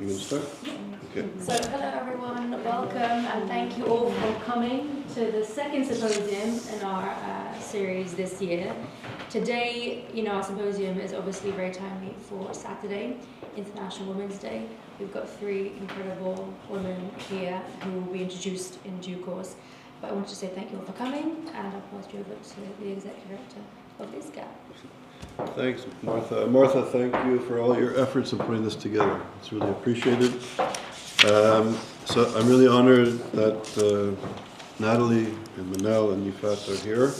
You gonna start? Okay. So hello everyone, welcome and thank you all for coming to the second symposium in our series this year. Today, our symposium is obviously very timely for Saturday, International Women's Day. We've got three incredible women here who will be introduced in due course. But I want to say thank you all for coming, and I'll pass you over to the Executive Director of ISGAP. Thanks, Martha. Martha, thank you for all your efforts in putting this together. It's really appreciated. So I'm really honored that Natalie and Manel and Yifat are here.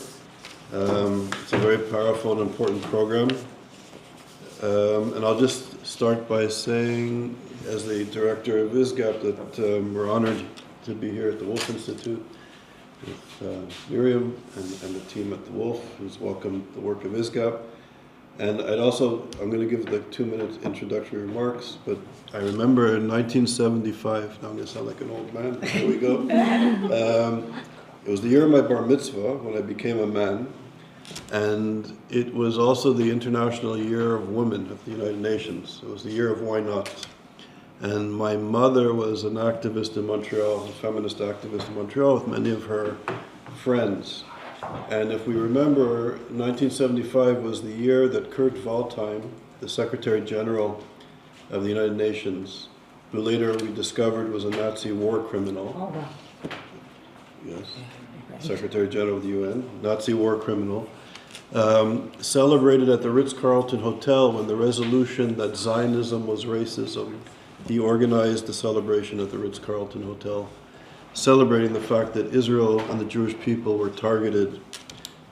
It's a very powerful and important program. And I'll just start by saying, as the director of ISGAP, that we're honored to be here at the Woolf Institute with Miriam and the team at the Woolf, who's welcomed the work of ISGAP. And I'm going to give the 2-minute introductory remarks, but I remember in 1975, now I'm going to sound like an old man, here we go. It was the year of my bar mitzvah, when I became a man, and it was also the International Year of Women of the United Nations. It was the year of Why Not? And my mother was an activist in Montreal, a feminist activist in Montreal, with many of her friends. And if we remember, 1975 was the year that Kurt Waldheim, the Secretary General of the United Nations, who later we discovered was a Nazi war criminal. Oh, wow. Yes, Secretary General of the UN, Nazi war criminal, celebrated at the Ritz-Carlton Hotel when the resolution that Zionism was racism. He organized the celebration at the Ritz-Carlton Hotel, celebrating the fact that Israel and the Jewish people were targeted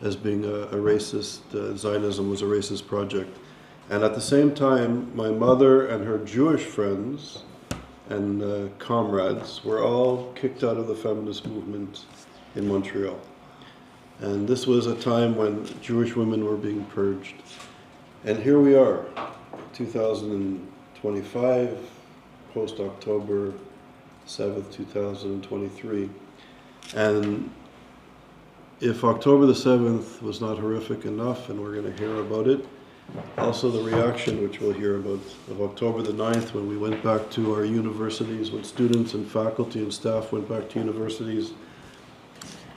as being a racist, Zionism was a racist project. And at the same time, my mother and her Jewish friends and comrades were all kicked out of the feminist movement in Montreal. And this was a time when Jewish women were being purged. And here we are, 2025, post-October 7th, 2023. And if October the 7th was not horrific enough, and we're going to hear about it, also the reaction, which we'll hear about, of October the 9th, when we went back to our universities, when students and faculty and staff went back to universities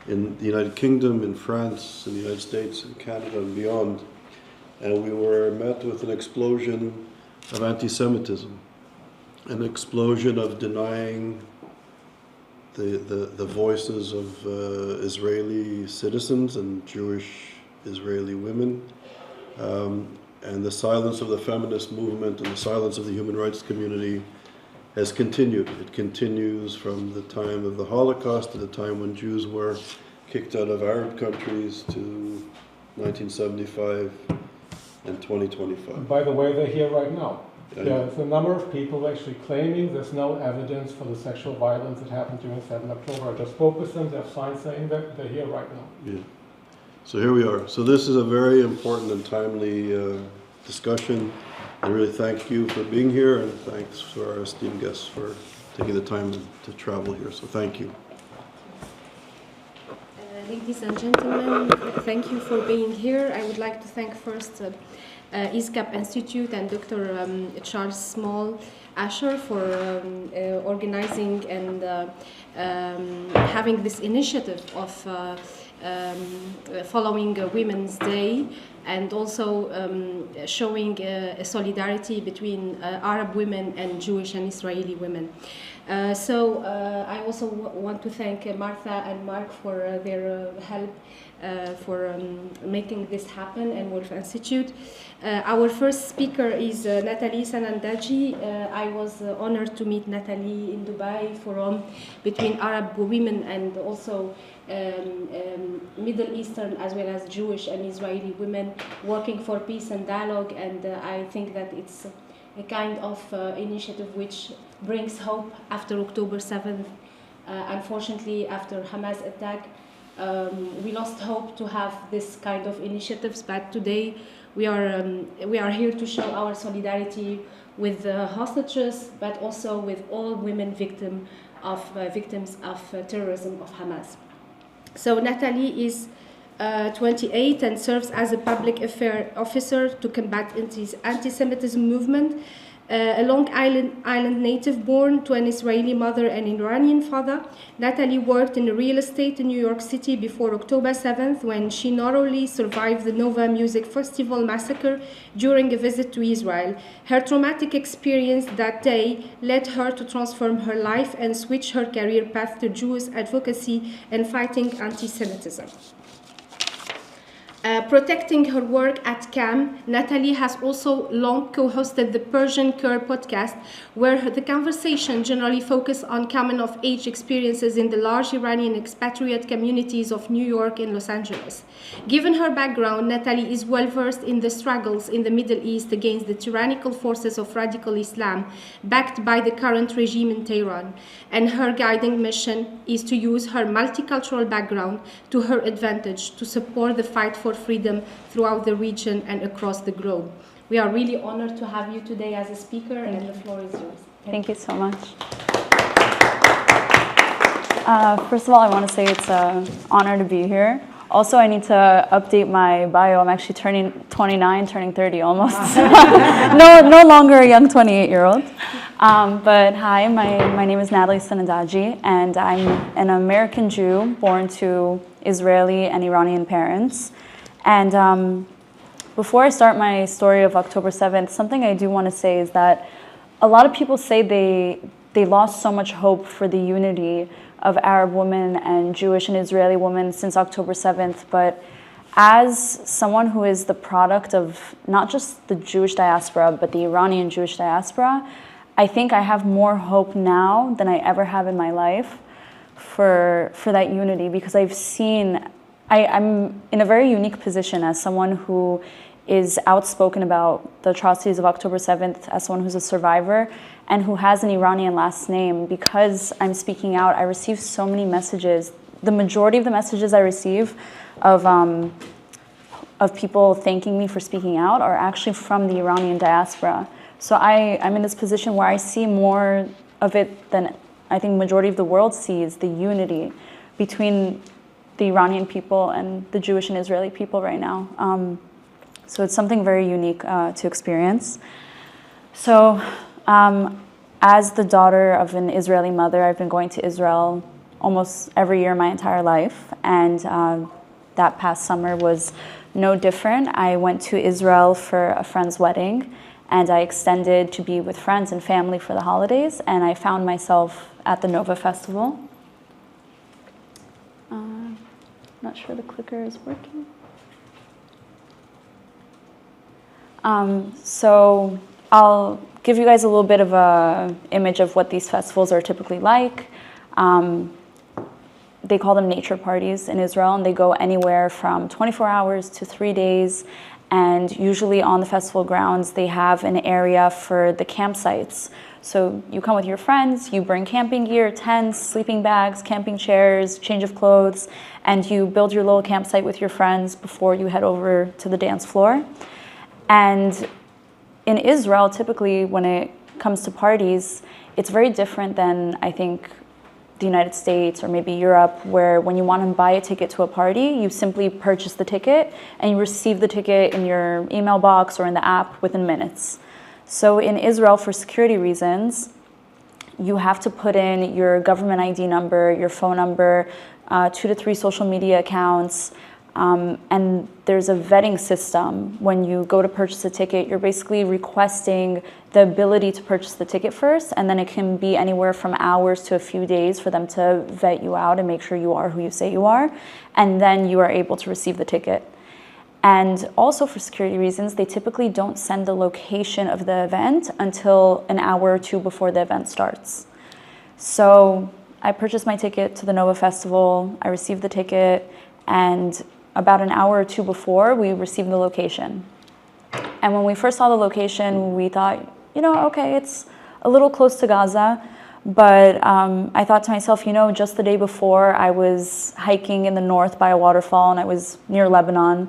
in the United Kingdom, in France, in the United States, in Canada, and beyond. And we were met with an explosion of anti-Semitism, an explosion of denying the voices of Israeli citizens and Jewish Israeli women, and the silence of the feminist movement and the silence of the human rights community has continued. It continues from the time of the Holocaust to the time when Jews were kicked out of Arab countries to 1975 and 2025. And by the way, they're here right now. Yeah. There's a number of people actually claiming there's no evidence for the sexual violence that happened during 7 October. I just spoke with them, they have signs saying that they're here right now. Yeah. So here we are. So this is a very important and timely discussion. I really thank you for being here, and thanks for our esteemed guests for taking the time to travel here. So thank you. Ladies and gentlemen, thank you for being here. I would like to thank first ISGAP Institute and Dr. Charles Small Asher for organizing and having this initiative of following Women's Day, and also showing a solidarity between Arab women and Jewish and Israeli women. So I also want to thank Martha and Mark for their help for making this happen, and Woolf Institute. Our first speaker is Natalie Sanandaji. I was honored to meet Natalie in Dubai Forum between Arab women and also Middle Eastern as well as Jewish and Israeli women working for peace and dialogue, and I think that it's a kind of initiative which brings hope after October 7th. Unfortunately, after Hamas attack, we lost hope to have this kind of initiatives, but today we are here to show our solidarity with the hostages, but also with all women victims of terrorism of Hamas. So Natalie is 28 and serves as a public affairs officer to combat anti-Semitism movement. A Long Island native born to an Israeli mother and Iranian father, Natalie worked in real estate in New York City before October 7th, when she narrowly survived the Nova Music Festival massacre during a visit to Israel. Her traumatic experience that day led her to transform her life and switch her career path to Jewish advocacy and fighting anti-Semitism. Protecting her work at CAM, Natalie has also long co-hosted the Persian Cur podcast, where the conversation generally focused on coming-of-age experiences in the large Iranian expatriate communities of New York and Los Angeles. Given her background, Natalie is well-versed in the struggles in the Middle East against the tyrannical forces of radical Islam, backed by the current regime in Tehran, and her guiding mission is to use her multicultural background to her advantage to support the fight for freedom throughout the region and across the globe. We are really honored to have you today as a speaker, and the floor is yours. Thank you so much. First of all, I want to say it's an honor to be here. Also, I need to update my bio. I'm actually turning 29, turning 30 almost. No longer a young 28-year-old. But hi, my name is Natalie Sanandaji, and I'm an American Jew born to Israeli and Iranian parents. And before I start my story of October 7th, something I do want to say is that a lot of people say they lost so much hope for the unity of Arab women and Jewish and Israeli women since October 7th. But as someone who is the product of not just the Jewish diaspora, but the Iranian Jewish diaspora, I think I have more hope now than I ever have in my life for that unity, because I've seen, I'm in a very unique position as someone who is outspoken about the atrocities of October 7th, as someone who's a survivor and who has an Iranian last name. Because I'm speaking out, I receive so many messages. The majority of the messages I receive of people thanking me for speaking out are actually from the Iranian diaspora. So I'm in this position where I see more of it than I think majority of the world sees, the unity between the Iranian people and the Jewish and Israeli people right now. So it's something very unique to experience. So as the daughter of an Israeli mother, I've been going to Israel almost every year my entire life. And that past summer was no different. I went to Israel for a friend's wedding, and I extended to be with friends and family for the holidays, and I found myself at the Nova Festival. Not sure the clicker is working. So I'll give you guys a little bit of an image of what these festivals are typically like. They call them nature parties in Israel, and they go anywhere from 24 hours to 3 days. And usually on the festival grounds, they have an area for the campsites. So you come with your friends, you bring camping gear, tents, sleeping bags, camping chairs, change of clothes, and you build your little campsite with your friends before you head over to the dance floor. And in Israel, typically when it comes to parties, it's very different than, I think, the United States or maybe Europe, where when you want to buy a ticket to a party, you simply purchase the ticket and you receive the ticket in your email box or in the app within minutes. So in Israel, for security reasons, you have to put in your government ID number, your phone number, 2 to 3 social media accounts, and there's a vetting system. When you go to purchase a ticket, you're basically requesting the ability to purchase the ticket first, and then it can be anywhere from hours to a few days for them to vet you out and make sure you are who you say you are, and then you are able to receive the ticket. And also for security reasons, they typically don't send the location of the event until an hour or two before the event starts. So I purchased my ticket to the Nova Festival, I received the ticket, and about an hour or two before, we received the location. And when we first saw the location, we thought, okay, it's a little close to Gaza, but I thought to myself, just the day before, I was hiking in the north by a waterfall, and I was near Lebanon.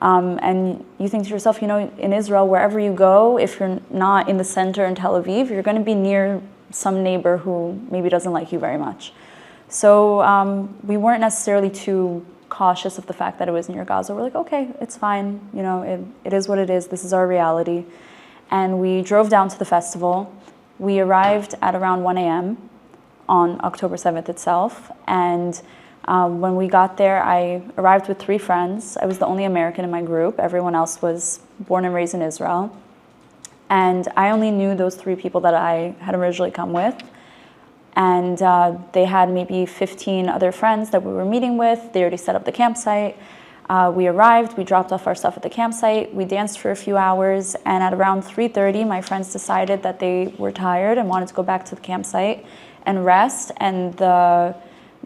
And you think to yourself, in Israel, wherever you go, if you're not in the center in Tel Aviv, you're going to be near some neighbor who maybe doesn't like you very much. So we weren't necessarily too cautious of the fact that it was near Gaza. We're like, okay, it's fine. It is what it is. This is our reality. and we drove down to the festival. We arrived at around 1 a.m. on October 7th itself, and when we got there, I arrived with 3 friends. I was the only American in my group. Everyone else was born and raised in Israel. And I only knew those 3 people that I had originally come with. And they had maybe 15 other friends that we were meeting with. They already set up the campsite. We arrived, we dropped off our stuff at the campsite. We danced for a few hours, and at around 3:30, my friends decided that they were tired and wanted to go back to the campsite and rest. And the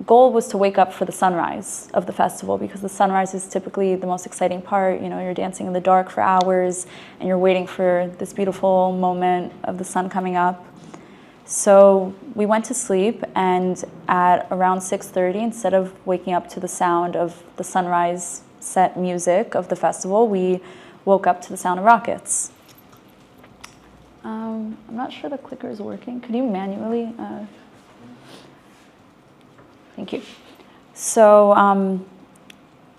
goal was to wake up for the sunrise of the festival, because the sunrise is typically the most exciting part. You know, you're dancing in the dark for hours and you're waiting for this beautiful moment of the sun coming up. So we went to sleep, and at around 6:30, instead of waking up to the sound of the sunrise set music of the festival, we woke up to the sound of rockets. I'm not sure the clicker is working. Could you manually? Thank you. So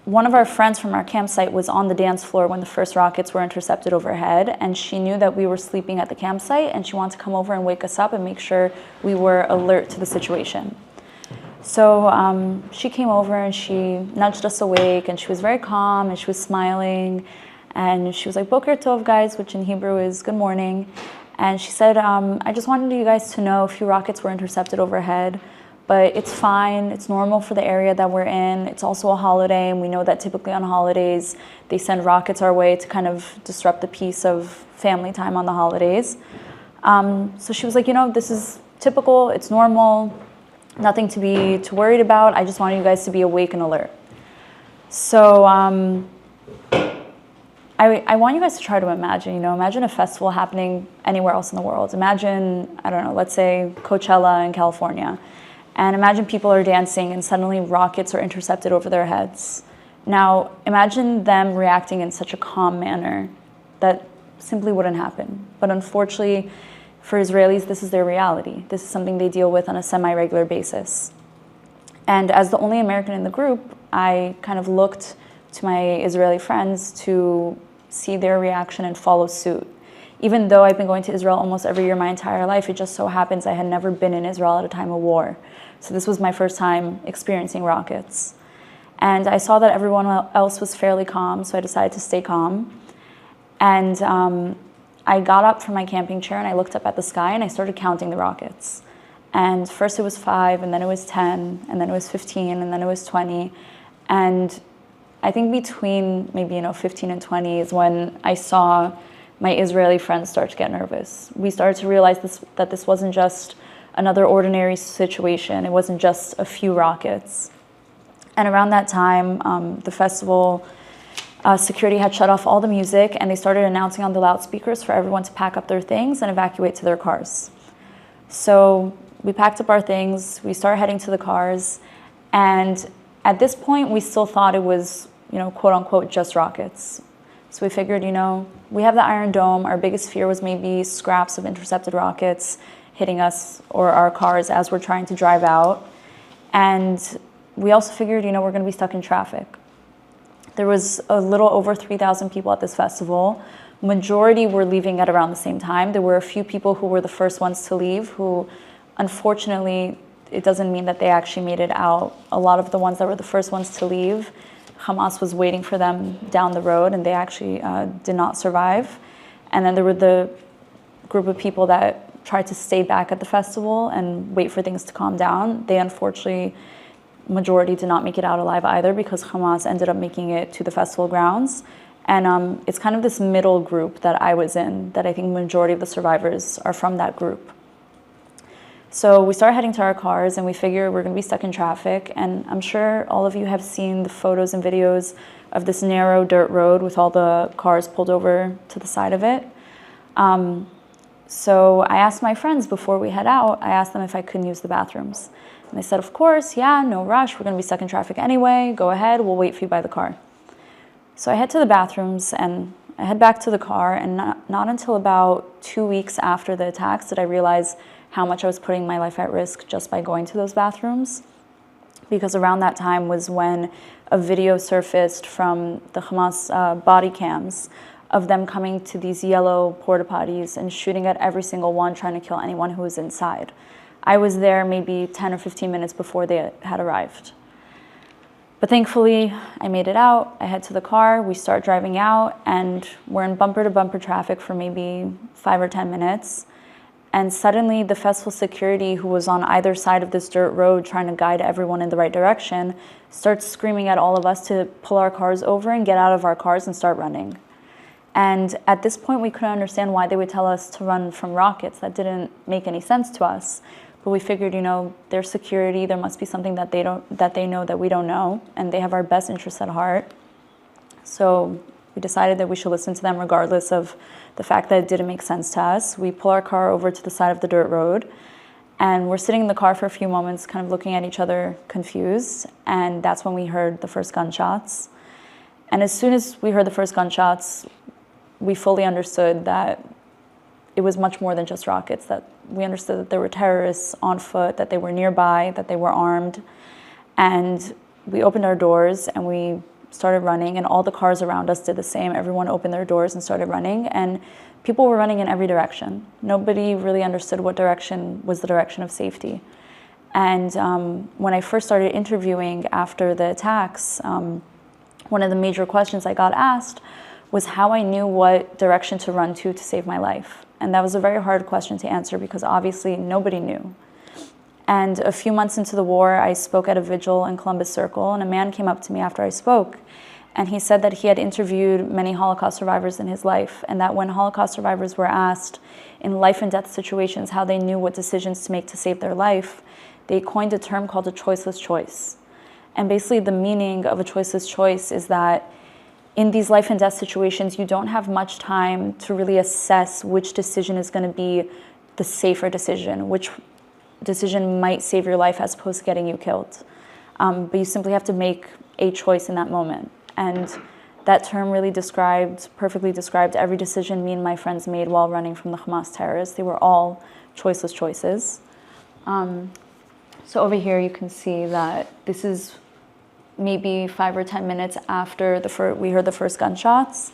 one of our friends from our campsite was on the dance floor when the first rockets were intercepted overhead, and she knew that we were sleeping at the campsite, and she wanted to come over and wake us up and make sure we were alert to the situation. So she came over and she nudged us awake, and she was very calm and she was smiling, and she was like, "Boker Tov, guys," which in Hebrew is good morning. And she said, "I just wanted you guys to know a few rockets were intercepted overhead, but it's fine. It's normal for the area that we're in. It's also a holiday, and we know that typically on holidays they send rockets our way to kind of disrupt the peace of family time on the holidays." So she was like, "You know, this is typical. It's normal. Nothing to be too worried about. I just wanted you guys to be awake and alert." So I want you guys to try to imagine, imagine a festival happening anywhere else in the world. Imagine, I don't know, let's say Coachella in California. And imagine people are dancing and suddenly rockets are intercepted over their heads. Now, imagine them reacting in such a calm manner. That simply wouldn't happen. But unfortunately, for Israelis, this is their reality. This is something they deal with on a semi-regular basis. And as the only American in the group, I kind of looked to my Israeli friends to see their reaction and follow suit. Even though I've been going to Israel almost every year my entire life, it just so happens I had never been in Israel at a time of war. So this was my first time experiencing rockets. And I saw that everyone else was fairly calm, so I decided to stay calm. And I got up from my camping chair and I looked up at the sky and I started counting the rockets. And first it was 5, and then it was 10, and then it was 15, and then it was 20. And I think between maybe 15 and 20 is when I saw my Israeli friends start to get nervous. We started to realize that this wasn't just another ordinary situation. It wasn't just a few rockets. And around that time, the festival security had shut off all the music, and they started announcing on the loudspeakers for everyone to pack up their things and evacuate to their cars. So we packed up our things, we started heading to the cars, and at this point, we still thought it was, quote unquote, just rockets. So we figured, we have the Iron Dome. Our biggest fear was maybe scraps of intercepted rockets hitting us or our cars as we're trying to drive out. And we also figured, we're going to be stuck in traffic. There was a little over 3,000 people at this festival. Majority were leaving at around the same time. There were a few people who were the first ones to leave who, unfortunately, it doesn't mean that they actually made it out. A lot of the ones that were the first ones to leave, Hamas was waiting for them down the road, and they actually did not survive. And then there were the group of people that tried to stay back at the festival and wait for things to calm down. They unfortunately, majority did not make it out alive either, because Hamas ended up making it to the festival grounds. And it's kind of this middle group that I was in, that I think majority of the survivors are from that group. So we started heading to our cars, and we figure we're going to be stuck in traffic. And I'm sure all of you have seen the photos and videos of this narrow dirt road with all the cars pulled over to the side of it. So I asked my friends before we head out, I asked them if I couldn't use the bathrooms. And they said, of course, yeah, no rush. We're going to be stuck in traffic anyway. Go ahead. We'll wait for you by the car. So I head to the bathrooms, and I head back to the car. And not until about 2 weeks after the attacks did I realize how much I was putting my life at risk just by going to those bathrooms. Because around that time was when a video surfaced from the Hamas body cams of them coming to these yellow porta potties and shooting at every single one, trying to kill anyone who was inside. I was there maybe 10 or 15 minutes before they had arrived. But thankfully, I made it out. I head to the car, we start driving out, and we're in bumper-to-bumper traffic for maybe 5 or 10 minutes. And suddenly, the festival security, who was on either side of this dirt road trying to guide everyone in the right direction, starts screaming at all of us to pull our cars over and get out of our cars and start running. And at this point, we couldn't understand why they would tell us to run from rockets. That didn't make any sense to us. But we figured, you know, their security, there must be something that they know that we don't know, and they have our best interests at heart. So we decided that we should listen to them regardless of the fact that it didn't make sense to us. We pull our car over to the side of the dirt road, and we're sitting in the car for a few moments, kind of looking at each other confused, and that's when we heard the first gunshots. And as soon as we heard the first gunshots, we fully understood that it was much more than just rockets, that we understood that there were terrorists on foot, that they were nearby, that they were armed. And we opened our doors and we started running, and all the cars around us did the same. Everyone opened their doors and started running, and people were running in every direction. Nobody really understood what direction was the direction of safety. And when I first started interviewing after the attacks, one of the major questions I got asked was how I knew what direction to run to save my life. And that was a very hard question to answer because obviously nobody knew. And a few months into the war, I spoke at a vigil in Columbus Circle, and a man came up to me after I spoke, and he said that he had interviewed many Holocaust survivors in his life, and that when Holocaust survivors were asked in life and death situations how they knew what decisions to make to save their life, they coined a term called a choiceless choice. And basically the meaning of a choiceless choice is that in these life and death situations, you don't have much time to really assess which decision is going to be the safer decision, which decision might save your life as opposed to getting you killed. But you simply have to make a choice in that moment. And that term really perfectly described every decision me and my friends made while running from the Hamas terrorists. They were all choiceless choices. So over here you can see that this is maybe 5 or 10 minutes after we heard the first gunshots.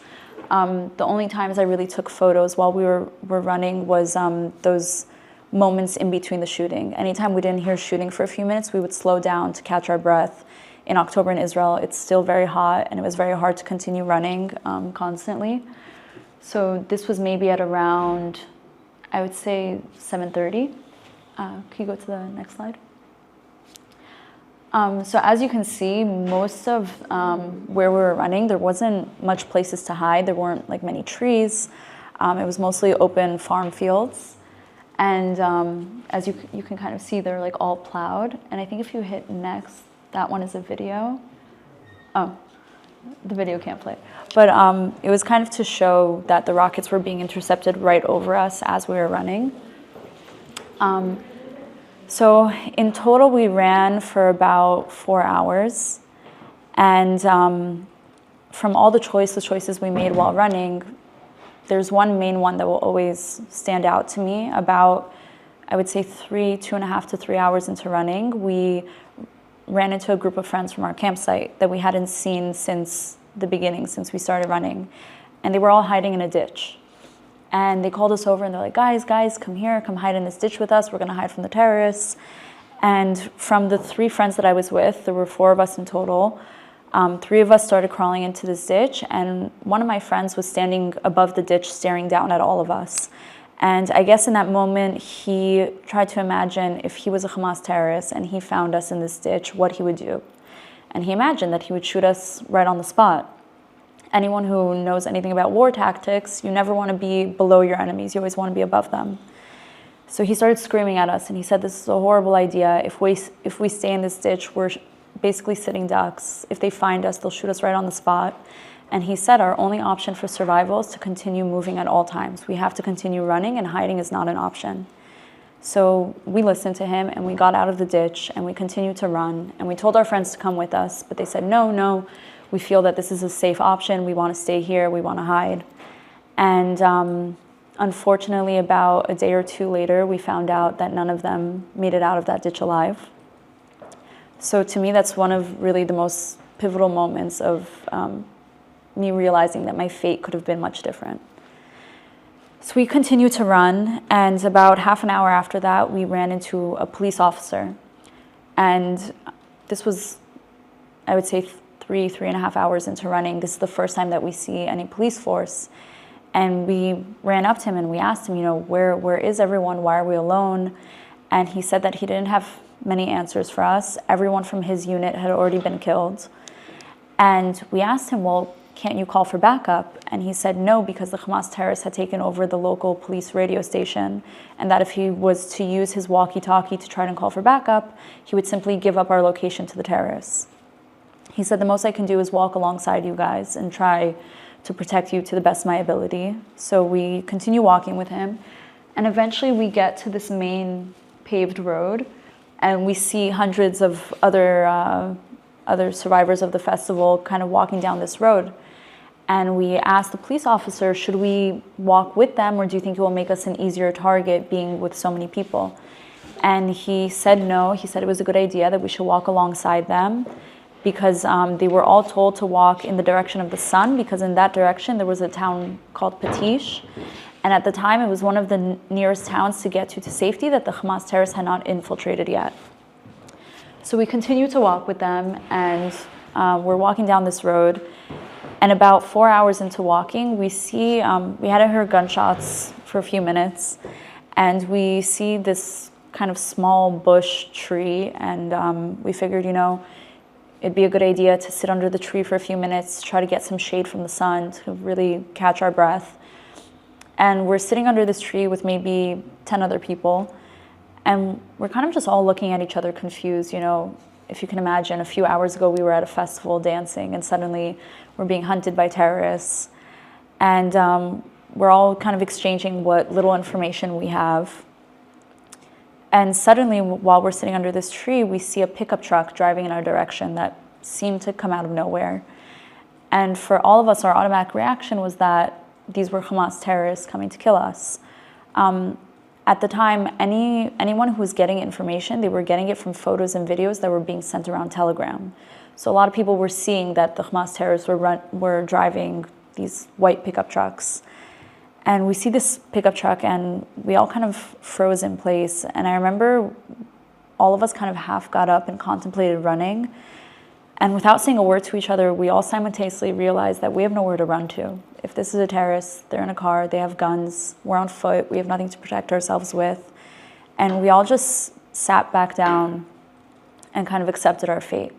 The only times I really took photos while we were running was those moments in between the shooting. Anytime we didn't hear shooting for a few minutes, we would slow down to catch our breath. In October in Israel, it's still very hot, and it was very hard to continue running constantly. So this was maybe at around, I would say, 7:30. Can you go to the next slide? So as you can see, most of where we were running, there wasn't much places to hide. There weren't like many trees. It was mostly open farm fields. And as you can kind of see, they're like all plowed. And I think if you hit next, that one is a video. Oh, the video can't play. But it was kind of to show that the rockets were being intercepted right over us as we were running. So in total, we ran for about 4 hours. And from all the choices we made while running, there's one main one that will always stand out to me. About, I would say 2.5 to 3 hours into running, we ran into a group of friends from our campsite that we hadn't seen since the beginning, since we started running. And they were all hiding in a ditch. And they called us over and they're like, guys, come here, come hide in this ditch with us. We're gonna hide from the terrorists. And from the 3 friends that I was with, there were 4 of us in total, 3 of us started crawling into this ditch, and one of my friends was standing above the ditch staring down at all of us. And I guess in that moment, he tried to imagine if he was a Hamas terrorist and he found us in this ditch, what he would do. And he imagined that he would shoot us right on the spot. Anyone who knows anything about war tactics, you never want to be below your enemies. You always want to be above them. So he started screaming at us and he said, this is a horrible idea. If we stay in this ditch, we're basically sitting ducks. If they find us, they'll shoot us right on the spot. And he said our only option for survival is to continue moving at all times. We have to continue running, and hiding is not an option. So we listened to him and we got out of the ditch and we continued to run. And we told our friends to come with us, but they said, no, we feel that this is a safe option. We want to stay here. We want to hide. And unfortunately, about a day or 2 later, we found out that none of them made it out of that ditch alive. So to me, that's one of really the most pivotal moments of me realizing that my fate could have been much different. So we continued to run, and about half an hour after that, we ran into a police officer. And this was, I would say, 3.5 hours into running. This is the first time that we see any police force. And we ran up to him and we asked him, where is everyone? Why are we alone? And he said that he didn't have many answers for us. Everyone from his unit had already been killed. And we asked him, well, can't you call for backup? And he said no, because the Hamas terrorists had taken over the local police radio station, and that if he was to use his walkie-talkie to try and call for backup, he would simply give up our location to the terrorists. He said, the most I can do is walk alongside you guys and try to protect you to the best of my ability. So we continue walking with him, and eventually we get to this main paved road, and we see hundreds of other survivors of the festival kind of walking down this road. And we asked the police officer, should we walk with them, or do you think it will make us an easier target being with so many people? And he said no. He said it was a good idea that we should walk alongside them, because they were all told to walk in the direction of the sun, because in that direction there was a town called Patish. And at the time, it was one of the nearest towns to get to safety that the Hamas terrorists had not infiltrated yet. So we continue to walk with them, and we're walking down this road. And about 4 hours into walking, we see, we hadn't heard gunshots for a few minutes, and we see this kind of small bush tree, and we figured, it'd be a good idea to sit under the tree for a few minutes, try to get some shade from the sun to really catch our breath. And we're sitting under this tree with maybe 10 other people, and we're kind of just all looking at each other confused. If you can imagine, a few hours ago we were at a festival dancing, and suddenly we're being hunted by terrorists. And we're all kind of exchanging what little information we have. And suddenly, while we're sitting under this tree, we see a pickup truck driving in our direction that seemed to come out of nowhere. And for all of us, our automatic reaction was that these were Hamas terrorists coming to kill us. At the time, anyone who was getting information, they were getting it from photos and videos that were being sent around Telegram. So a lot of people were seeing that the Hamas terrorists were driving these white pickup trucks. And we see this pickup truck, and we all kind of froze in place. And I remember all of us kind of half got up and contemplated running. And without saying a word to each other, we all simultaneously realized that we have nowhere to run to. If this is a terrorist, they're in a car, they have guns, we're on foot, we have nothing to protect ourselves with. And we all just sat back down and kind of accepted our fate.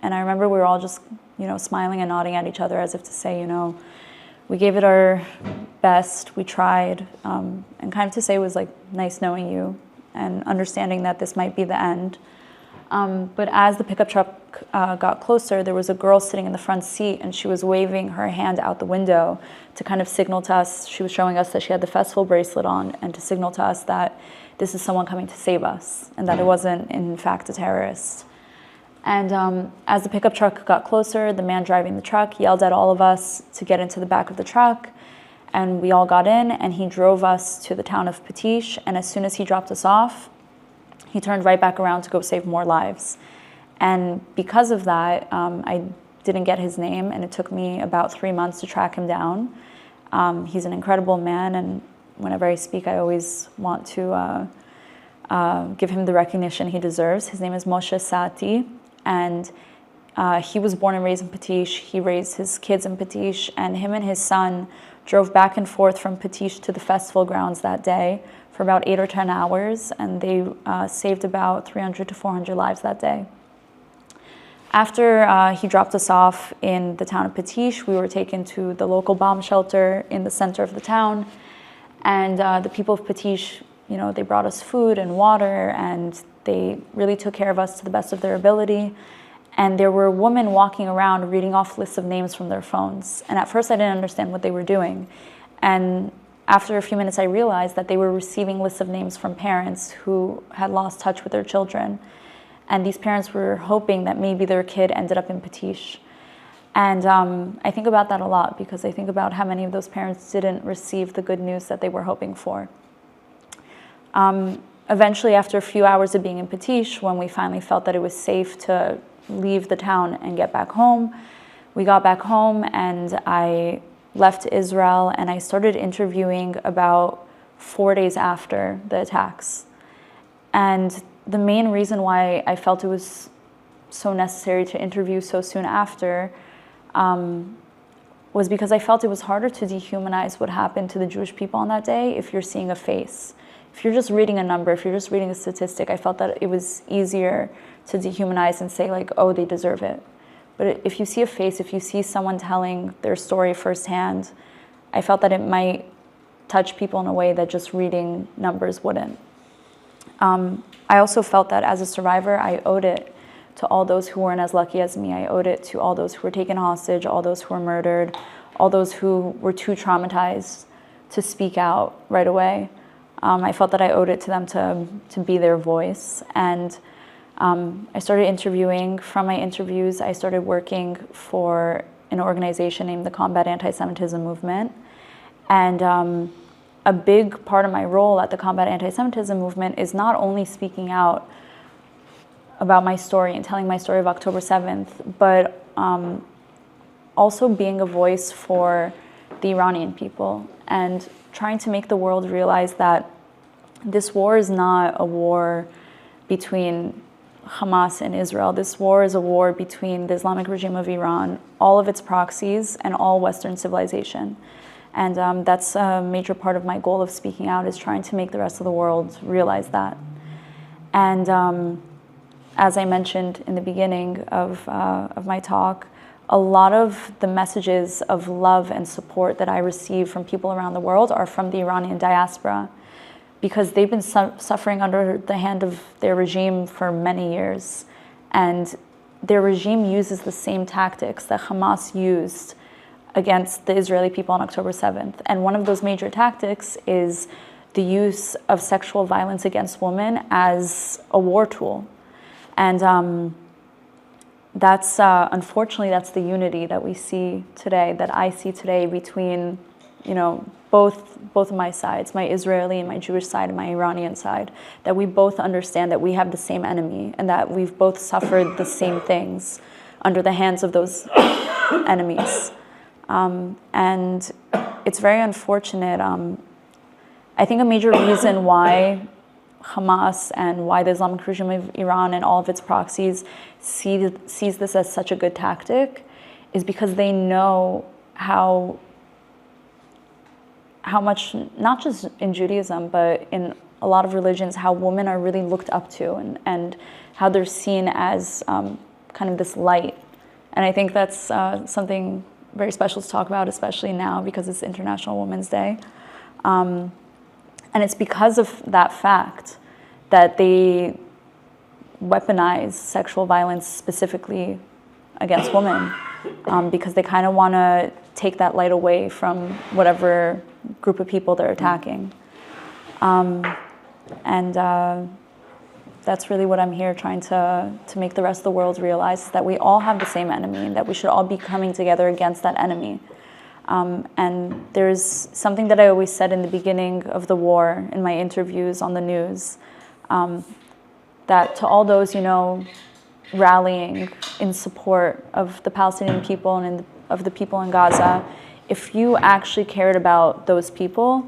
And I remember we were all just, smiling and nodding at each other as if to say, we gave it our best, we tried, and kind of to say it was like nice knowing you and understanding that this might be the end. But as the pickup truck got closer, there was a girl sitting in the front seat, and she was waving her hand out the window to kind of signal to us. She was showing us that she had the festival bracelet on, and to signal to us that this is someone coming to save us, and that it wasn't, in fact, a terrorist. And as the pickup truck got closer, the man driving the truck yelled at all of us to get into the back of the truck, and we all got in, and he drove us to the town of Patish, and as soon as he dropped us off, he turned right back around to go save more lives. And because of that, I didn't get his name, and it took me about 3 months to track him down. He's an incredible man, and whenever I speak, I always want to give him the recognition he deserves. His name is Moshe Sati, and he was born and raised in Patish. He raised his kids in Patish, and him and his son drove back and forth from Patish to the festival grounds that day for about 8 or 10 hours, and they saved about 300 to 400 lives that day. After he dropped us off in the town of Patish, we were taken to the local bomb shelter in the center of the town, and the people of Patish, they brought us food and water, and they really took care of us to the best of their ability. And there were women walking around reading off lists of names from their phones. And at first I didn't understand what they were doing. And after a few minutes I realized that they were receiving lists of names from parents who had lost touch with their children. And these parents were hoping that maybe their kid ended up in Patish. And I think about that a lot, because I think about how many of those parents didn't receive the good news that they were hoping for. Eventually, after a few hours of being in Patish, when we finally felt that it was safe to leave the town and get back home, we got back home and I left Israel and I started interviewing about 4 days after the attacks. And the main reason why I felt it was so necessary to interview so soon after was because I felt it was harder to dehumanize what happened to the Jewish people on that day if you're seeing a face. If you're just reading a number, if you're just reading a statistic, I felt that it was easier to dehumanize and say like, oh, they deserve it. But if you see a face, if you see someone telling their story firsthand, I felt that it might touch people in a way that just reading numbers wouldn't. I also felt that as a survivor, I owed it to all those who weren't as lucky as me. I owed it to all those who were taken hostage, all those who were murdered, all those who were too traumatized to speak out right away. I felt that I owed it to them to be their voice. And I started interviewing. From my interviews, I started working for an organization named the Combat Antisemitism Movement. And a big part of my role at the Combat Antisemitism Movement is not only speaking out about my story and telling my story of October 7th, but also being a voice for the Iranian people and trying to make the world realize that this war is not a war between Hamas and Israel. This war is a war between the Islamic regime of Iran, all of its proxies, and all Western civilization. And that's a major part of my goal of speaking out, is trying to make the rest of the world realize that. And as I mentioned in the beginning of my talk, a lot of the messages of love and support that I receive from people around the world are from the Iranian diaspora, because they've been suffering under the hand of their regime for many years. And their regime uses the same tactics that Hamas used against the Israeli people on October 7th. And one of those major tactics is the use of sexual violence against women as a war tool. And that's, unfortunately, that's the unity that we see today, that I see today between, you know, both of my sides, my Israeli and my Jewish side and my Iranian side, that we both understand that we have the same enemy and that we've both suffered the same things under the hands of those enemies. And it's very unfortunate. I think a major reason why Hamas and why the Islamic regime of Iran and all of its proxies sees this as such a good tactic is because they know how much, not just in Judaism, but in a lot of religions, how women are really looked up to and how they're seen as kind of this light. And I think that's something very special to talk about, especially now because it's International Women's Day. And it's because of that fact that they weaponize sexual violence specifically against women, because they kind of want to take that light away from whatever group of people they're attacking. That's really what I'm here trying to make the rest of the world realize, that we all have the same enemy and that we should all be coming together against that enemy. And there's something that I always said in the beginning of the war in my interviews on the news, that to all those, you know, rallying in support of the Palestinian people and of the people in Gaza, if you actually cared about those people,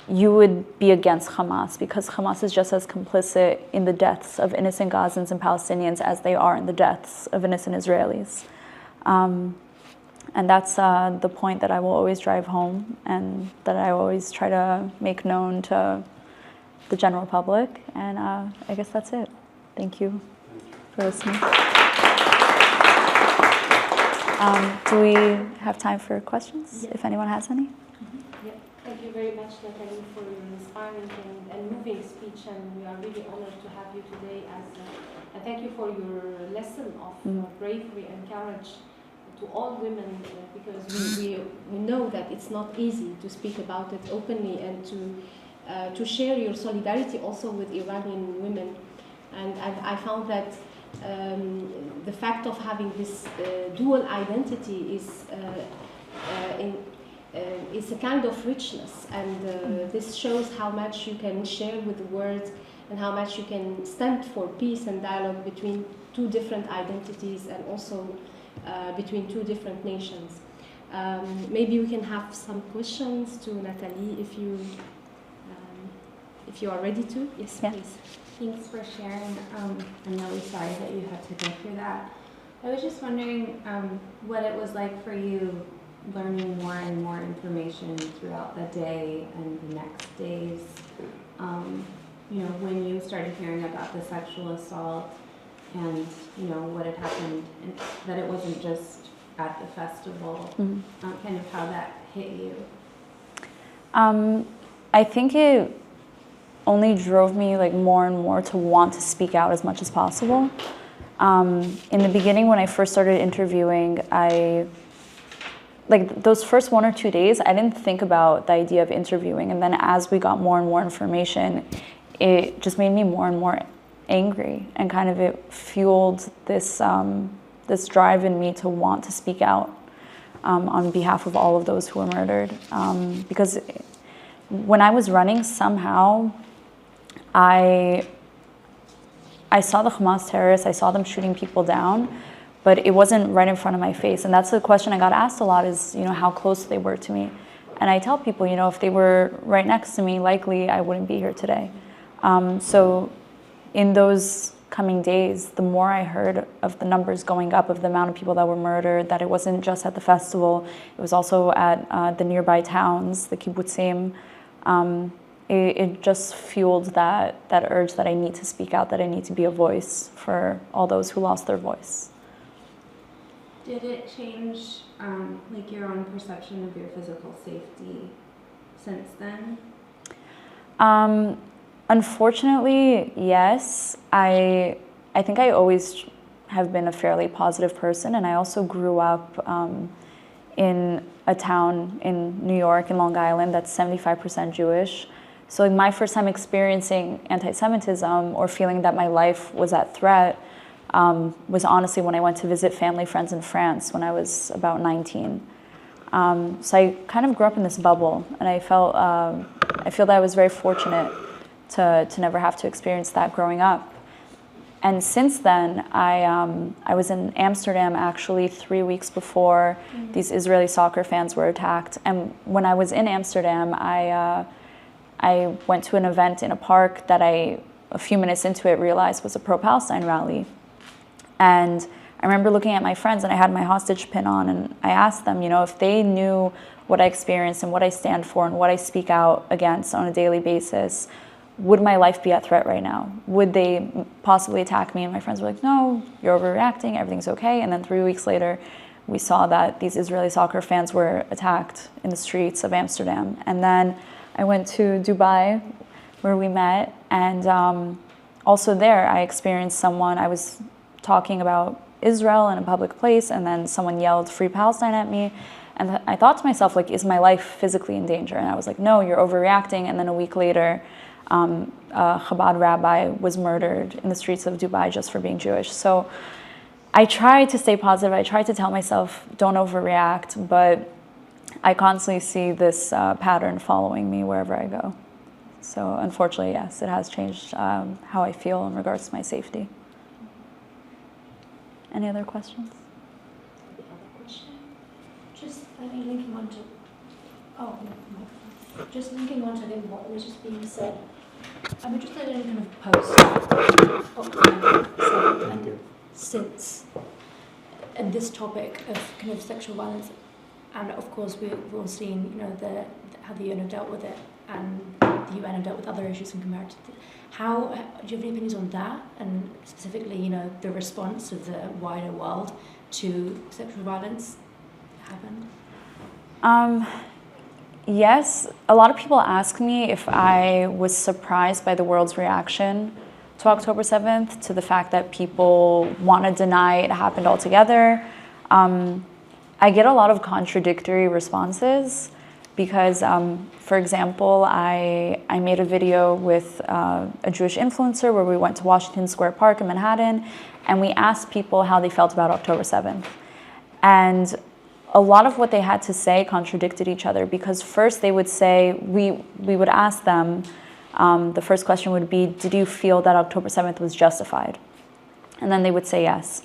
you would be against Hamas, because Hamas is just as complicit in the deaths of innocent Gazans and Palestinians as they are in the deaths of innocent Israelis. And that's the point that I will always drive home and that I always try to make known to the general public. And I guess that's it. Thank you for listening. Do we have time for questions, if anyone has any? Thank you very much, Natalie, for your inspiring and moving speech, and we are really honored to have you today. And thank you for your lesson of bravery and courage to all women, because we know that it's not easy to speak about it openly and to share your solidarity also with Iranian women. And I found that the fact of having this dual identity is a kind of richness, and this shows how much you can share with the world and how much you can stand for peace and dialogue between two different identities, and also between two different nations. Maybe we can have some questions to Natalie if you are ready to. Yes, Yeah. please. Thanks for sharing. I'm really sorry that you had to go through that. I was just wondering what it was like for you learning more and more information throughout the day and the next days. You know, when you started hearing about the sexual assault and, you know, what had happened, and that it wasn't just at the festival, kind of how that hit you. I think it only drove me like more and more to want to speak out as much as possible. In the beginning, when I first started interviewing, like those first 1 or 2 days, I didn't think about the idea of interviewing. And then as we got more and more information, it just made me more and more angry, and kind of it fueled this, this drive in me to want to speak out on behalf of all of those who were murdered. Because when I was running, somehow I saw the Hamas terrorists, I saw them shooting people down, but it wasn't right in front of my face. And that's the question I got asked a lot is, you know, how close they were to me. And I tell people, you know, if they were right next to me, likely I wouldn't be here today. So in those coming days, the more I heard of the numbers going up, of the amount of people that were murdered, that it wasn't just at the festival, it was also at the nearby towns, the kibbutzim, it just fueled that urge that I need to speak out, that I need to be a voice for all those who lost their voice. Did it change like your own perception of your physical safety since then? Unfortunately, yes. I think I always have been a fairly positive person, and I also grew up in a town in New York, in Long Island, that's 75% Jewish. So like my first time experiencing anti-Semitism or feeling that my life was at threat was honestly when I went to visit family friends in France when I was about 19. So I kind of grew up in this bubble, and I feel that I was very fortunate to never have to experience that growing up. And since then, I was in Amsterdam actually 3 weeks before these Israeli soccer fans were attacked. And when I was in Amsterdam, I went to an event in a park that a few minutes into it, realized was a pro-Palestine rally. And I remember looking at my friends, and I had my hostage pin on, and I asked them, you know, if they knew what I experienced and what I stand for and what I speak out against on a daily basis, would my life be at threat right now? Would they possibly attack me? And my friends were like, no, you're overreacting, everything's okay. And then 3 weeks later, we saw that these Israeli soccer fans were attacked in the streets of Amsterdam. And then I went to Dubai, where we met, and also there I experienced someone, I was talking about Israel in a public place, and then someone yelled "Free Palestine" at me. And I thought to myself, like, is my life physically in danger? And I was like, no, you're overreacting. And then a week later, a Chabad rabbi was murdered in the streets of Dubai just for being Jewish. So I tried to stay positive. I tried to tell myself, don't overreact, but I constantly see this pattern following me wherever I go. So unfortunately, yes, it has changed how I feel in regards to my safety. Any other questions? Just linking on to, just linking on to what was just being said. I'm interested in kind of post since and this topic of kind of sexual violence, and of course we've all seen, you know, how the UN have dealt with it, and the UN have dealt with other issues in comparison. How do you have any opinions on that, and specifically, you know, the response of the wider world to sexual violence happened? Yes, a lot of people ask me if I was surprised by the world's reaction to October 7th, to the fact that people want to deny it happened altogether. I get a lot of contradictory responses because, for example, I made a video with a Jewish influencer where we went to Washington Square Park in Manhattan, and we asked people how they felt about October 7th. And a lot of what they had to say contradicted each other, because first they would say, we would ask them, the first question would be, did you feel that October 7th was justified? And then they would say yes.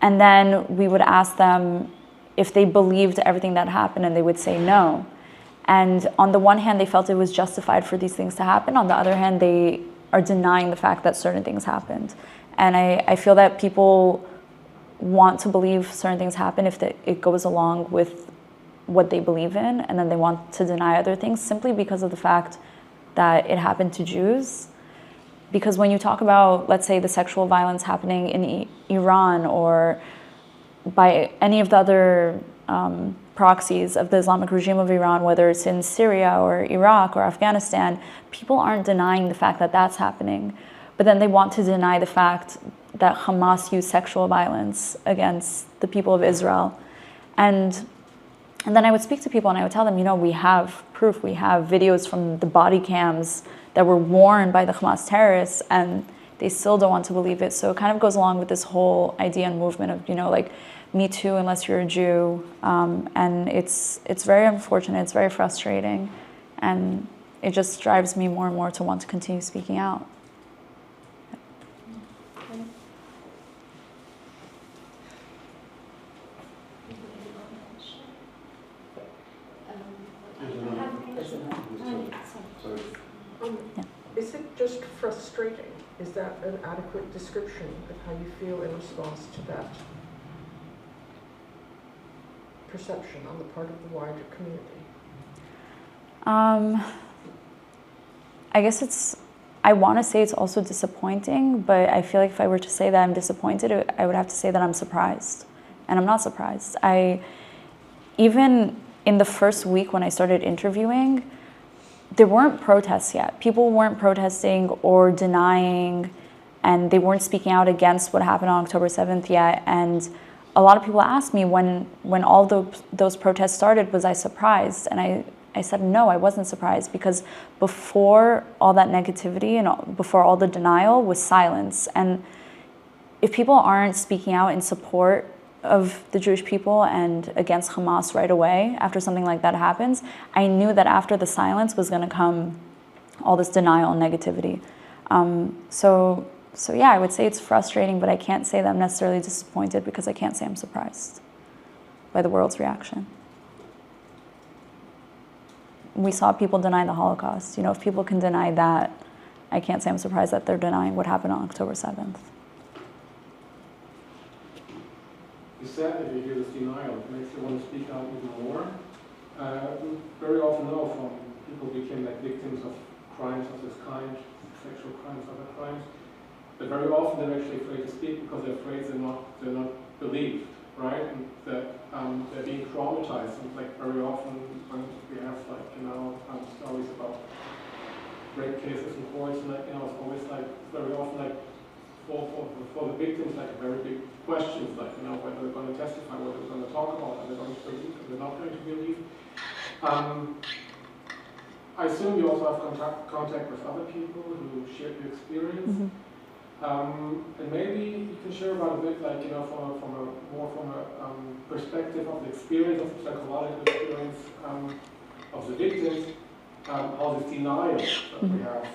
And then we would ask them if they believed everything that happened, and they would say no. And on the one hand, they felt it was justified for these things to happen. On the other hand, they are denying the fact that certain things happened. And I feel that people want to believe certain things happen if it goes along with what they believe in, and then they want to deny other things simply because of the fact that it happened to Jews. Because when you talk about, let's say, the sexual violence happening in Iran or by any of the other proxies of the Islamic regime of Iran, whether it's in Syria or Iraq or Afghanistan, people aren't denying the fact that that's happening. But then they want to deny the fact that Hamas used sexual violence against the people of Israel. And then I would speak to people and I would tell them, we have proof, we have videos from the body cams that were worn by the Hamas terrorists, and they still don't want to believe it. So it kind of goes along with this whole idea and movement of, like, Me Too unless you're a Jew. And it's very unfortunate, it's very frustrating, and it just drives me more and more to want to continue speaking out. Is it just frustrating? Is that an adequate description of how you feel in response to that perception on the part of the wider community? I guess I want to say it's also disappointing, but I feel like if I were to say that I'm disappointed, I would have to say that I'm surprised. And I'm not surprised. Even in the first week when I started interviewing, there weren't protests yet. People weren't protesting or denying, and they weren't speaking out against what happened on October 7th yet. And a lot of people asked me when all those protests started, was I surprised? And I said, no, I wasn't surprised, because before all that negativity and before all the denial was silence. And if people aren't speaking out in support of the Jewish people and against Hamas right away after something like that happens, I knew that after the silence was going to come all this denial and negativity. So yeah, I would say it's frustrating, but I can't say that I'm necessarily disappointed, because I can't say I'm surprised by the world's reaction. We saw people deny the Holocaust. If people can deny that, I can't say I'm surprised that they're denying what happened on October 7th. It's sad that you hear this denial. It makes you want to speak out even more. We very often know from people who became victims of crimes of this kind, sexual crimes, other crimes, that very often they're actually afraid to speak because they're afraid they're not believed, right? And that they're being traumatized. And very often when we have stories about rape cases in courts, and it's always very often for the victims very big questions, whether they're going to testify, whether they're going to talk about, are they going to believe, are they not going to believe. I assume you also have contact with other people who shared your experience. Mm-hmm. And maybe you can share about a bit, from a perspective of the experience, of the psychological experience of the victims, how this denial that we have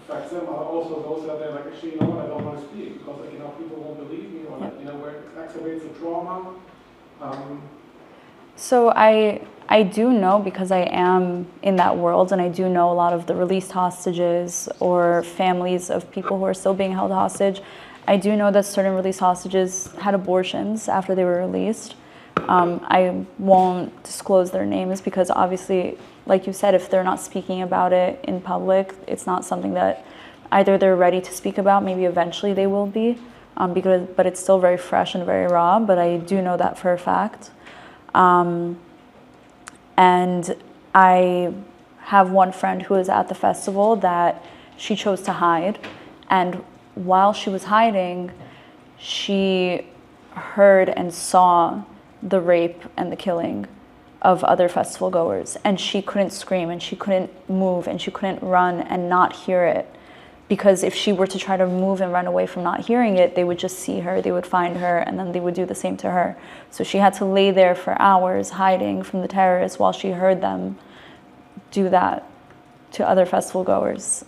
affects them. Are also those that they're actually, I don't want to speak because people won't believe me, or where it exacerbates the trauma. So I do know, because I am in that world, and I do know a lot of the released hostages or families of people who are still being held hostage. I do know that certain released hostages had abortions after they were released. I won't disclose their names because obviously, like you said, if they're not speaking about it in public, it's not something that either they're ready to speak about, maybe eventually they will be, but it's still very fresh and very raw, but I do know that for a fact. And I have one friend who was at the festival that she chose to hide, and while she was hiding, she heard and saw the rape and the killing of other festival goers, and she couldn't scream and she couldn't move and she couldn't run and not hear it, because if she were to try to move and run away from not hearing it, they would just see her, they would find her, and then they would do the same to her. So she had to lay there for hours hiding from the terrorists while she heard them do that to other festival goers.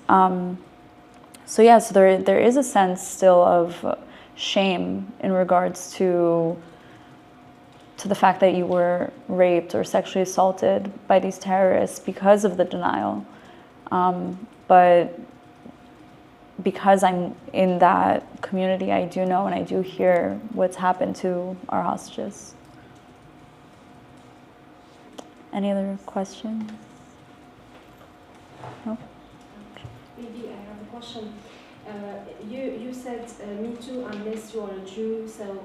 So there is a sense still of shame in regards to the fact that you were raped or sexually assaulted by these terrorists because of the denial. But because I'm in that community, I do know and I do hear what's happened to our hostages. Any other questions? No? Maybe I have a question. You said me too unless you are a Jew, so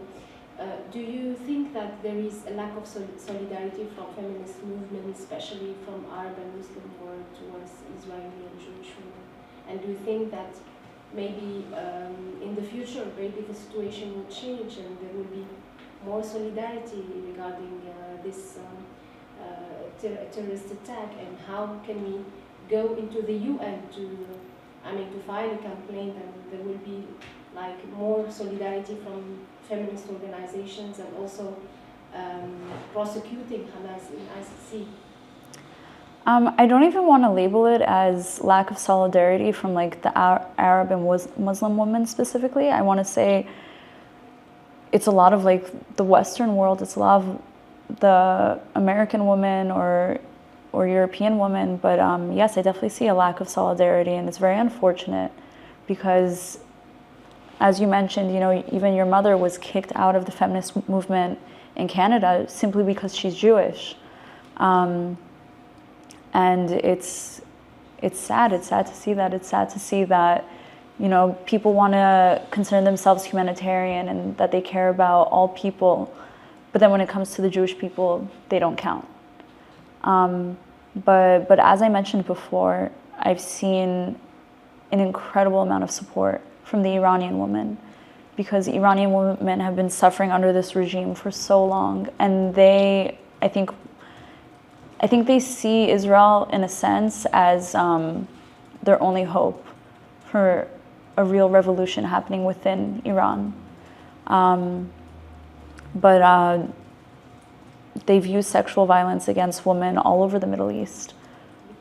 do you think that there is a lack of solidarity from feminist movements, especially from Arab and Muslim world towards Israeli and Jewish women? And do you think that maybe in the future, maybe the situation will change and there will be more solidarity regarding this terrorist attack, and how can we go into the UN to file a complaint, and there will be like more solidarity from feminist organizations and also prosecuting Hamas in ICC? I don't even want to label it as lack of solidarity from like the Arab and Muslim women specifically. I want to say it's a lot of like the Western world, it's a lot of the American woman or European woman, but yes, I definitely see a lack of solidarity, and it's very unfortunate because, as you mentioned, you know, even your mother was kicked out of the feminist movement in Canada simply because she's Jewish. And it's sad. It's sad to see that. It's sad to see that, you know, people want to consider themselves humanitarian and that they care about all people, but then when it comes to the Jewish people, they don't count. But as I mentioned before, I've seen an incredible amount of support from the Iranian women, because Iranian women have been suffering under this regime for so long, and I think they see Israel in a sense as their only hope for a real revolution happening within Iran. But they've used sexual violence against women all over the Middle East.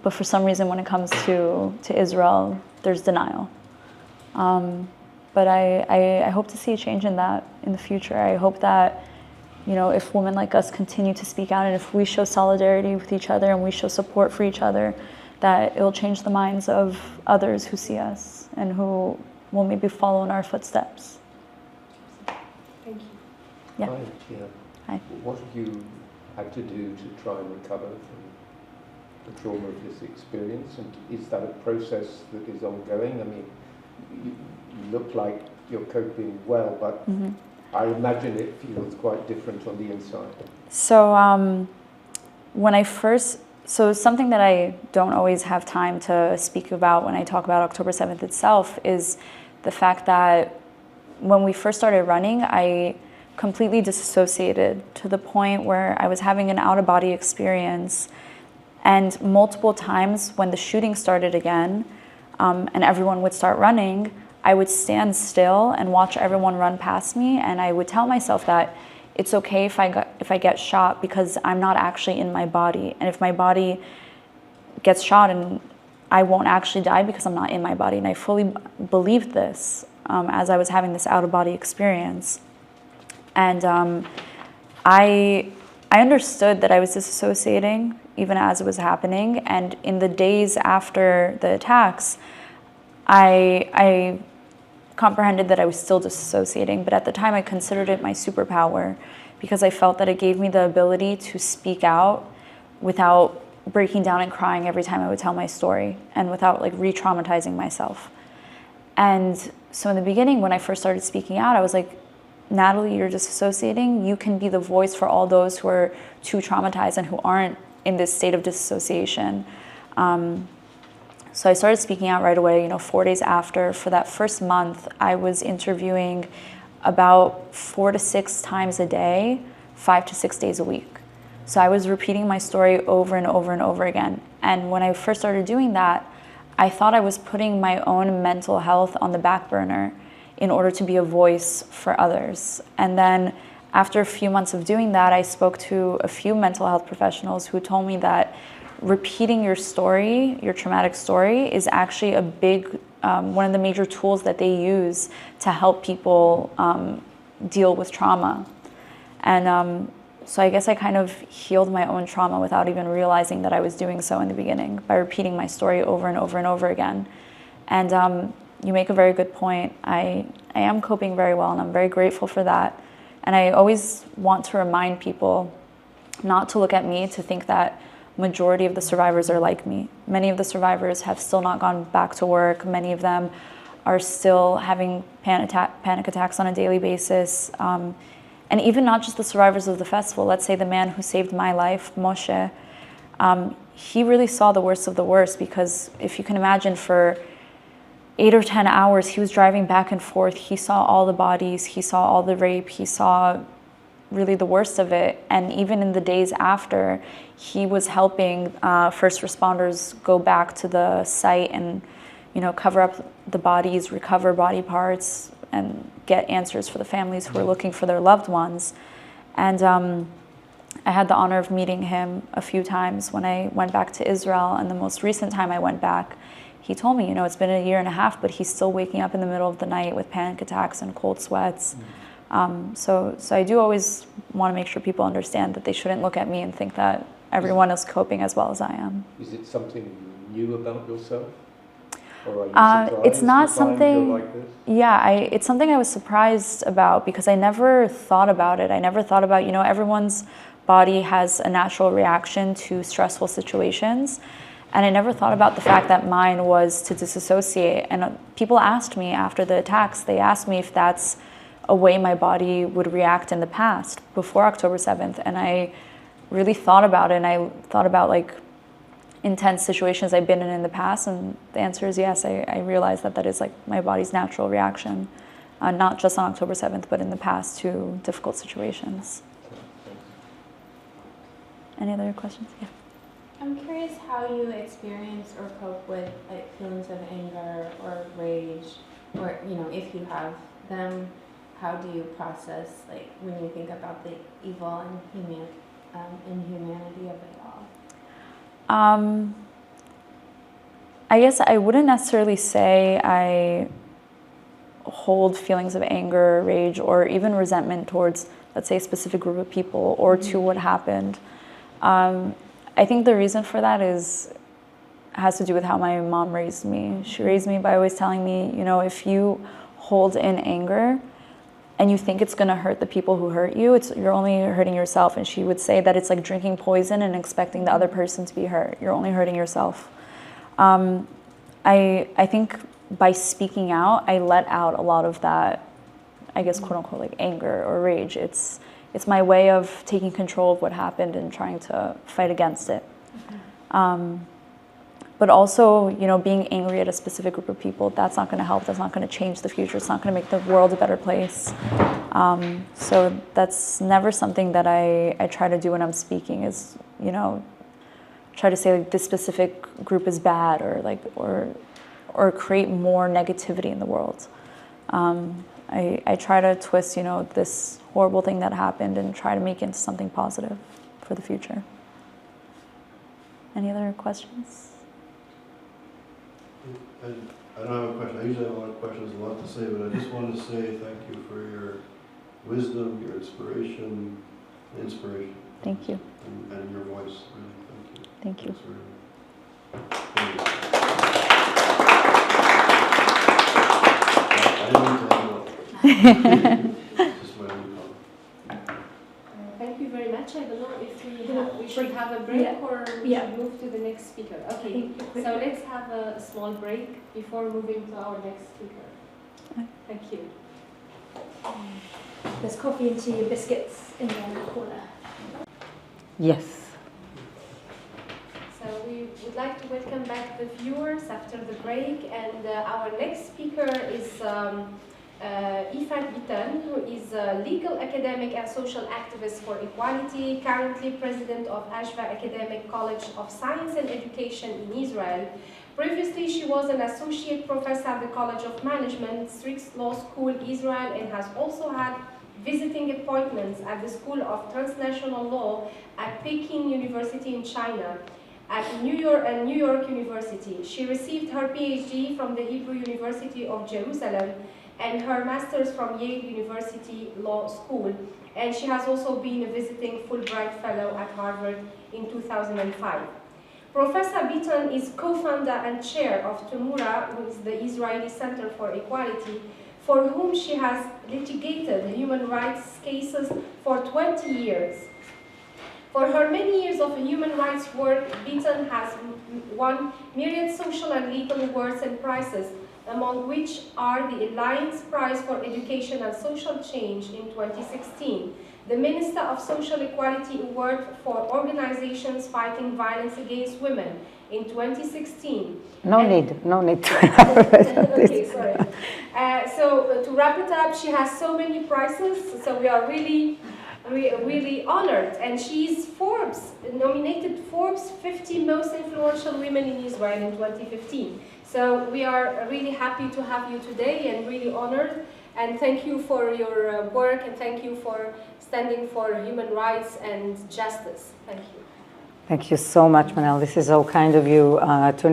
But for some reason, when it comes to Israel, there's denial. But I hope to see a change in that in the future. I hope that, you know, if women like us continue to speak out, and if we show solidarity with each other and we show support for each other, that it will change the minds of others who see us and who will maybe follow in our footsteps. Thank you. Yeah. Hi. Yeah. Hi. What have you had to do to try and recover from the trauma of this experience? And is that a process that is ongoing? I mean, you look like you're coping well, but I imagine it feels quite different on the inside. So so something that I don't always have time to speak about when I talk about October 7th itself is the fact that when we first started running, I completely disassociated to the point where I was having an out-of-body experience. And multiple times when the shooting started again, and everyone would start running, I would stand still and watch everyone run past me, and I would tell myself that it's okay if I get shot because I'm not actually in my body, and if my body gets shot, and I won't actually die because I'm not in my body. And I fully believed this as I was having this out-of-body experience. And I understood that I was disassociating even as it was happening. And in the days after the attacks, I comprehended that I was still disassociating, but at the time I considered it my superpower because I felt that it gave me the ability to speak out without breaking down and crying every time I would tell my story, and without like re-traumatizing myself. And so in the beginning, when I first started speaking out, I was like, Natalie, you're disassociating. You can be the voice for all those who are too traumatized and who aren't in this state of disassociation. So I started speaking out right away, 4 days after. For that first month, I was interviewing about 4 to 6 times a day, 5 to 6 days a week. So I was repeating my story over and over and over again. And when I first started doing that, I thought I was putting my own mental health on the back burner in order to be a voice for others. And then after a few months of doing that, I spoke to a few mental health professionals who told me that repeating your story, your traumatic story, is actually a big one of the major tools that they use to help people deal with trauma. And so I guess I kind of healed my own trauma without even realizing that I was doing so in the beginning, by repeating my story over and over and over again. And you make a very good point. I am coping very well, and I'm very grateful for that. And I always want to remind people not to look at me to think that majority of the survivors are like me. Many of the survivors have still not gone back to work. Many of them are still having panic attacks on a daily basis. And even not just the survivors of the festival. Let's say the man who saved my life, Moshe, he really saw the worst of the worst, because if you can imagine, for 8 or 10 hours, he was driving back and forth. He saw all the bodies, he saw all the rape, he saw really the worst of it. And even in the days after, he was helping first responders go back to the site and, you know, cover up the bodies, recover body parts, and get answers for the families who were looking for their loved ones. And I had the honor of meeting him a few times when I went back to Israel. And the most recent time I went back, he told me, you know, it's been a year and a half, but he's still waking up in the middle of the night with panic attacks and cold sweats. So I do always want to make sure people understand that they shouldn't look at me and think that everyone is coping as well as I am. Is it something you knew about yourself? Or are you surprised it's not to find something, you're like this? yeah, it's something I was surprised about, because I never thought about it. I never thought about, you know, everyone's body has a natural reaction to stressful situations. And I never thought about the fact that mine was to disassociate. And people asked me after the attacks, they asked me if that's a way my body would react in the past, before October 7th. And I really thought about it, and I thought about like intense situations I've been in the past, and the answer is yes. I realized that that is like my body's natural reaction, not just on October 7th, but in the past to difficult situations. Any other questions? Yeah. I'm curious how you experience or cope with like feelings of anger or rage, or, you know, if you have them, how do you process, like, when you think about the evil and inhumanity of it all? I guess I wouldn't necessarily say I hold feelings of anger, rage, or even resentment towards, let's say, a specific group of people or to what happened. I think the reason for that has to do with how my mom raised me. She raised me by always telling me, you know, if you hold in anger and you think it's going to hurt the people who hurt you, you're only hurting yourself. And she would say that it's like drinking poison and expecting the other person to be hurt. You're only hurting yourself. I think by speaking out, I let out a lot of that, I guess, quote unquote, like anger or rage. It's my way of taking control of what happened and trying to fight against it. But also, you know, being angry at a specific group of people, that's not going to help. That's not going to change the future. It's not going to make the world a better place. So that's never something that I try to do when I'm speaking, is, you know, try to say like this specific group is bad, or like, or create more negativity in the world. I try to twist, you know, this horrible thing that happened and try to make it into something positive for the future. Any other questions? I don't have a question. I usually have a lot of questions, a lot to say, but I just want to say thank you for your wisdom, your inspiration. Thank you. And your voice. Really, thank you. Thank you. I didn't mean to have it. Just my own comment. Thank you very much. I don't know if we should have a break or we should move to the next speaker. Okay, so let's have a small break before moving to our next speaker. Thank you. There's coffee and tea and biscuits in the corner. Yes. So we would like to welcome back the viewers after the break, and our next speaker is Yifat Bitton, who is a legal academic and social activist for equality, currently president of Achva Academic College of Science and Education in Israel. Previously, she was an associate professor at the College of Management, Strix Law School, Israel, and has also had visiting appointments at the School of Transnational Law at Peking University in China. at New York University. She received her PhD from the Hebrew University of Jerusalem and her master's from Yale University Law School. And she has also been a visiting Fulbright Fellow at Harvard in 2005. Professor Bitton is co-founder and chair of Tmura, which is the Israeli Center for Equality, for whom she has litigated human rights cases for 20 years. For her many years of human rights work, Bitton has won myriad social and legal awards and prizes, among which are the Alliance Prize for Education and Social Change in 2016, the Minister of Social Equality Award for Organizations Fighting Violence Against Women in 2016. No need to elaborate. Okay, sorry. So to wrap it up, she has so many prizes, so we are really honored. And she's nominated Forbes 50 Most Influential Women in Israel in 2015. So we are really happy to have you today and really honored. And thank you for your work, and thank you for standing for human rights and justice. Thank you. Thank you so much, Manel. This is so kind of you to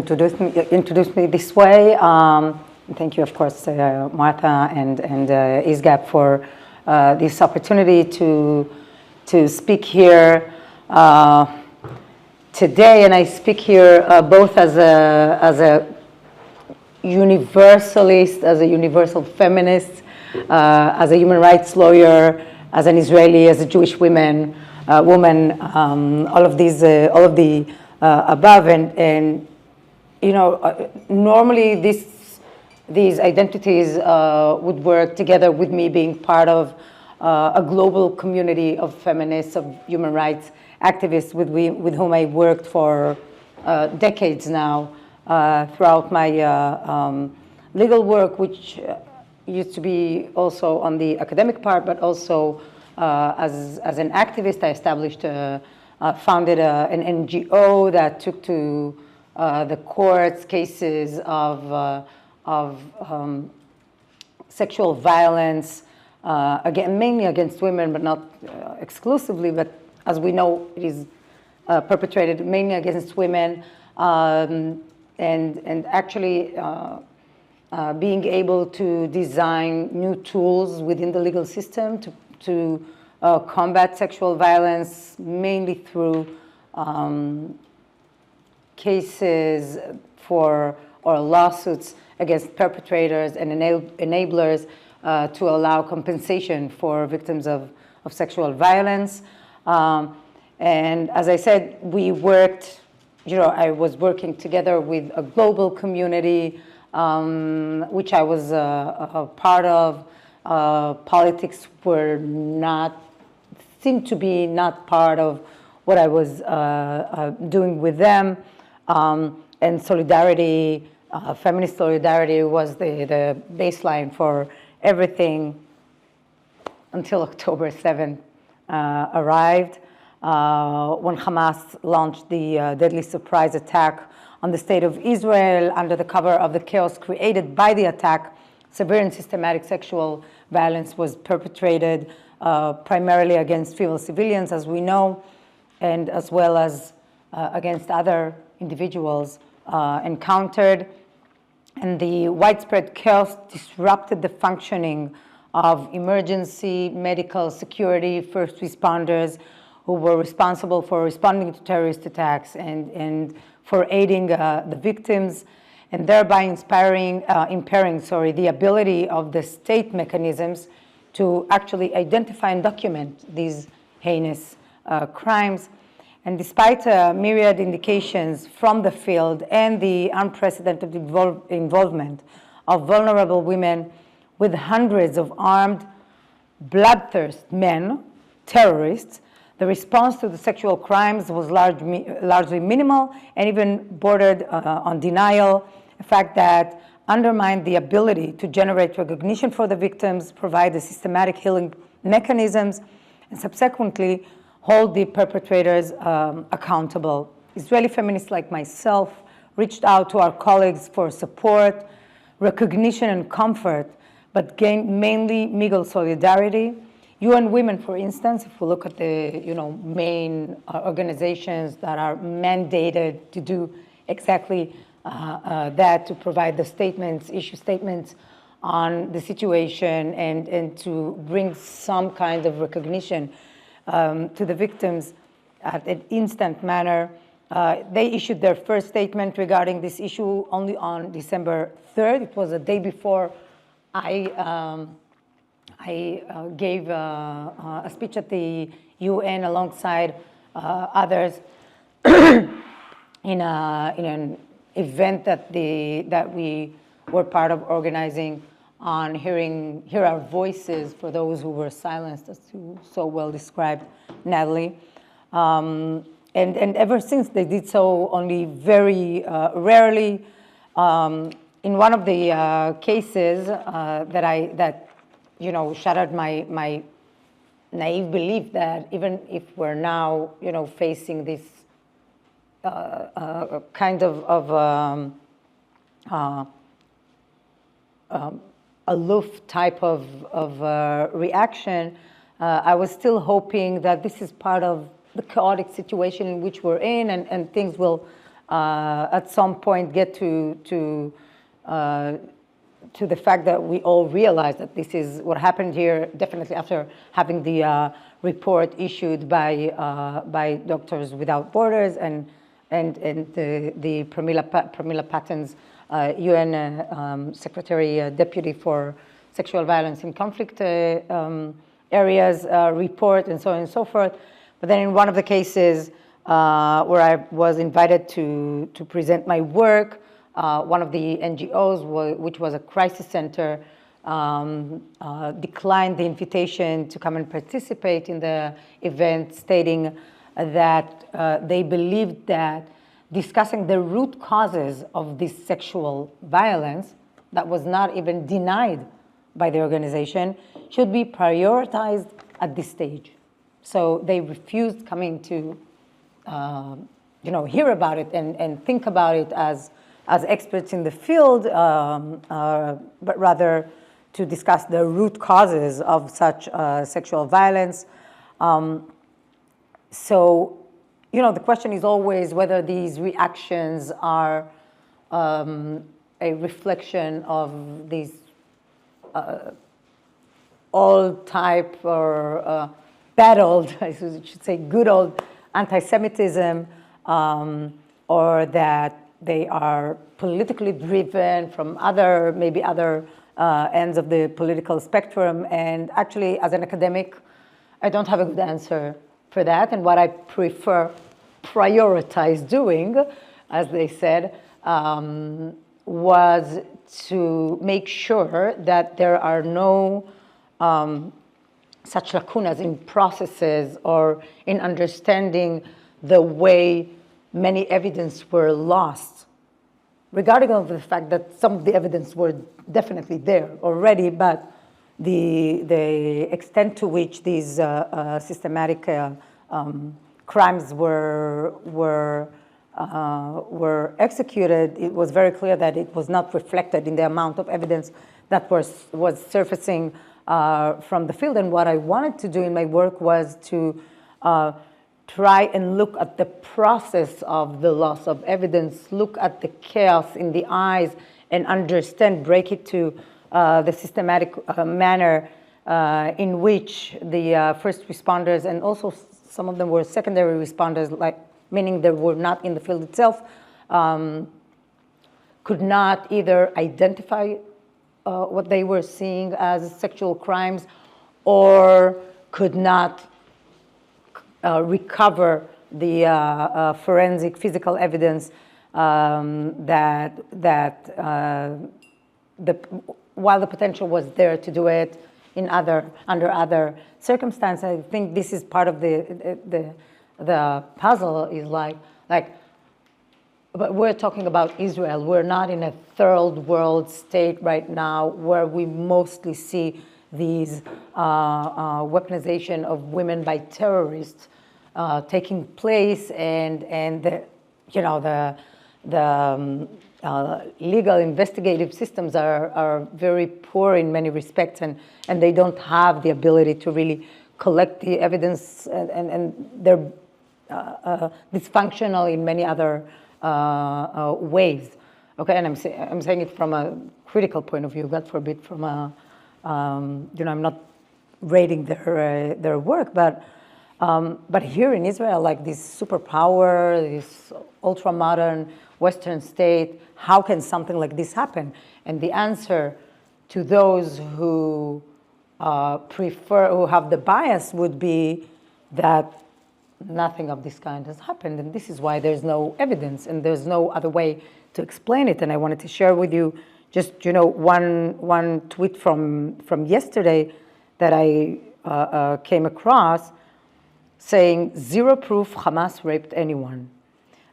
introduce me this way. And thank you, of course, Martha and ISGAP for this opportunity to speak here today. And I speak here both as a universalist, as a universal feminist, as a human rights lawyer, as an Israeli, as a Jewish woman, all of the above, and you know, normally these identities would work together with me being part of a global community of feminists, of human rights activists with whom I worked for decades now throughout my legal work, which used to be also on the academic part, but also as an activist. I established, founded an NGO that took to the courts cases of sexual violence, again, mainly against women, but not exclusively, but as we know, it is perpetrated mainly against women, and actually being able to design new tools within the legal system to combat sexual violence, mainly through cases or lawsuits against perpetrators and enablers to allow compensation for victims of sexual violence. And as I said, we worked, you know, I was working together with a global community, which I was a part of. Politics seemed to be not part of what I was doing with them. And solidarity, feminist solidarity was the baseline for everything until October 7th arrived, when Hamas launched the deadly surprise attack on the state of Israel under the cover of the chaos created by the attack. Severe and systematic sexual violence was perpetrated primarily against female civilians, as we know, and as well as against other individuals encountered. And the widespread chaos disrupted the functioning of emergency medical security first responders who were responsible for responding to terrorist attacks and for aiding the victims, and thereby impairing the ability of the state mechanisms to actually identify and document these heinous crimes. And despite myriad indications from the field and the unprecedented involvement of vulnerable women with hundreds of armed, bloodthirsty men, terrorists, the response to the sexual crimes was largely minimal and even bordered on denial, a fact that undermined the ability to generate recognition for the victims, provide the systematic healing mechanisms, and subsequently hold the perpetrators accountable. Israeli feminists like myself reached out to our colleagues for support, recognition, and comfort, but gained mainly legal solidarity. UN Women, for instance, if we look at the main organizations that are mandated to do exactly that, to provide the statements, issue statements on the situation, and to bring some kind of recognition to the victims at an instant manner. They issued their first statement regarding this issue only on December 3rd. It was a day before I gave a speech at the UN alongside others in an event that we were part of organizing on hear our voices for those who were silenced, as you so well described, Natalie. And ever since, they did so only very rarely. In one of the cases that shattered my naive belief that even if we're now facing this kind of aloof type of reaction, I was still hoping that this is part of the chaotic situation in which we're in, and things will at some point get to the fact that we all realize that this is what happened here, definitely after having the report issued by Doctors Without Borders and the Pramila Paten's UN Secretary Deputy for Sexual Violence in Conflict Areas report, and so on and so forth. But then in one of the cases where I was invited to present my work, one of the NGOs, which was a crisis center, declined the invitation to come and participate in the event, stating that they believed that discussing the root causes of this sexual violence that was not even denied by the organization should be prioritized at this stage. So they refused coming to hear about it and think about it as experts in the field, but rather to discuss the root causes of such sexual violence. So, the question is always whether these reactions are a reflection of these old type or bad old, I should say good old anti-Semitism, or that they are politically driven from maybe other ends of the political spectrum. And actually, as an academic, I don't have a good answer for that. And what I prioritize doing, as they said, was to make sure that there are no such lacunas in processes or in understanding the way many evidence were lost, regarding of the fact that some of the evidence were definitely there already, but the extent to which these systematic crimes were executed, it was very clear that it was not reflected in the amount of evidence that was surfacing from the field. And what I wanted to do in my work was to try and look at the process of the loss of evidence, look at the chaos in the eyes, and understand, break it to the systematic manner in which the first responders, and also some of them were secondary responders, meaning they were not in the field itself, could not either identify what they were seeing as sexual crimes, or could not recover the forensic physical evidence while the potential was there to do it under other circumstances. I think this is part of the puzzle. Is but we're talking about Israel. We're not in a third world state right now where we mostly see these weaponization of women by terrorists taking place, and the legal investigative systems are very poor in many respects, and they don't have the ability to really collect the evidence, and they're dysfunctional in many other ways. Okay, and I'm saying it from a critical point of view, God forbid from a, I'm not rating their work, but here in Israel, like this superpower, this ultra-modern Western state, how can something like this happen? And the answer to those who who have the bias would be that nothing of this kind has happened, and this is why there's no evidence, and there's no other way to explain it. And I wanted to share with you just, one tweet from yesterday that I came across saying, "Zero proof Hamas raped anyone.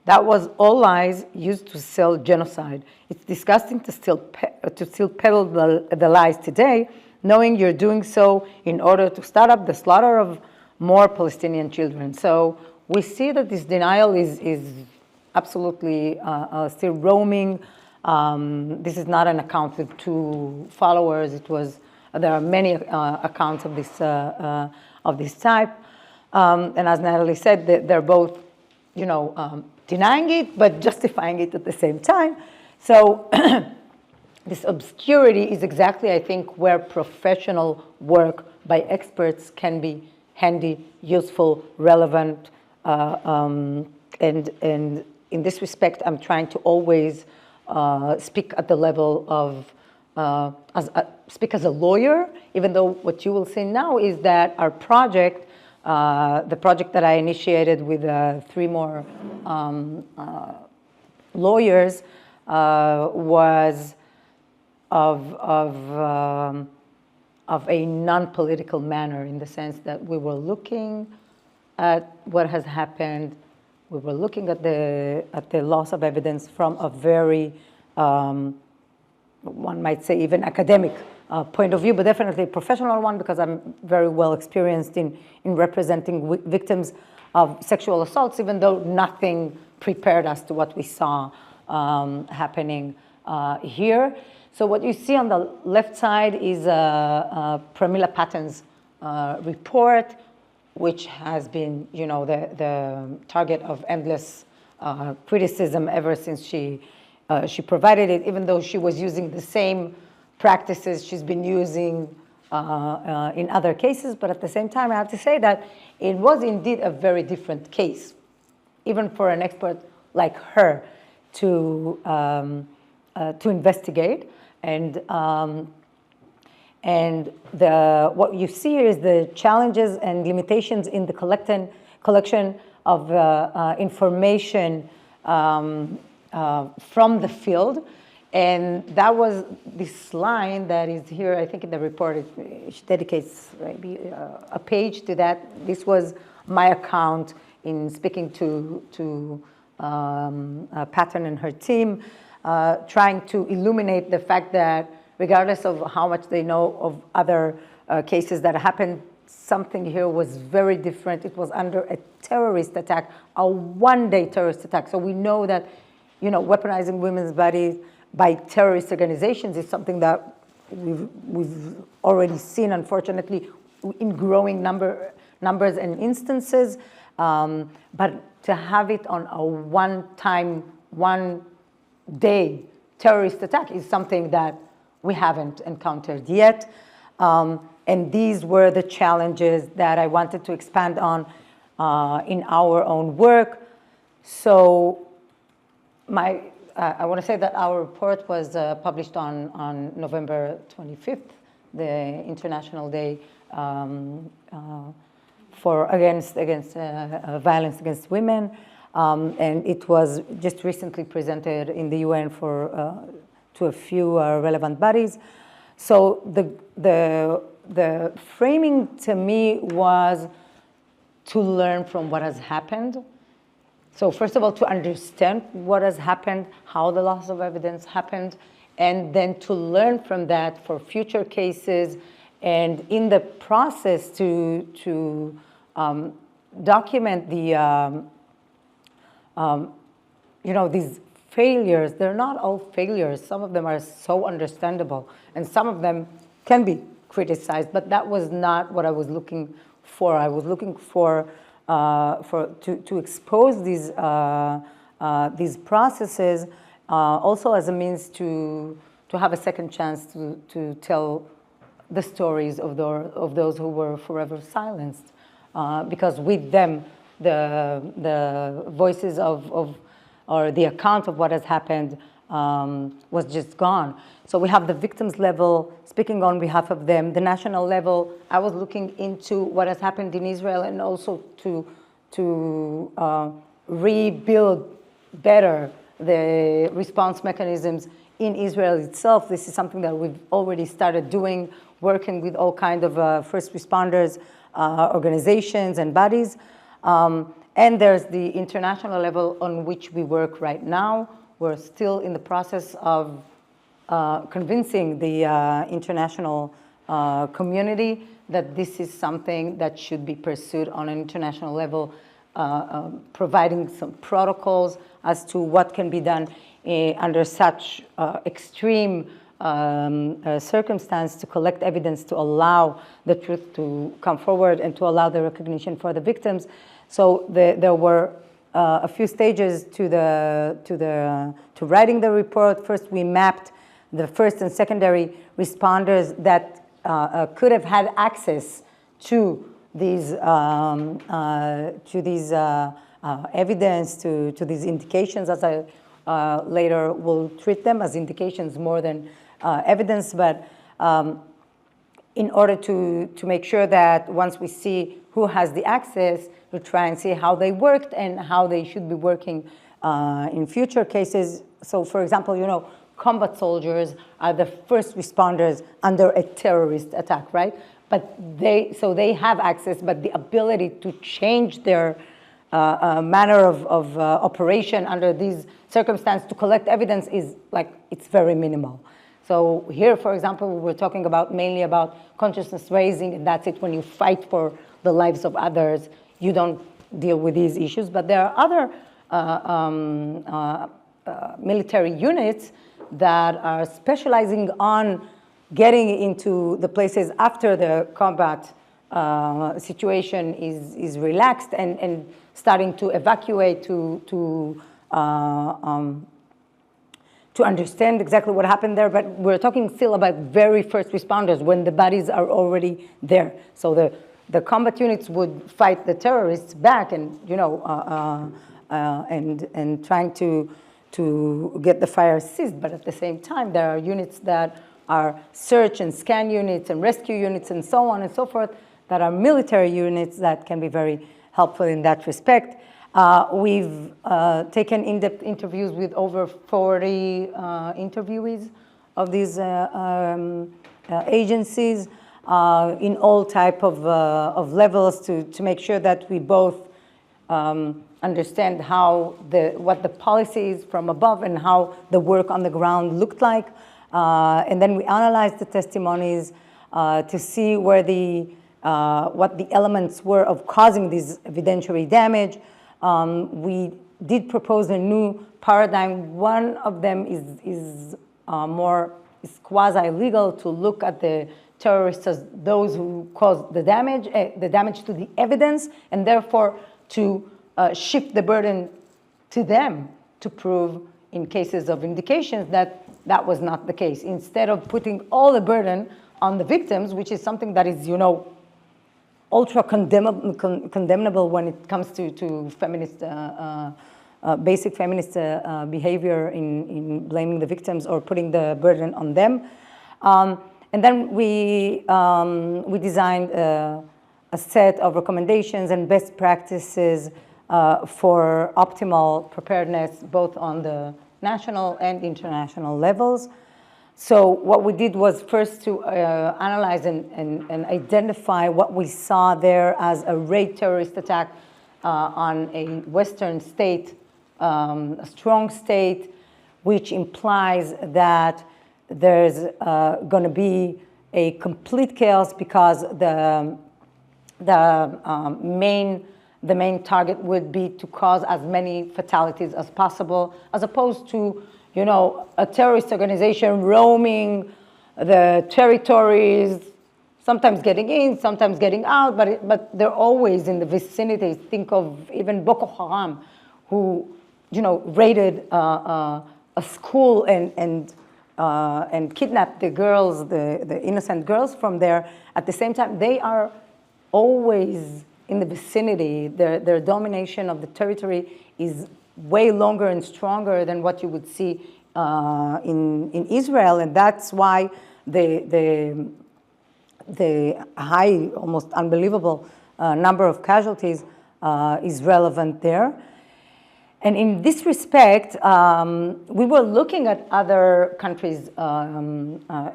That was all lies used to sell genocide. It's disgusting to still peddle the lies today, knowing you're doing so in order to start up the slaughter of more Palestinian children." So we see that this denial is absolutely still roaming. This is not an account with 2 followers. There are many accounts of this type. And as Natalie said, they're both, denying it, but justifying it at the same time. So this obscurity is exactly, I think, where professional work by experts can be handy, useful, relevant. And in this respect, I'm trying to always speak at the level of, speak as a lawyer, even though what you will see now is that our project, the project that I initiated with 3 more lawyers, was of a non-political manner, in the sense that we were looking at what has happened. We were looking at the loss of evidence from a very, one might say even academic point of view, but definitely a professional one, because I'm very well experienced in representing victims of sexual assaults, even though nothing prepared us to what we saw happening here. So what you see on the left side is Pramila Patton's report, which has been, the target of endless criticism ever since she provided it, even though she was using the same practices she's been using in other cases. But at the same time, I have to say that it was indeed a very different case, even for an expert like her to investigate. And what you see here is the challenges and limitations in the collection of information from the field. And that was this line that is here, I think in the report, she dedicates maybe a page to that. This was my account in speaking to Patton and her team, trying to illuminate the fact that regardless of how much they know of other cases that happened, something here was very different. It was under a terrorist attack, a one-day terrorist attack. So we know that, weaponizing women's bodies by terrorist organizations is something that we've already seen, unfortunately, in growing numbers and instances. But to have it on a one-time, one-day terrorist attack is something that we haven't encountered yet. And these were the challenges that I wanted to expand on in our own work. So I want to say that our report was published on November 25th, the International Day for against violence against women. And it was just recently presented in the UN to a few relevant bodies. So the framing to me was to learn from what has happened. So first of all, to understand what has happened, how the loss of evidence happened, and then to learn from that for future cases, and in the process to document the these failures, they're not all failures. Some of them are so understandable, and some of them can be criticized, but that was not what I was looking for. I was looking for to expose these processes also as a means to have a second chance to tell the stories of those who were forever silenced, because with them the voices of or the account of what has happened was just gone. So we have the victims level, speaking on behalf of them. The national level, I was looking into what has happened in Israel and also to rebuild better the response mechanisms in Israel itself. This is something that we've already started doing, working with all kinds of first responders, organizations and bodies. And there's the international level on which we work right now. We're still in the process of convincing the international community that this is something that should be pursued on an international level, providing some protocols as to what can be done under such extreme circumstance to collect evidence to allow the truth to come forward and to allow the recognition for the victims. So there were a few stages to writing the report. First, we mapped the first and secondary responders that could have had access to these evidence, to these indications, as I later will treat them as indications more than evidence. But in order to make sure that once we see who has the access, to try and see how they worked and how they should be working in future cases. So, for example, you know, combat soldiers are the first responders under a terrorist attack, right? But they have access, but the ability to change their manner of operation under these circumstances to collect evidence is like, it's very minimal. So here, for example, we're talking about mainly about consciousness raising, and that's it. When you fight for the lives of others, you don't deal with these issues. But there are other military units that are specializing on getting into the places after the combat situation is relaxed and starting to evacuate to understand exactly what happened there. But we're talking still about very first responders when the bodies are already there. So the combat units would fight the terrorists back and, you know, and trying to get the fire ceased. But at the same time, there are units that are search and scan units and rescue units and so on and so forth that are military units that can be very helpful in that respect. We've taken in-depth interviews with over 40 interviewees of these agencies in all type of levels to make sure that we both understand what the policy is from above and how the work on the ground looked like. And then we analyzed the testimonies to see where what the elements were of causing this evidentiary damage. We did propose a new paradigm. One of them is quasi-legal, to look at the terrorists as those who caused the damage to the evidence, and therefore to shift the burden to them to prove in cases of indications that that was not the case, instead of putting all the burden on the victims, which is something that is, you know, ultra condemnable when it comes to feminist, basic feminist behavior in blaming the victims or putting the burden on them. And then we designed a set of recommendations and best practices for optimal preparedness, both on the national and international levels. So what we did was first to analyze and identify what we saw there as a raid terrorist attack on a Western state, a strong state, which implies that there's going to be a complete chaos because the main the main target would be to cause as many fatalities as possible, as opposed to, you know, a terrorist organization roaming the territories, sometimes getting in, sometimes getting out, but they're always in the vicinity. Think of even Boko Haram, who, you know, raided a school and kidnapped the girls, the innocent girls from there. At the same time, they are always in the vicinity. Their domination of the territory is way longer and stronger than what you would see in Israel, and that's why the high, almost unbelievable number of casualties is relevant there. And in this respect, we were looking at other countries'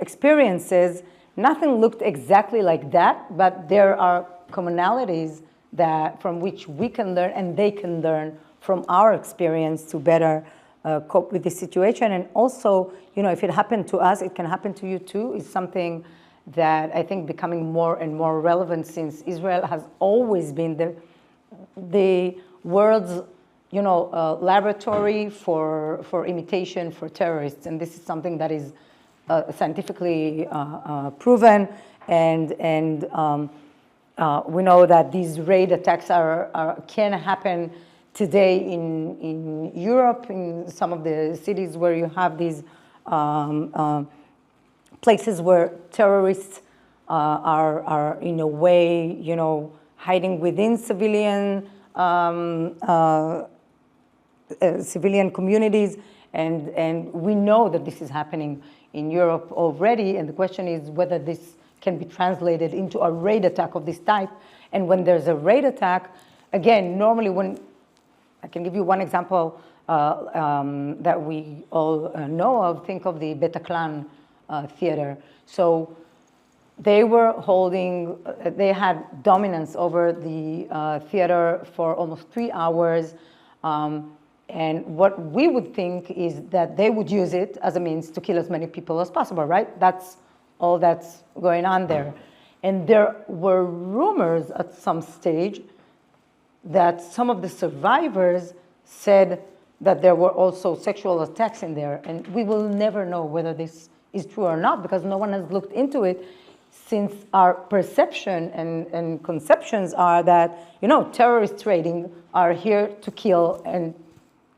experiences. Nothing looked exactly like that, but there are commonalities that from which we can learn and they can learn from our experience to better cope with the situation. And also, you know, if it happened to us, it can happen to you too, is something that I think becoming more and more relevant, since Israel has always been the world's, you know, laboratory for imitation for terrorists. And this is something that is scientifically proven, and we know that these raid attacks can happen today in Europe, in some of the cities where you have these places where terrorists are in a way, you know, hiding within civilian communities, and we know that this is happening in Europe already, and the question is whether this can be translated into a raid attack of this type. And when there's a raid attack, again, normally when, I can give you one example that we all know of, think of the Bataclan theater. So they were holding, they had dominance over the theater for almost 3 hours. And what we would think is that they would use it as a means to kill as many people as possible, right? That's all that's going on there. And there were rumors at some stage that some of the survivors said that there were also sexual attacks in there. And we will never know whether this is true or not, because no one has looked into it, since our perception and conceptions are that, you know, terrorist raiding are here to kill and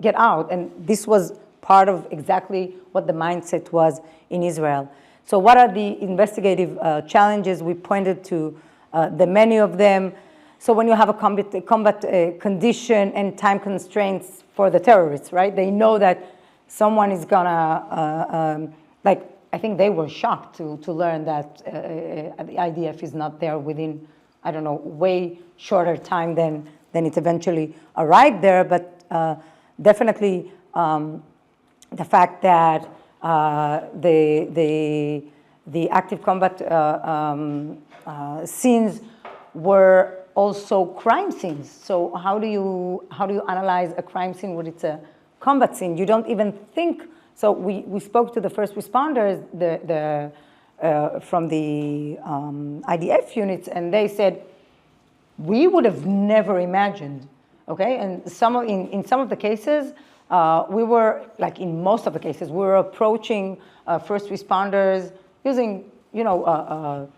get out. And this was part of exactly what the mindset was in Israel. So what are the investigative challenges? We pointed to the many of them. So when you have a combat condition and time constraints for the terrorists, right? They know that someone is gonna, like, I think they were shocked to learn that the IDF is not there within, I don't know, way shorter time than it eventually arrived there. But definitely the fact that the active combat scenes were also crime scenes. So how do you analyze a crime scene when it's a combat scene? You don't even think. So we spoke to the first responders from the IDF units, and they said, we would have never imagined, okay? And in some of the cases, we were, like in most of the cases, we were approaching first responders using, you know,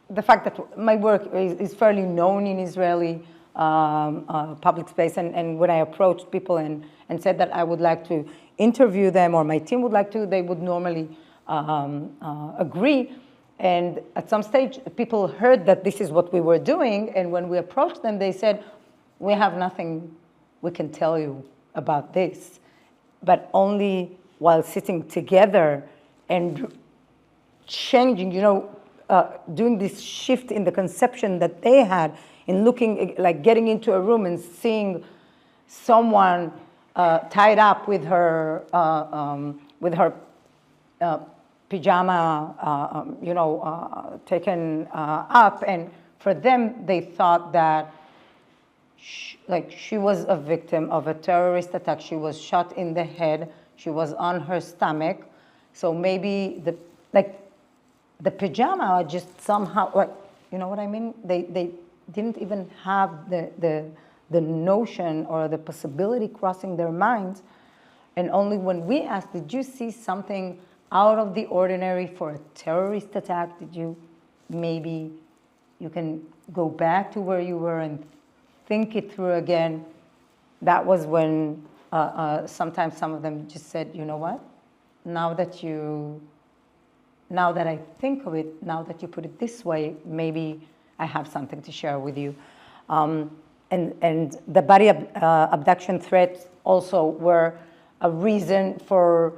the fact that my work is fairly known in Israeli public space, and when I approached people and said that I would like to interview them, or my team would like to, they would normally agree. And at some stage, people heard that this is what we were doing, and when we approached them, they said, we have nothing we can tell you about this, but only while sitting together and changing, you know, doing this shift in the conception that they had in looking, like getting into a room and seeing someone tied up with her pajama, you know, taken up, and for them, they thought that she was a victim of a terrorist attack. She was shot in the head. She was on her stomach. So maybe the pajama just somehow, like, you know what I mean? They didn't even have the notion or the possibility crossing their minds. And only when we asked, did you see something out of the ordinary for a terrorist attack? Did you, maybe you can go back to where you were and think it through again? That was when sometimes some of them just said, you know what? Now that I think of it, now that you put it this way, maybe I have something to share with you. And the body abduction threats also were a reason for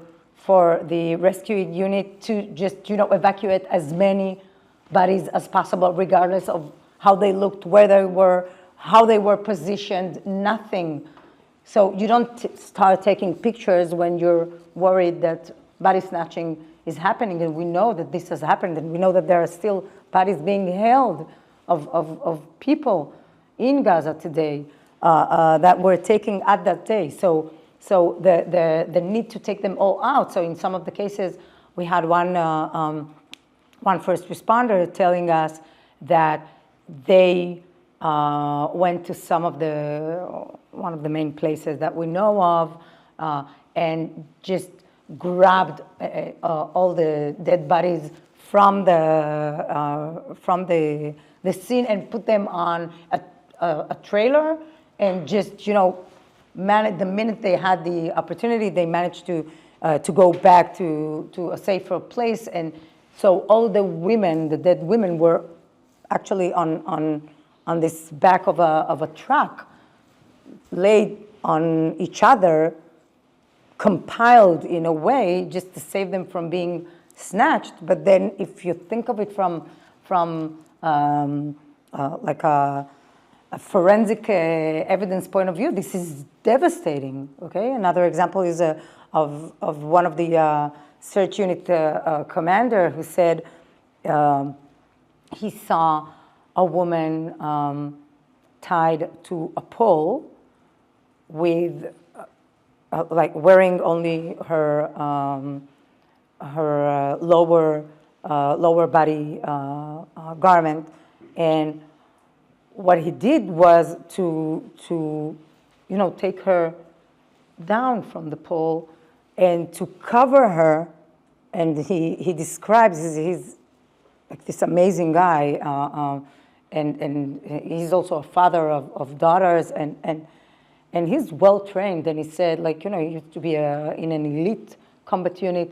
the rescue unit to just, evacuate as many bodies as possible, regardless of how they looked, where they were, how they were positioned, nothing. So you don't start taking pictures when you're worried that body snatching is happening, and we know that this has happened, and we know that there are still bodies being held of people in Gaza today that were taken at that day. So the need to take them all out. So in some of the cases, we had one first responder telling us that they went to one of the main places that we know of, and just grabbed all the dead bodies from the scene and put them on a trailer, and just the minute they had the opportunity, they managed to go back to a safer place. And so all the women, the dead women, were actually on this back of a truck, laid on each other, compiled in a way just to save them from being snatched. But then if you think of it from like a forensic evidence point of view, this is devastating. Okay, another example is of one of the search unit commander who said he saw a woman tied to a pole with like wearing only her lower body garment, and what he did was to take her down from the pole and to cover her. And he describes he's like this amazing guy, and he's also a father of daughters, and he's well trained. And he said, he used to be in an elite combat unit,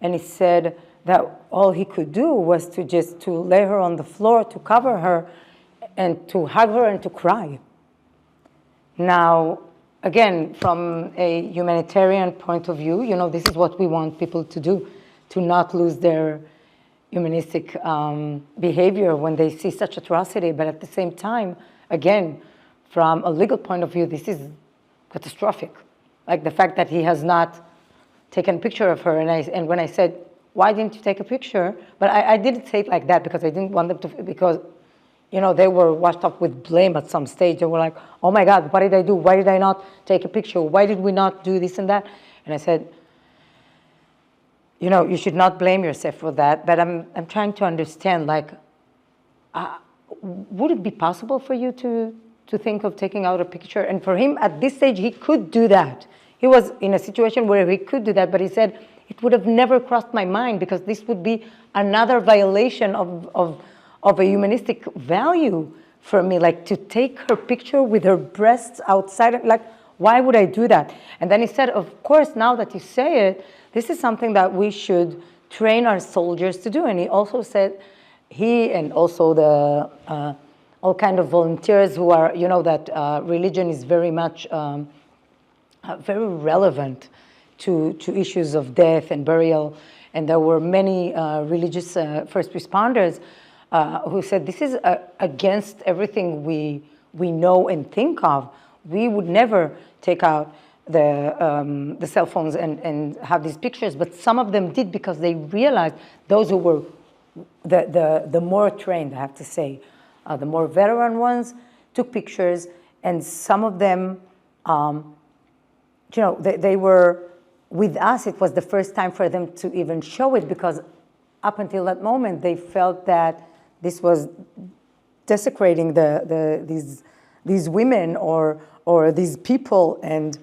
and he said that all he could do was to lay her on the floor, to cover her, and to hug her and to cry. Now, again, from a humanitarian point of view, this is what we want people to do, to not lose their humanistic behavior when they see such atrocity. But at the same time, again, from a legal point of view, this is catastrophic. Like the fact that he has not taken a picture of her. And when I said, why didn't you take a picture? But I didn't say it like that because I didn't want them to, because they were washed up with blame at some stage. They were like, oh my God, what did I do? Why did I not take a picture? Why did we not do this and that? And I said, you should not blame yourself for that, but I'm trying to understand, would it be possible for you to think of taking out a picture? And for him, at this stage, he could do that. He was in a situation where he could do that, but he said, it would have never crossed my mind because this would be another violation of a humanistic value for me, like to take her picture with her breasts outside, why would I do that? And then he said, of course, now that you say it, this is something that we should train our soldiers to do. And he also said, he and also the all kind of volunteers who are, that religion is very much, very relevant to issues of death and burial. And there were many religious first responders who said, this is against everything we know and think of. We would never take out the cell phones and have these pictures, but some of them did because they realized, those who were the more trained, I have to say, the more veteran ones took pictures, and some of them, they were with us. It was the first time for them to even show it, because up until that moment, they felt that this was desecrating these women or these people, and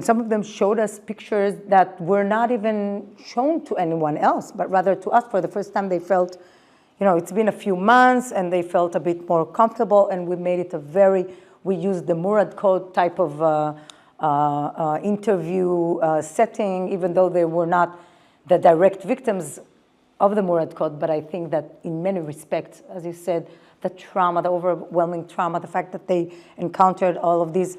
some of them showed us pictures that were not even shown to anyone else, but rather to us. For the first time, they felt, it's been a few months, and they felt a bit more comfortable, and we made it we used the Murad Code type of interview setting, even though they were not the direct victims of the Murad Code. But I think that in many respects, as you said, the trauma, the overwhelming trauma, the fact that they encountered all of these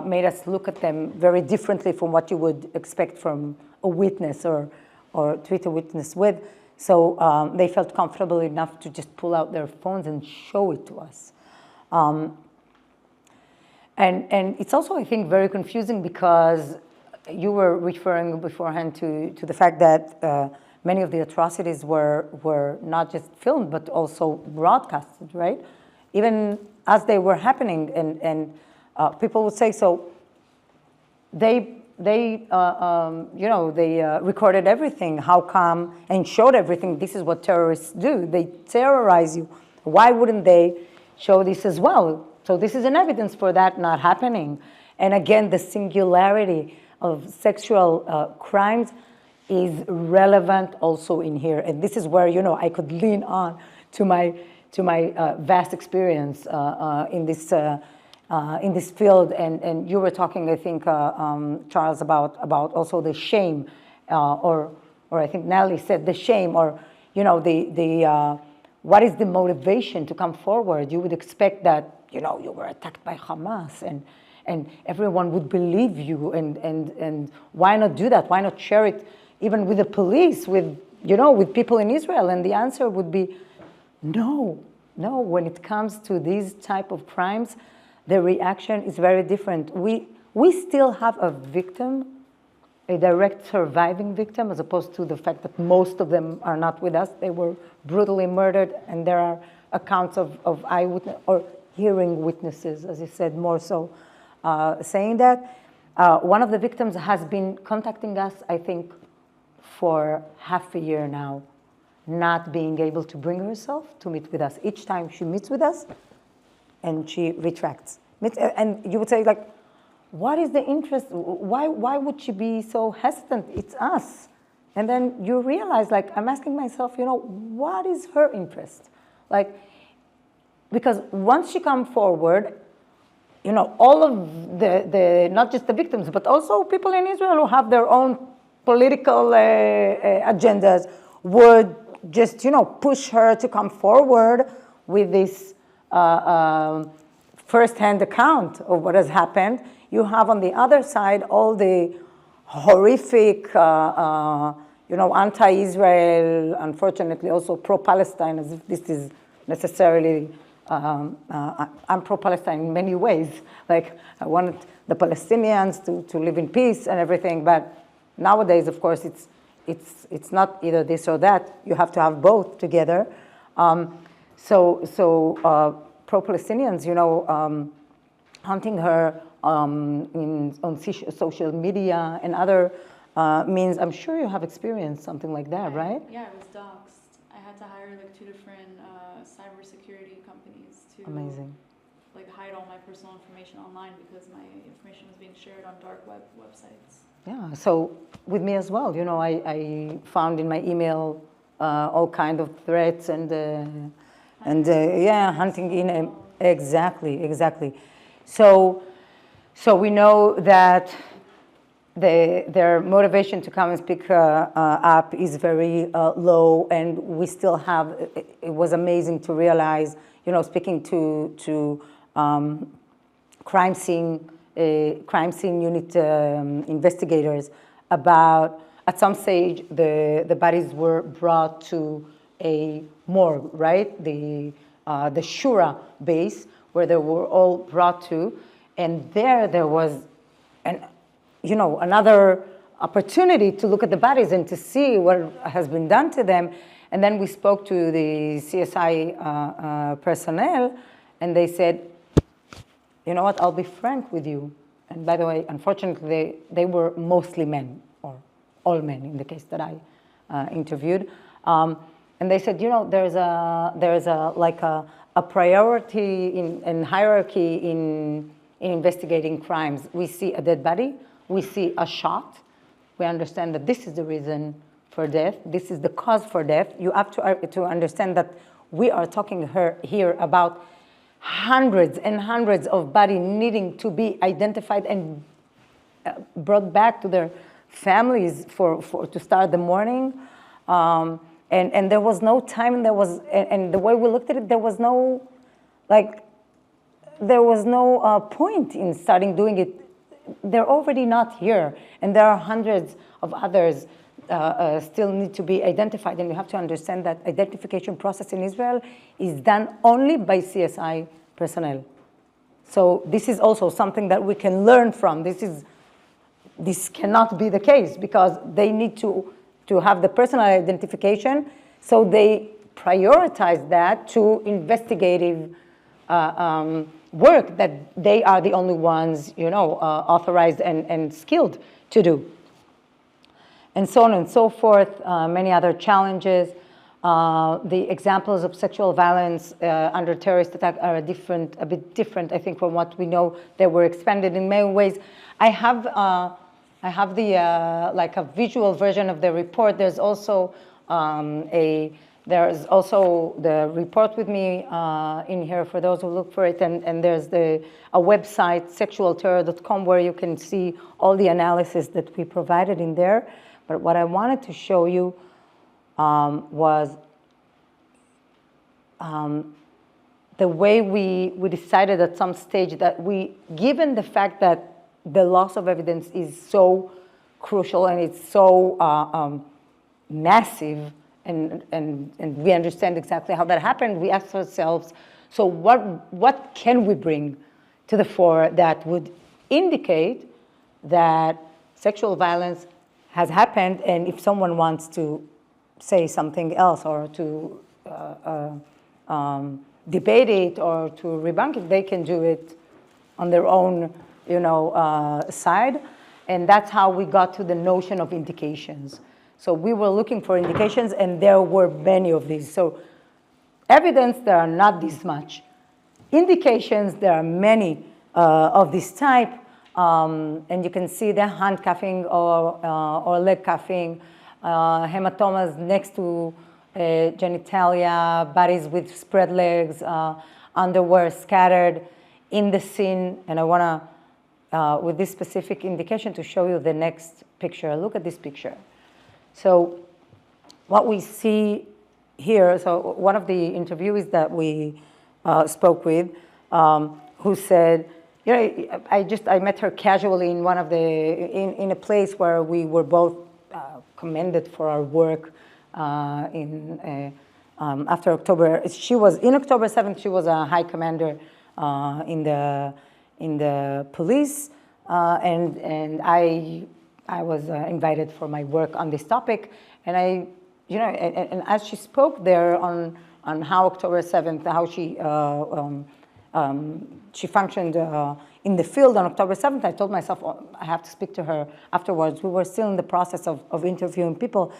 made us look at them very differently from what you would expect from a witness or treat a witness with. So they felt comfortable enough to just pull out their phones and show it to us. And it's also, I think, very confusing because you were referring beforehand to the fact that many of the atrocities were not just filmed, but also broadcasted, right? Even as they were happening, and people would say, so they recorded everything. How come? And showed everything. This is what terrorists do. They terrorize you. Why wouldn't they show this as well? So this is an evidence for that not happening. And again, the singularity of sexual crimes is relevant also in here. And this is where, I could lean on to my vast experience in this field. And you were talking, I think, Charles, about also the shame, or I think Natalie said the shame, or what is the motivation to come forward? You would expect that you were attacked by Hamas, and everyone would believe you, and why not do that? Why not share it even with the police, with people in Israel? And the answer would be no. When it comes to these type of crimes, the reaction is very different. We still have a victim, a direct surviving victim, as opposed to the fact that most of them are not with us. They were brutally murdered, and there are accounts of eyewitness or hearing witnesses, as you said, more so, saying that. One of the victims has been contacting us, I think, for half a year now, not being able to bring herself to meet with us. Each time she meets with us, and she retracts. And you would say, like, what is the interest? Why would she be so hesitant? It's us. And then you realize, like, I'm asking myself, what is her interest? Like, because once she comes forward, all of the not just the victims, but also people in Israel who have their own political agendas would just, push her to come forward with this first-hand account of what has happened. You have on the other side all the horrific, anti-Israel, unfortunately also pro-Palestine, as if this is necessarily, I'm pro-Palestine in many ways. Like, I want the Palestinians to live in peace and everything, but nowadays, of course, it's not either this or that. You have to have both together. So pro-Palestinians, hunting her on social media and other means. I'm sure you have experienced something like that, right? Yeah, I was doxxed. I had to hire like 2 different cybersecurity companies to hide all my personal information online because my information was being shared on dark websites. Yeah, so with me as well, I found in my email all kind of threats and hunting in exactly. So we know that their motivation to come and speak up is very low, and we still have. It was amazing to realize, speaking to crime scene unit investigators about, at some stage, the bodies were brought to a morgue, right? The Shura base, where they were all brought to, and there was another opportunity to look at the bodies and to see what has been done to them. And then we spoke to the CSI personnel, and they said, you know what, I'll be frank with you. And by the way, unfortunately, they were mostly men, or all men in the case that I interviewed. And they said, there's a priority in hierarchy in investigating crimes. We see a dead body, we see a shot, we understand that this is the reason for death, this is the cause for death. You have to understand that we are talking here about hundreds and hundreds of bodies needing to be identified and brought back to their families to start the mourning. And there was no time, and the way we looked at it, there was no point in starting doing it. They're already not here, and there are hundreds of others still need to be identified. And you have to understand that identification process in Israel is done only by CSI personnel. So this is also something that we can learn from. This cannot be the case, because they need to have the personal identification, so they prioritize that to investigative work that they are the only ones, authorized and skilled to do. And so on and so forth, many other challenges. The examples of sexual violence under terrorist attack are a bit different, I think, from what we know. They were expanded in many ways. I have a visual version of the report. There's also the report with me in here for those who look for it, and there's a website, sexualterror.com, where you can see all the analysis that we provided in there. But what I wanted to show you was the way we decided at some stage that given the fact that the loss of evidence is so crucial and it's so massive, and we understand exactly how that happened, we asked ourselves, so what can we bring to the fore that would indicate that sexual violence has happened, and if someone wants to say something else or to debate it or to debunk it, they can do it on their own side. And that's how we got to the notion of indications. So we were looking for indications, and there were many of these. So evidence, there are not this much. Indications, there are many of this type. And you can see the handcuffing or leg cuffing, hematomas next to genitalia, bodies with spread legs, underwear scattered in the scene. And I want to, with this specific indication, to show you the next picture. Look at this picture. So what we see here, so one of the interviewees that we spoke with, who said, I met her casually in one of in a place where we were both commended for our work after October. In October 7th, she was a high commander in the police, and I was invited for my work on this topic, and and as she spoke there on how October 7th, how she functioned in the field on October 7th, I told myself, I have to speak to her afterwards. We were still in the process of interviewing people,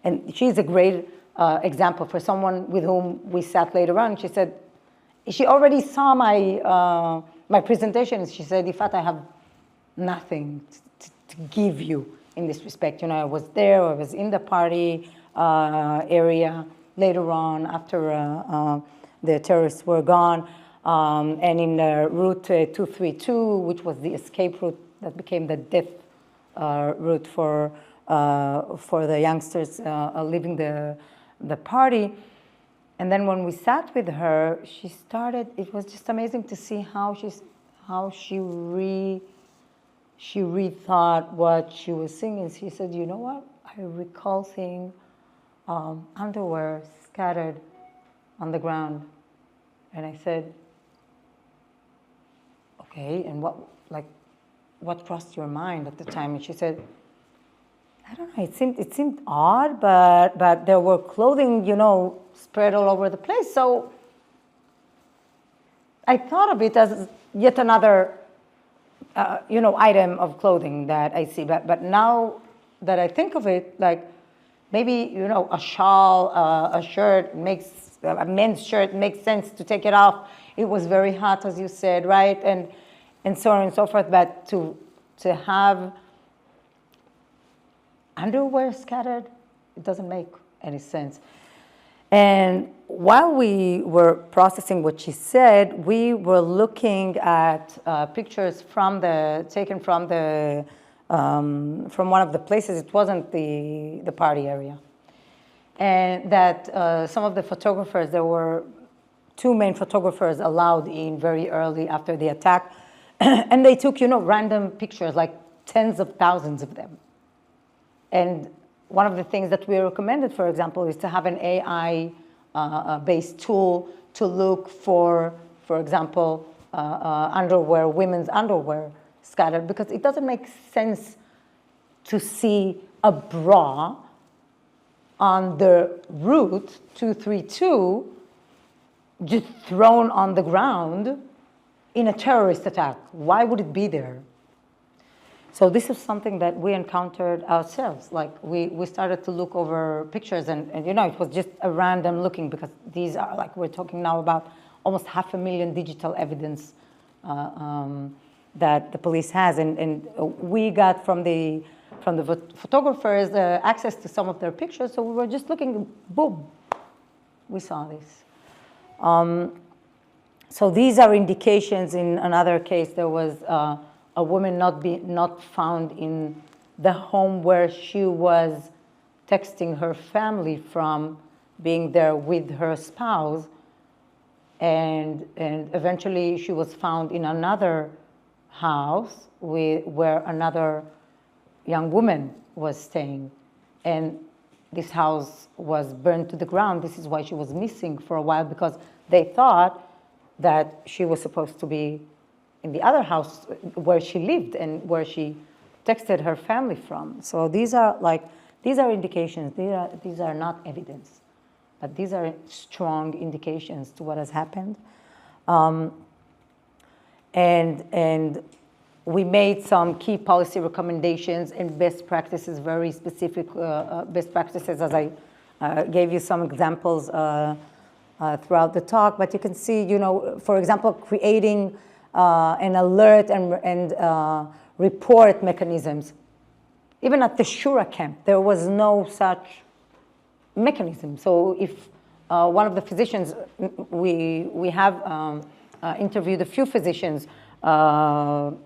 and she's a great example for someone with whom we sat later on. She said, she already saw my presentation. She said, Yifat, I have nothing to give you in this respect. I was there, I was in the party area later on after the terrorists were gone. And in Route 232, which was the escape route that became the death route for the youngsters leaving the party. And then when we sat with her, it was just amazing to see how she rethought what she was seeing. And she said, you know what? I recall seeing underwear scattered on the ground. And I said, okay, and what crossed your mind at the time? And she said, I don't know, it seemed odd, but there were clothing, spread all over the place. So I thought of it as yet another, item of clothing that I see. But now that I think of it, maybe, you know, a shawl, a shirt makes, a men's shirt makes sense to take it off. It was very hot, as you said, right? And so on and so forth. But to have underwear scattered, it doesn't make any sense. And while we were processing what she said, we were looking at pictures taken from one of the places. It wasn't the party area. And that some of the photographers, there were 2 main photographers allowed in very early after the attack. And they took, you know, random pictures, like tens of thousands of them. And one of the things that we recommended, for example, is to have an AI-based tool to look for example, underwear, women's underwear scattered, because it doesn't make sense to see a bra on the route 232 just thrown on the ground in a terrorist attack. Why would it be there? So this is something that we encountered ourselves. Like we started to look over pictures and you know, it was just a random looking, because these are, like, we're talking now about almost 500,000 digital evidence that the police has. And we got from the photographers access to some of their pictures. So we were just looking, boom, we saw this. So these are indications. In another case, there was a woman not found in the home where she was texting her family from, being there with her spouse, and eventually she was found in another house where another young woman was staying, and this house was burned to the ground. This is why she was missing for a while, because they thought that she was supposed to be in the other house where she lived and where she texted her family from. So these are indications. These are not evidence, but these are strong indications to what has happened. And we made some key policy recommendations and best practices, very specific best practices, as I gave you some examples throughout the talk. But you can see, you know, for example, creating an alert and report mechanisms. Even at the Shura camp, there was no such mechanism. So if one of the physicians, we have interviewed a few physicians from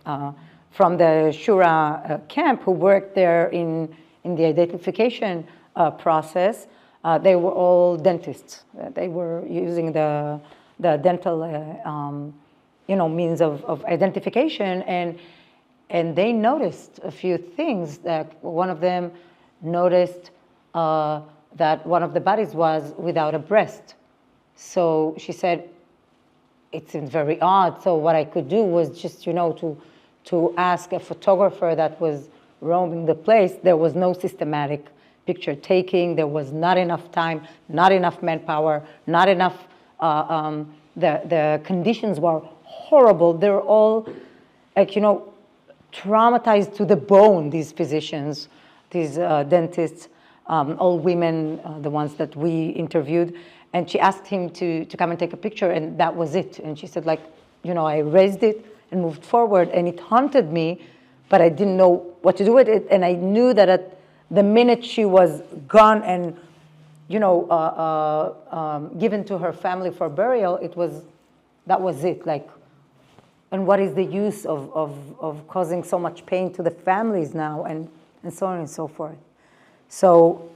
the Shura camp who worked there in the identification process. They were all dentists. They were using the dental means of identification, and they noticed a few things. That one of them noticed that one of the bodies was without a breast. So she said, it seemed very odd. So what I could do was just, to ask a photographer that was roaming the place. There was no systematic picture taking. There was not enough time, not enough manpower, not enough. The conditions were horrible. They're all, traumatized to the bone, these physicians, these dentists, all women, the ones that we interviewed. And she asked him to come and take a picture, and that was it. And she said, I raised it and moved forward, and it haunted me, but I didn't know what to do with it. And I knew that at the minute she was gone and, given to her family for burial, that was it. And what is the use of causing so much pain to the families now, and so on and so forth. So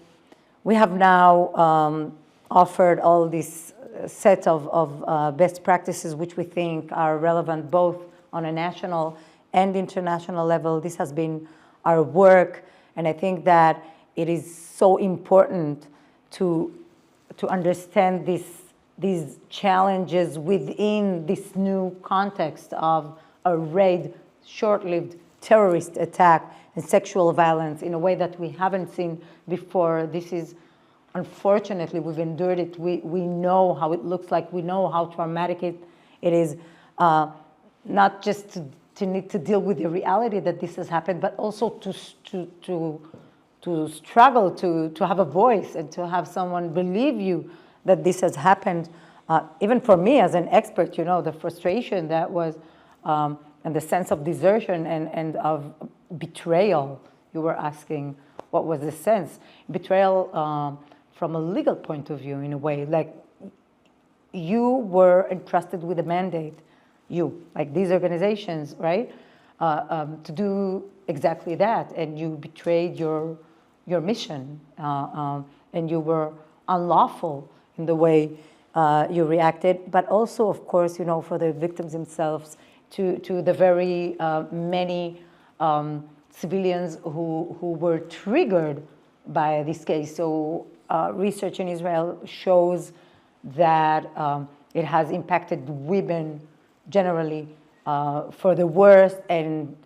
we have now offered all this set of best practices which we think are relevant both on a national and international level. This has been our work, and I think that it is so important to understand these challenges within this new context of a raid, short-lived terrorist attack and sexual violence in a way that we haven't seen before. This is, unfortunately, we've endured it. We know how it looks like. We know how traumatic it is, not just to need to deal with the reality that this has happened, but also to struggle to have a voice and to have someone believe you that this has happened. Even for me as an expert, you know, the frustration that was, and the sense of desertion and of betrayal. You were asking what was the sense. Betrayal from a legal point of view, in a way, like you were entrusted with a mandate, like these organizations, right, to do exactly that, and you betrayed your mission, and you were unlawful in the way you reacted, but also, of course, you know, for the victims themselves, to the very many civilians who were triggered by this case. So research in Israel shows that it has impacted women generally for the worst, and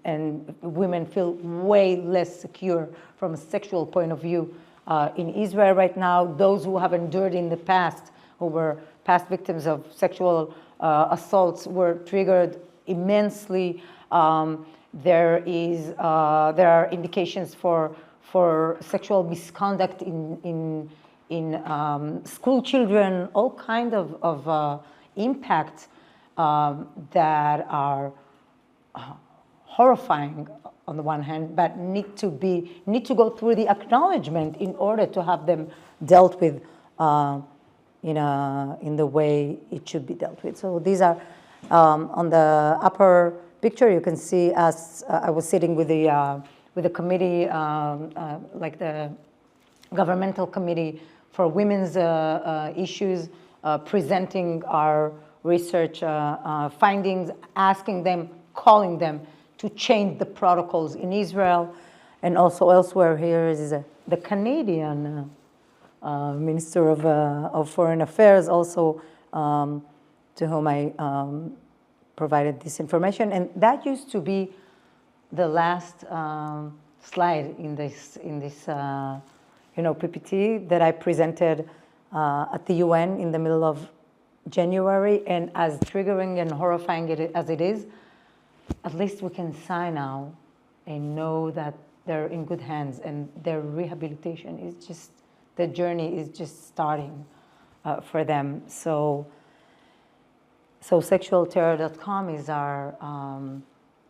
women feel way less secure from a sexual point of view. In Israel right now, those who have endured in the past, who were past victims of sexual assaults, were triggered immensely. There are indications for sexual misconduct in school children, all kind of impacts that are horrifying on the one hand, but need to go through the acknowledgement in order to have them dealt with in the way it should be dealt with. So these are on the upper picture. You can see us. I was sitting with the committee, like the governmental committee for women's issues, presenting our research findings, asking them, calling them to change the protocols in Israel, and also elsewhere. Here is the Canadian Minister of Foreign Affairs, also to whom I provided this information, and that used to be the last slide in this PPT that I presented at the UN in the middle of January. And as triggering and horrifying as it is, at least we can sign now and know that they're in good hands, and their rehabilitation is just, the journey is just starting for them. So sexualterror.com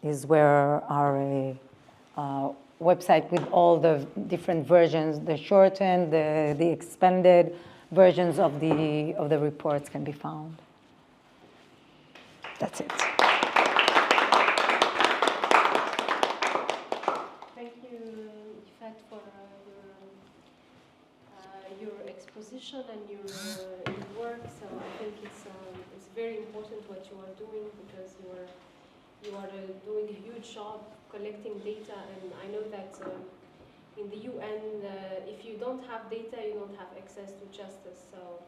is where our website with all the different versions, the shortened, the expanded versions of the reports can be found. That's it. Thank you, Yifat, for your exposition and your work. So I think it's very important what you are doing, because you are doing a huge job collecting data, and I know that in the UN, if you don't have data, you don't have access to justice. So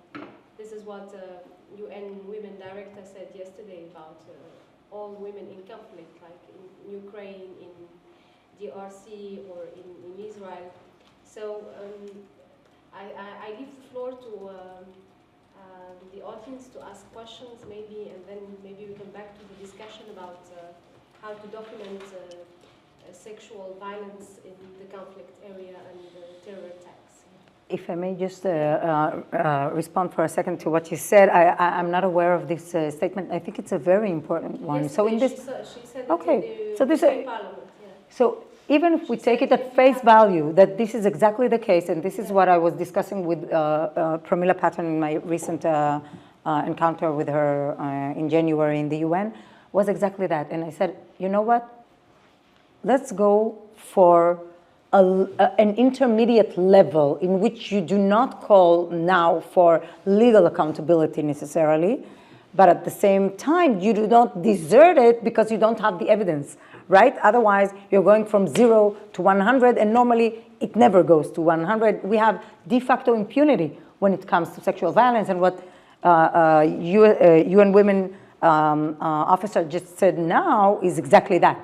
this is what UN Women Director said yesterday about all women in conflict, like in Ukraine, in DRC, or in Israel. So I leave the floor to the audience to ask questions, maybe, and then maybe we come back to the discussion about how to document sexual violence in the conflict area and terror attacks. If I may just respond for a second to what you said, I'm not aware of this statement. I think it's a very important one. Yes, so in this, she said okay, so this Parliament. Yeah. So even if we take it at face value that this is exactly the case, and this is what I was discussing with Pramila Patton in my recent encounter with her in January in the UN, was exactly that. And I said, you know what? Let's go for an intermediate level in which you do not call now for legal accountability necessarily, but at the same time, you do not desert it because you don't have the evidence, right? Otherwise, you're going from 0 to 100, and normally it never goes to 100. We have de facto impunity when it comes to sexual violence, and what UN Women officer just said now is exactly that.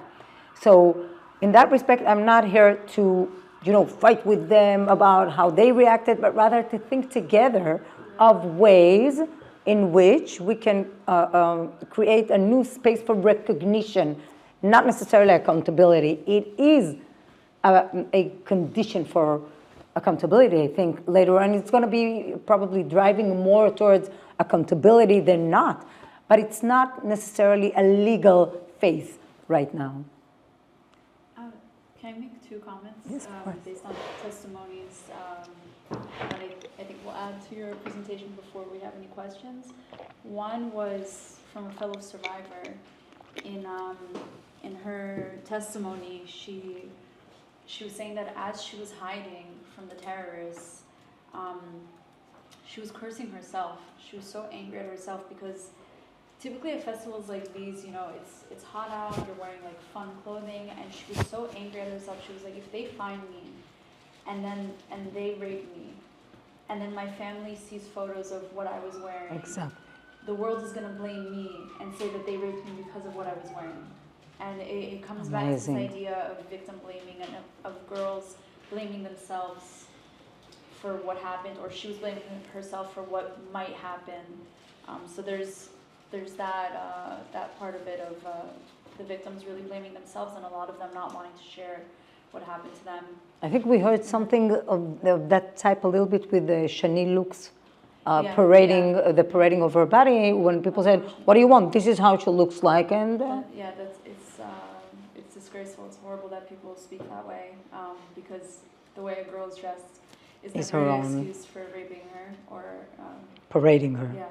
So in that respect, I'm not here to, fight with them about how they reacted, but rather to think together of ways in which we can create a new space for recognition, not necessarily accountability. It is a condition for accountability, I think, later on. It's going to be probably driving more towards accountability than not. But it's not necessarily a legal phase right now. Can I make 2 comments? Yes, of course. Based on testimonies that I think will add to your presentation before we have any questions. One was from a fellow survivor. In her testimony, she was saying that as she was hiding from the terrorists, she was cursing herself. She was so angry at herself because typically at festivals like these, you know, it's hot out, you're wearing like fun clothing, and she was so angry at herself. She was like, if they find me and they rape me, and then my family sees photos of what I was wearing, Exactly. the world is going to blame me and say that they raped me because of what I was wearing. And it comes back to this idea of victim blaming and of girls blaming themselves for what happened, or she was blaming herself for what might happen. So there's that part of it of the victims really blaming themselves, and a lot of them not wanting to share what happened to them. I think we heard something of that type a little bit with the Shani looks. The parading of her body, when people said, what do you want? This is how she looks like. And it's disgraceful. It's horrible that people speak that way, because the way a girl is dressed is never an excuse for raping her or parading her. Yeah.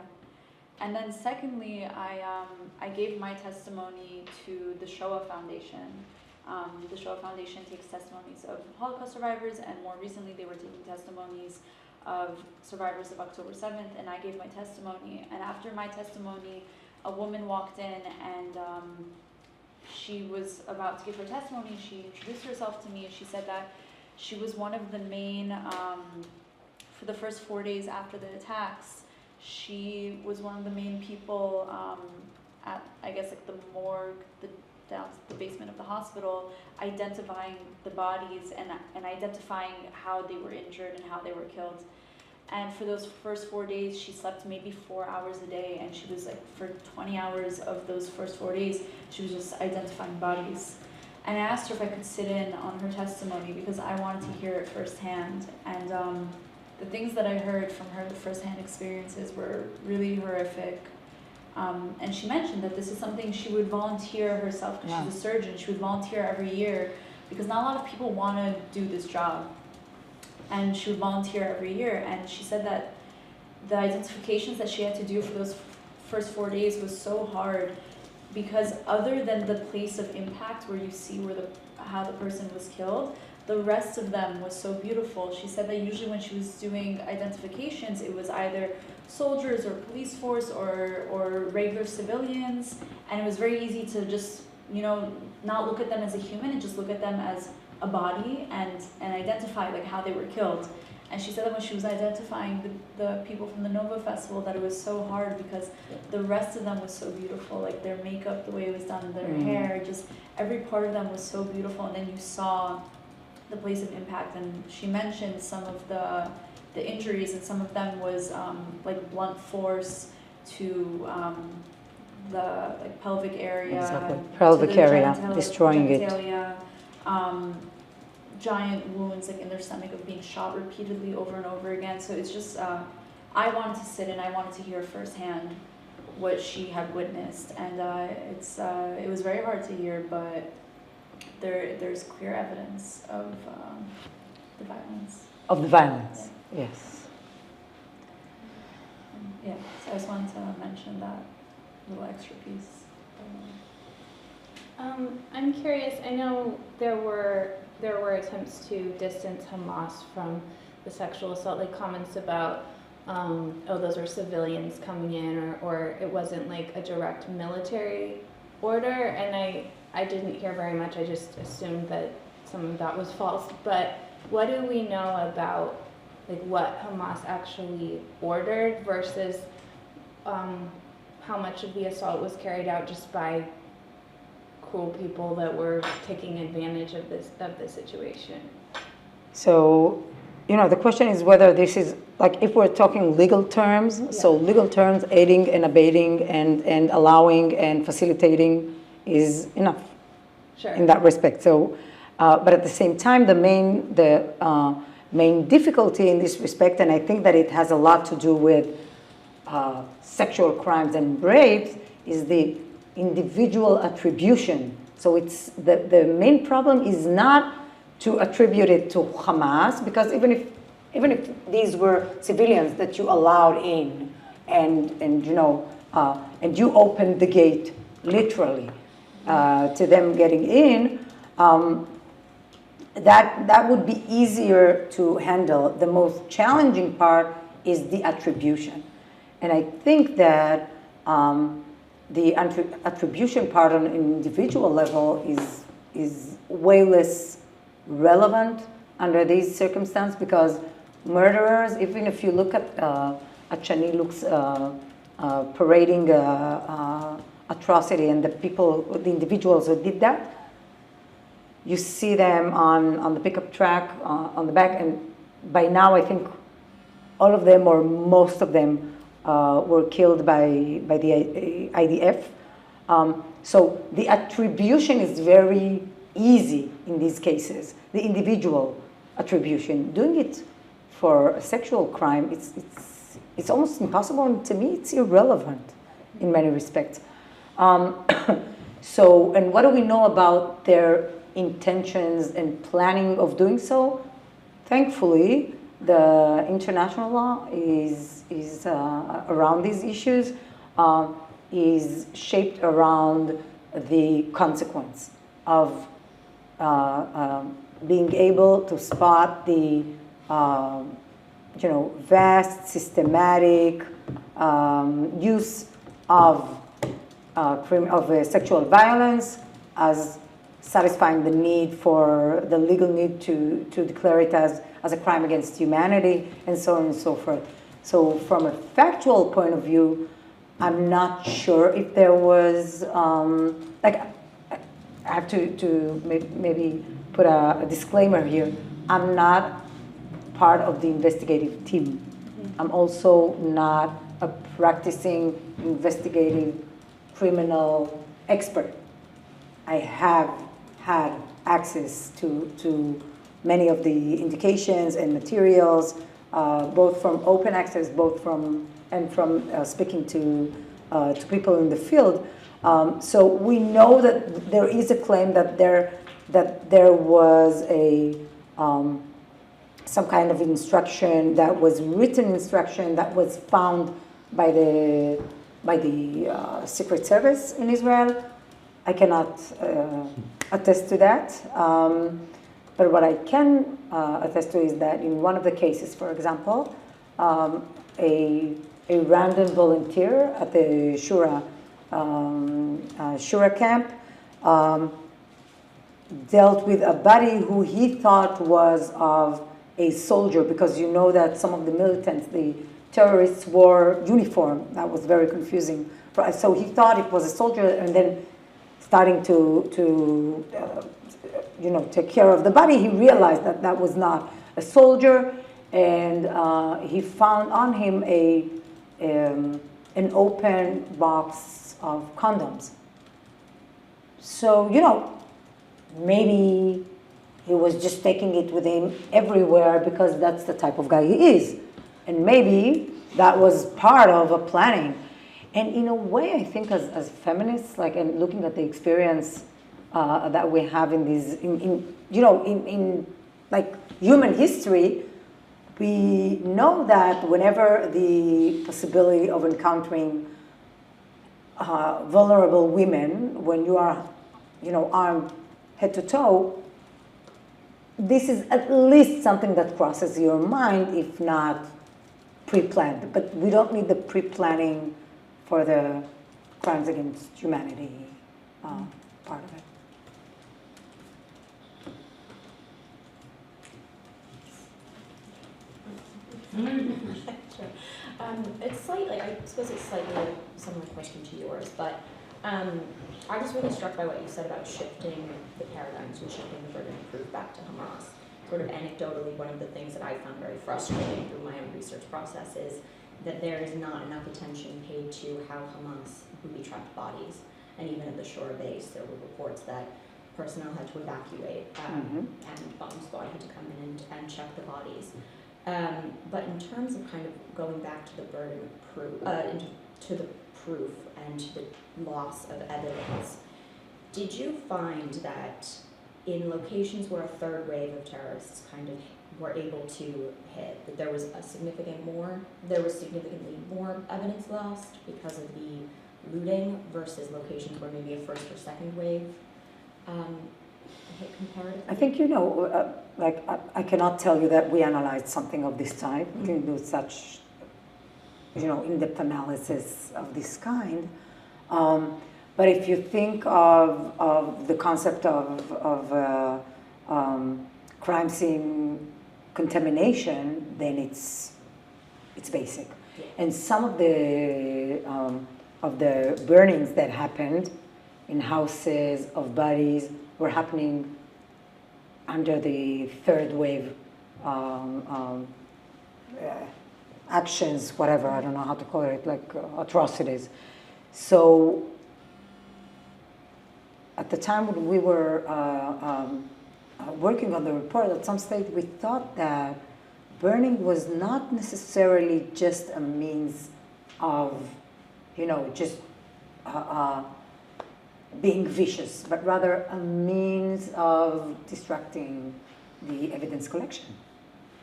And then secondly, I gave my testimony to the Shoah Foundation. The Shoah Foundation takes testimonies of Holocaust survivors, and more recently they were taking testimonies of survivors of October 7th, and I gave my testimony. And after my testimony, a woman walked in, and she was about to give her testimony. She introduced herself to me, and she said that she was one of the main, for the first 4 days after the attacks, she was one of the main people at, I guess, like the morgue, down the basement of the hospital, identifying the bodies and identifying how they were injured and how they were killed. And for those first 4 days, she slept maybe 4 hours a day, and she was like, for 20 hours of those first 4 days, she was just identifying bodies. And I asked her if I could sit in on her testimony because I wanted to hear it firsthand. And the things that I heard from her, the firsthand experiences, were really horrific. And she mentioned that this is something she would volunteer herself, because she's a surgeon. She would volunteer every year because not a lot of people want to do this job. And she would volunteer every year. And she said that the identifications that she had to do for those first 4 days was so hard because other than the place of impact where you see how the person was killed, the rest of them was so beautiful. She said that usually when she was doing identifications, it was either soldiers or police force or regular civilians, and it was very easy to just, not look at them as a human and just look at them as a body and identify like how they were killed. And she said that when she was identifying the people from the Nova Festival, that it was so hard because the rest of them was so beautiful, like their makeup, the way it was done, their hair, just every part of them was so beautiful. And then you saw the place of impact, and she mentioned some of the injuries, and some of them was like blunt force to the pelvic area, exactly. Pelvic area, destroying genitalia, giant wounds like in their stomach of being shot repeatedly over and over again. So it's just I wanted to sit and I wanted to hear firsthand what she had witnessed, and it was very hard to hear, but there's clear evidence of the violence. Of the violence, yes. Yeah, so I just wanted to mention that little extra piece. I'm curious, I know there were attempts to distance Hamas from the sexual assault, like comments about, those are civilians coming in, or it wasn't like a direct military order, and I didn't hear very much. I just assumed that some of that was false. But what do we know about like what Hamas actually ordered versus how much of the assault was carried out just by cruel people that were taking advantage of the situation? So, the question is whether this is, like, if we're talking legal terms, so legal terms, aiding and abetting and allowing and facilitating is enough in that respect. So But at the same time, the main difficulty in this respect, and I think that it has a lot to do with sexual crimes and rapes, is the individual attribution. So it's the main problem is not to attribute it to Hamas, because even if these were civilians that you allowed in, and you opened the gate literally to them getting in, that would be easier to handle. The most challenging part is the attribution. And I think that the attribution part on an individual level is way less relevant under these circumstances, because murderers, even if you look at Shani Luke's parading atrocity and the individuals who did that, you see them on the pickup truck on the back, and by now I think all of them or most of them were killed by the IDF. So the attribution is very easy in these cases, the individual attribution. Doing it for a sexual crime, it's almost impossible, and to me it's irrelevant in many respects. So, and what do we know about their intentions and planning of doing so? Thankfully, the international law is around these issues, is shaped around the consequence of being able to spot the vast, systematic use of sexual violence as satisfying the need for the legal need to declare it as a crime against humanity, and so on and so forth. So from a factual point of view, I'm not sure if there was, I have to maybe put a disclaimer here. I'm not part of the investigative team. I'm also not a practicing investigative criminal expert. I have had access to many of the indications and materials, both from open access, from speaking to people in the field. So we know that there is a claim that there was some kind of instruction that was written instruction that was found by the Secret Service in Israel. I cannot attest to that. But what I can attest to is that in one of the cases, for example, a random volunteer at the Shura camp dealt with a body who he thought was of a soldier, because you know that some of the militants, the terrorists, wore uniform. That was very confusing. So he thought it was a soldier, and then starting to take care of the body, he realized that that was not a soldier, and he found on him an open box of condoms. So, maybe he was just taking it with him everywhere because that's the type of guy he is. And maybe that was part of a planning. And in a way, I think as feminists, and looking at the experience that we have in these, in human history, we know that whenever the possibility of encountering vulnerable women, when you are, armed head to toe, this is at least something that crosses your mind, if not pre-planned. But we don't need the pre-planning for the crimes against humanity part of it. Sure. It's slightly, I suppose it's slightly a similar question to yours, but I was really struck by what you said about shifting the paradigms and shifting the burden of proof back to Hamas. Sort of anecdotally, one of the things that I found very frustrating through my own research process is that there is not enough attention paid to how Hamas booby-trapped bodies. And even at the Shura base, there were reports that personnel had to evacuate, and bomb squad had to come in and check the bodies. But in terms of kind of going back to the burden of proof, to the proof and to the loss of evidence, did you find that in locations where a third wave of terrorists kind of were able to hit, that there was significantly more evidence lost because of the looting versus locations where maybe a first or second wave hit comparatively? I think, I cannot tell you that we analyzed something of this type. We didn't do such, in-depth analysis of this kind. But if you think of the concept of crime scene contamination, then it's basic. Yeah. And some of the burnings that happened in houses of bodies were happening under the third wave actions, whatever, I don't know how to call it, like atrocities. So at the time when we were working on the report, at some stage we thought that burning was not necessarily just a means of, just being vicious, but rather a means of distracting the evidence collection.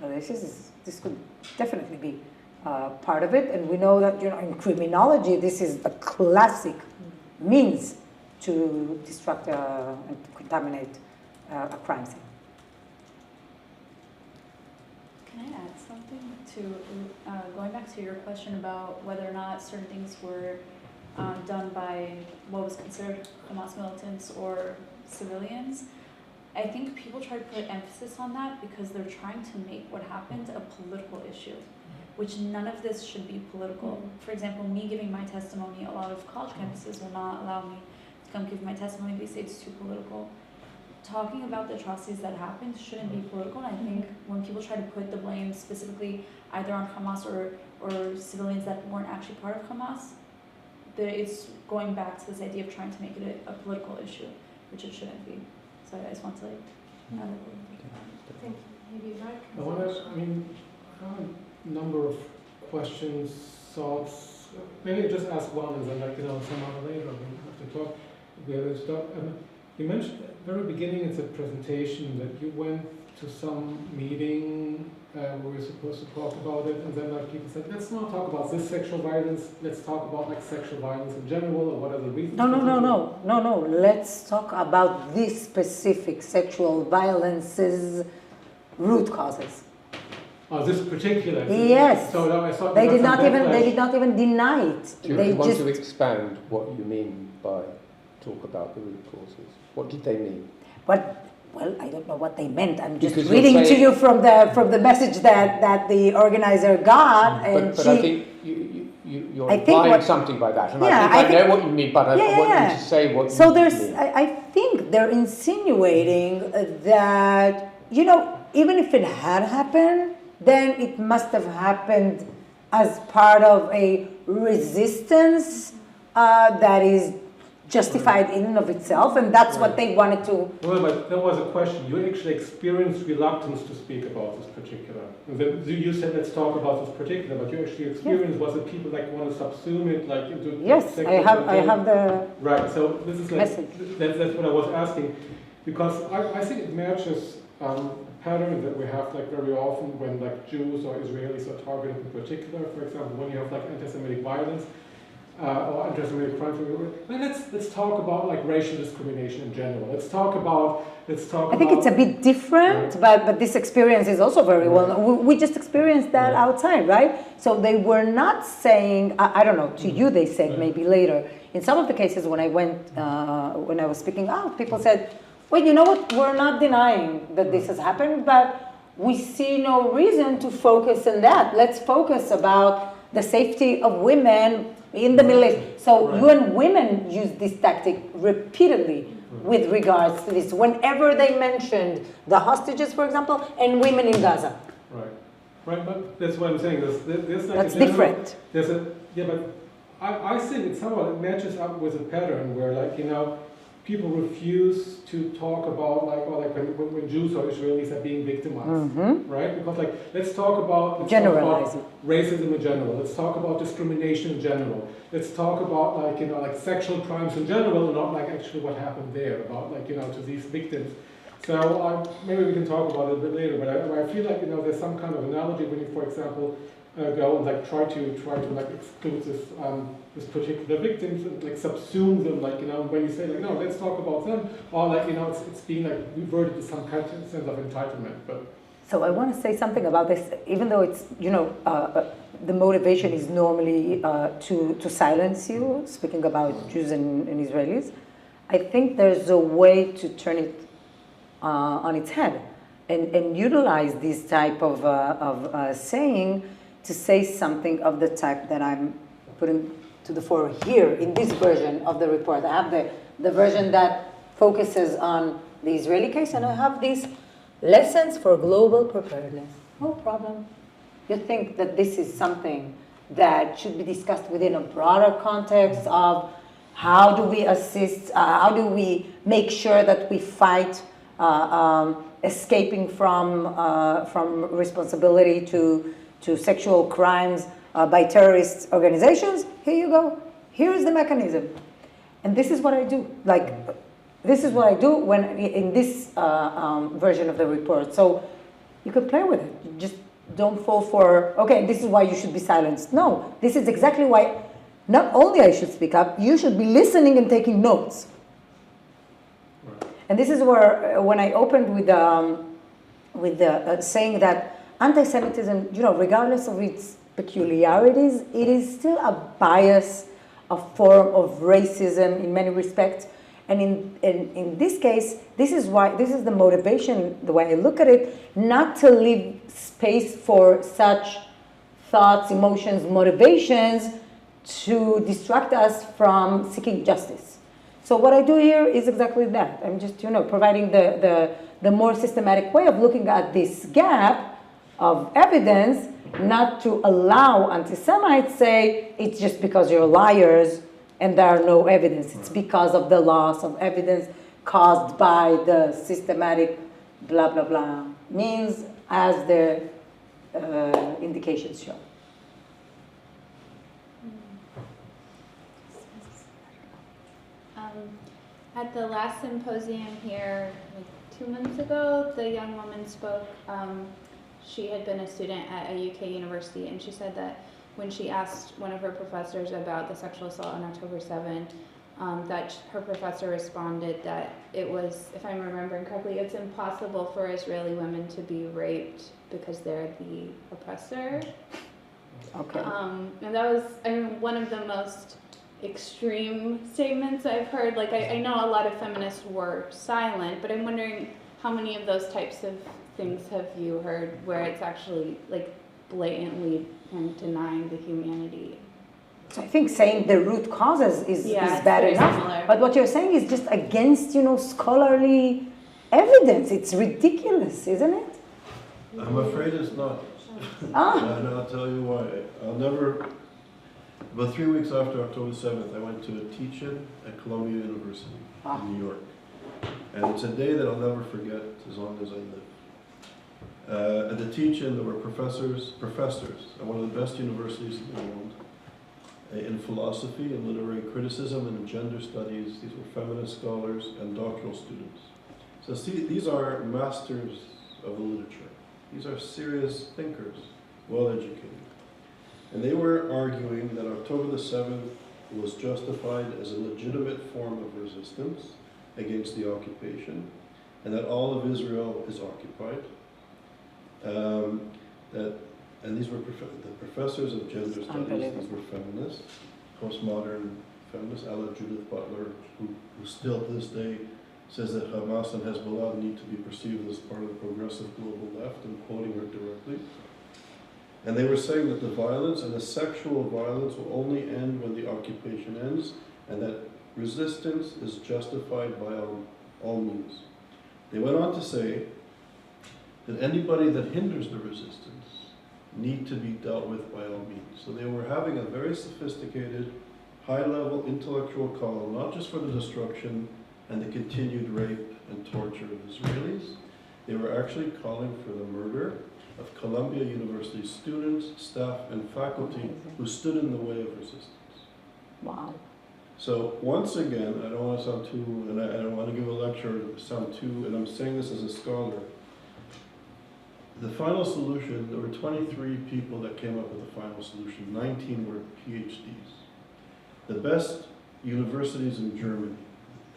So this could definitely be part of it, and we know that in criminology this is a classic means to distract and to contaminate a crime scene. Can I add something to going back to your question about whether or not certain things were done by what was considered Hamas militants or civilians? I think people try to put emphasis on that because they're trying to make what happened a political issue, which none of this should be political. For example, me giving my testimony, a lot of college campuses will not allow me to come give my testimony. They say it's too political. Talking about the atrocities that happened shouldn't be political, and I think when people try to put the blame specifically either on Hamas or civilians that weren't actually part of Hamas, it's going back to this idea of trying to make it a political issue, which it shouldn't be. So I just want to add a little bit. Thank you. Maybe Mike? I have a number of questions, thoughts. Maybe just ask one and then some other later we have to talk. You mentioned at the very beginning in the presentation that you went to some meeting where we were supposed to talk about it, and then people said, let's not talk about this sexual violence, let's talk about sexual violence in general, or what are the reasons? No. Let's talk about this specific sexual violence's root causes. Oh, this particular? Yes. So I thought they did not even deny it. Do you want to expand what you mean by talk about the root causes? What did they mean? Well, I don't know what they meant. I'm just reading to you from the message that the organizer got, and but I think you're implying something by that, and I know what you mean, but I want you to say what you mean. I think they're insinuating that even if it had happened, then it must have happened as part of a resistance that is justified in and of itself, and that's what they wanted to. Well, but there was a question. You actually experienced reluctance to speak about this particular. And then you said, let's talk about this particular, but you actually experienced was that people want to subsume it into. Yes, I have the. Right. So this is message. That's what I was asking, because I think it matches a pattern that we have very often when Jews or Israelis are targeted in particular. For example, when you have anti-Semitic violence. Or anti-Semitic crime. Let's talk about racial discrimination in general. Let's talk about. I think it's a bit different, but this experience is also very well. We just experienced that outside, right? So they were not saying. I don't know. To you, they said maybe later. In some of the cases, when I was speaking out, people said, "Well, you know what? We're not denying that this has happened, but we see no reason to focus on that. Let's focus about the safety of women." In the Middle East. So UN Women used this tactic repeatedly with regards to this. Whenever they mentioned the hostages, for example, and women in Gaza. Right, but that's what I'm saying. There's that's different. But I think it matches up with a pattern where people refuse to talk about when Jews or Israelis are being victimized, right? Because let's talk about racism in general. Let's talk about discrimination in general. Let's talk about sexual crimes in general, and not actually what happened there, about to these victims. So maybe we can talk about it a bit later. But I feel like there's some kind of analogy when you, for example, go and try to exclude this particular victims and subsume them, when you say no, let's talk about them, or it's being reverted to some kind of sense of entitlement. But so I want to say something about this, even though it's the motivation is normally to silence you, speaking about Jews and Israelis. I think there's a way to turn it on its head and utilize this type of saying to say something of the type that I'm putting to the fore here in this version of the report. I have the version that focuses on the Israeli case, and I have these lessons for global preparedness. No problem. You think that this is something that should be discussed within a broader context of how do we assist, how do we make sure that we fight escaping from responsibility to sexual crimes by terrorist organizations? Here you go. Here is the mechanism. And this is what I do. This is what I do when in this version of the report. So you can play with it. You just don't fall for, okay, this is why you should be silenced. No, this is exactly why not only I should speak up, you should be listening and taking notes. And this is where, when I opened with saying that anti-Semitism, regardless of its peculiarities, it is still a bias, a form of racism in many respects. And in this case, this is the motivation, the way I look at it, not to leave space for such thoughts, emotions, motivations to distract us from seeking justice. So what I do here is exactly that. I'm just, providing the more systematic way of looking at this gap of evidence, not to allow anti-Semites say it's just because you're liars and there are no evidence. It's because of the loss of evidence caused by the systematic blah, blah, blah means, as the indications show. At the last symposium here, 2 months ago, the young woman spoke. She had been a student at a UK university, and she said that when she asked one of her professors about the sexual assault on October 7th, that her professor responded that it was, if I'm remembering correctly, it's impossible for Israeli women to be raped because they're the oppressor. Okay. And that was, one of the most extreme statements I've heard. I know a lot of feminists were silent, but I'm wondering how many of those types of things have you heard where it's actually blatantly denying the humanity? So I think saying the root causes is bad enough. Similar. But what you're saying is just against, scholarly evidence. It's ridiculous, isn't it? I'm afraid it's not. And I'll tell you why. About 3 weeks after October 7th, I went to a teach-in at Columbia University in New York. And it's a day that I'll never forget as long as I live. At the teach-in, there were professors at one of the best universities in the world in philosophy and literary criticism and in gender studies. These were feminist scholars and doctoral students. So see, these are masters of the literature. These are serious thinkers, well-educated. And they were arguing that October the 7th was justified as a legitimate form of resistance against the occupation, and that all of Israel is occupied. And these were the professors of gender studies. These were feminists, postmodern feminists, a la Judith Butler, who still to this day says that Hamas and Hezbollah need to be perceived as part of the progressive global left, and quoting her directly. And they were saying that the violence and the sexual violence will only end when the occupation ends, and that resistance is justified by all means. They went on to say that anybody that hinders the resistance need to be dealt with by all means. So they were having a very sophisticated, high-level intellectual call, not just for the destruction and the continued rape and torture of Israelis. They were actually calling for the murder of Columbia University students, staff, and faculty who stood in the way of resistance. Wow. So once again, I don't want to sound too, and I don't want to give a lecture, sound too, and I'm saying this as a scholar. The final solution, there were 23 people that came up with the final solution. 19 were PhDs. The best universities in Germany,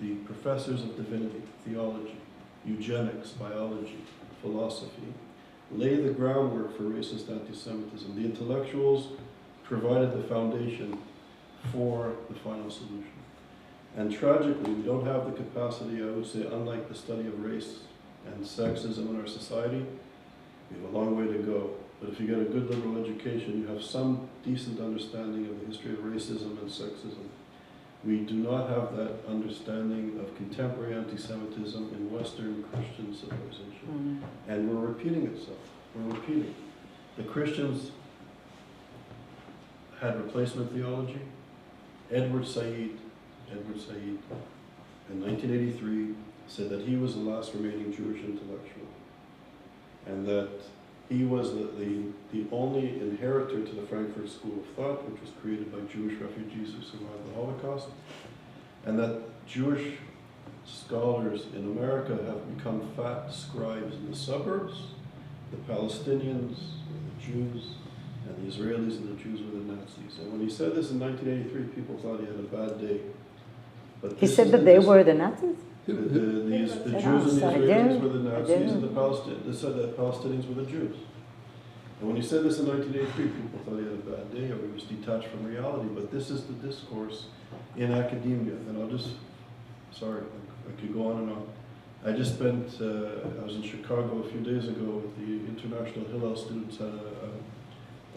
the professors of divinity, theology, eugenics, biology, philosophy, lay the groundwork for racist anti-Semitism. The intellectuals provided the foundation for the final solution. And tragically, we don't have the capacity, I would say, unlike the study of race and sexism in our society, we have a long way to go. But if you get a good liberal education, you have some decent understanding of the history of racism and sexism. We do not have that understanding of contemporary anti-Semitism in Western Christian civilization. And we're repeating itself. We're repeating. The Christians had replacement theology. Edward Said, in 1983, said that he was the last remaining Jewish intellectual, and that he was the only inheritor to the Frankfurt School of Thought, which was created by Jewish refugees who survived the Holocaust, and that Jewish scholars in America have become fat scribes in the suburbs. The Palestinians were the Jews, and the Israelis and the Jews were the Nazis. And when he said this in 1983, people thought he had a bad day. But He said that they were the Nazis? The Jews and the Israelis were the Nazis, and the Palestinians, they said that Palestinians were the Jews. And when he said this in 1983, people thought he had a bad day or he was detached from reality. But this is the discourse in academia. And I'll just, sorry, I could go on and on. I just spent, I was in Chicago a few days ago with the International Hillel students at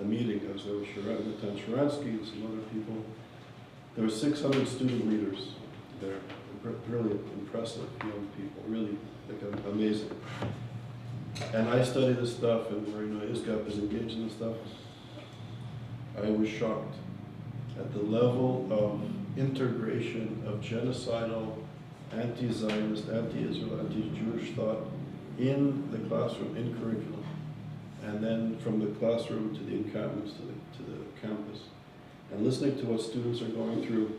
a meeting. I was there with Natan Sharansky and some other people. There were 600 student leaders there. Really impressive young people, really like amazing. And I study this stuff, and where ISGAP is engaged in this stuff. I was shocked at the level of integration of genocidal, anti-Zionist, anti-Israel, anti-Jewish thought in the classroom, in curriculum, and then from the classroom to the encampments, to the campus, and listening to what students are going through.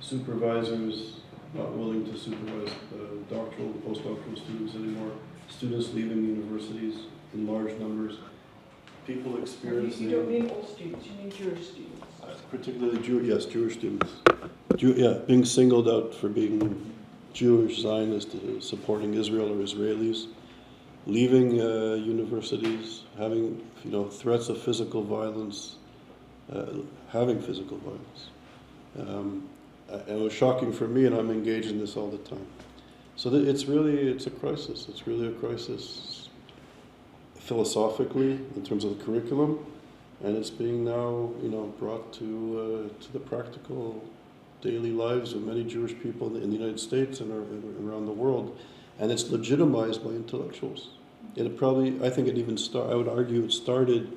Supervisors not willing to supervise doctoral and postdoctoral students anymore, students leaving universities in large numbers, people experiencing... You don't mean all students, you mean Jewish students. Particularly Jewish students. Being singled out for being Jewish, Zionist, supporting Israel or Israelis, leaving universities, having threats of physical violence, having physical violence. It was shocking for me, and I'm engaged in this all the time. So it's a crisis. It's really a crisis philosophically in terms of the curriculum, and it's being now brought to the practical daily lives of many Jewish people in the United States and around the world, and it's legitimized by intellectuals. I would argue it started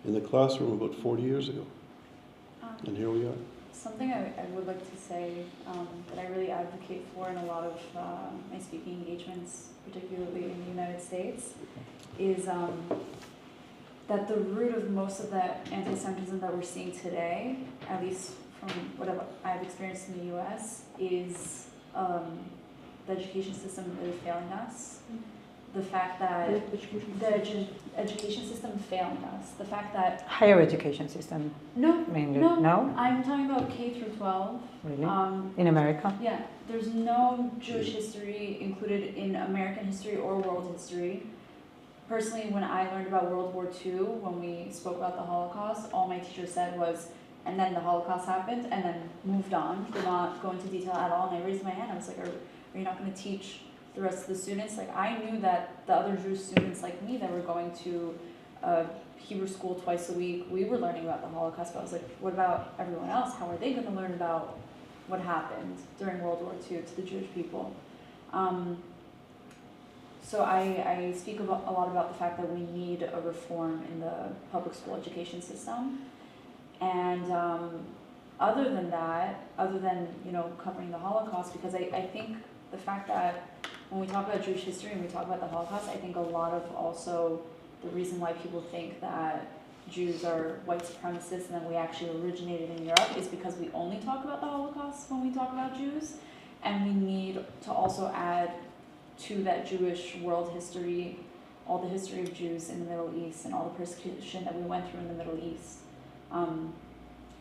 in the classroom about 40 years ago, and here we are. Something I would like to say that I really advocate for in a lot of my speaking engagements, particularly in the United States, is that the root of most of that anti-Semitism that we're seeing today, at least from what I've experienced in the US, is the education system really failing us. The fact that the education system failing us. The fact that higher education system. Mainly. No. I'm talking about K through 12. Really? In America? Yeah, there's no Jewish history included in American history or world history. Personally, when I learned about World War II, when we spoke about the Holocaust, all my teacher said was, and then the Holocaust happened, and then moved on. Did not go into detail at all. And I raised my hand. I was like, are you not going to teach the rest of the students? Like, I knew that the other Jewish students like me that were going to Hebrew school twice a week, we were learning about the Holocaust, but I was like, what about everyone else? How are they going to learn about what happened during World War II to the Jewish people? So I speak a lot about the fact that we need a reform in the public school education system. And other than that, other than, you know, covering the Holocaust, because I think the fact that when we talk about Jewish history and we talk about the Holocaust, I think a lot of also the reason why people think that Jews are white supremacists and that we actually originated in Europe is because we only talk about the Holocaust when we talk about Jews, and we need to also add to that Jewish world history all the history of Jews in the Middle East and all the persecution that we went through in the Middle East,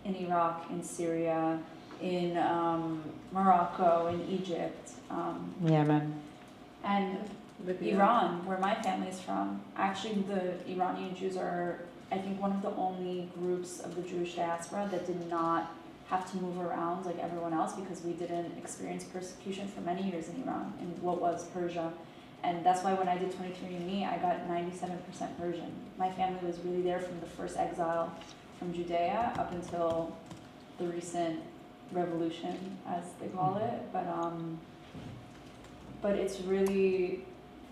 in Iraq, in Syria, in Morocco, in Egypt, Yemen, and Iran, where my family is from. Actually, the Iranian Jews are, I think, one of the only groups of the Jewish diaspora that did not have to move around like everyone else, because we didn't experience persecution for many years in Iran, in what was Persia. And that's why when I did 23andMe, I got 97% Persian. My family was really there from the first exile from Judea up until the recent revolution, as they call it. But it's really,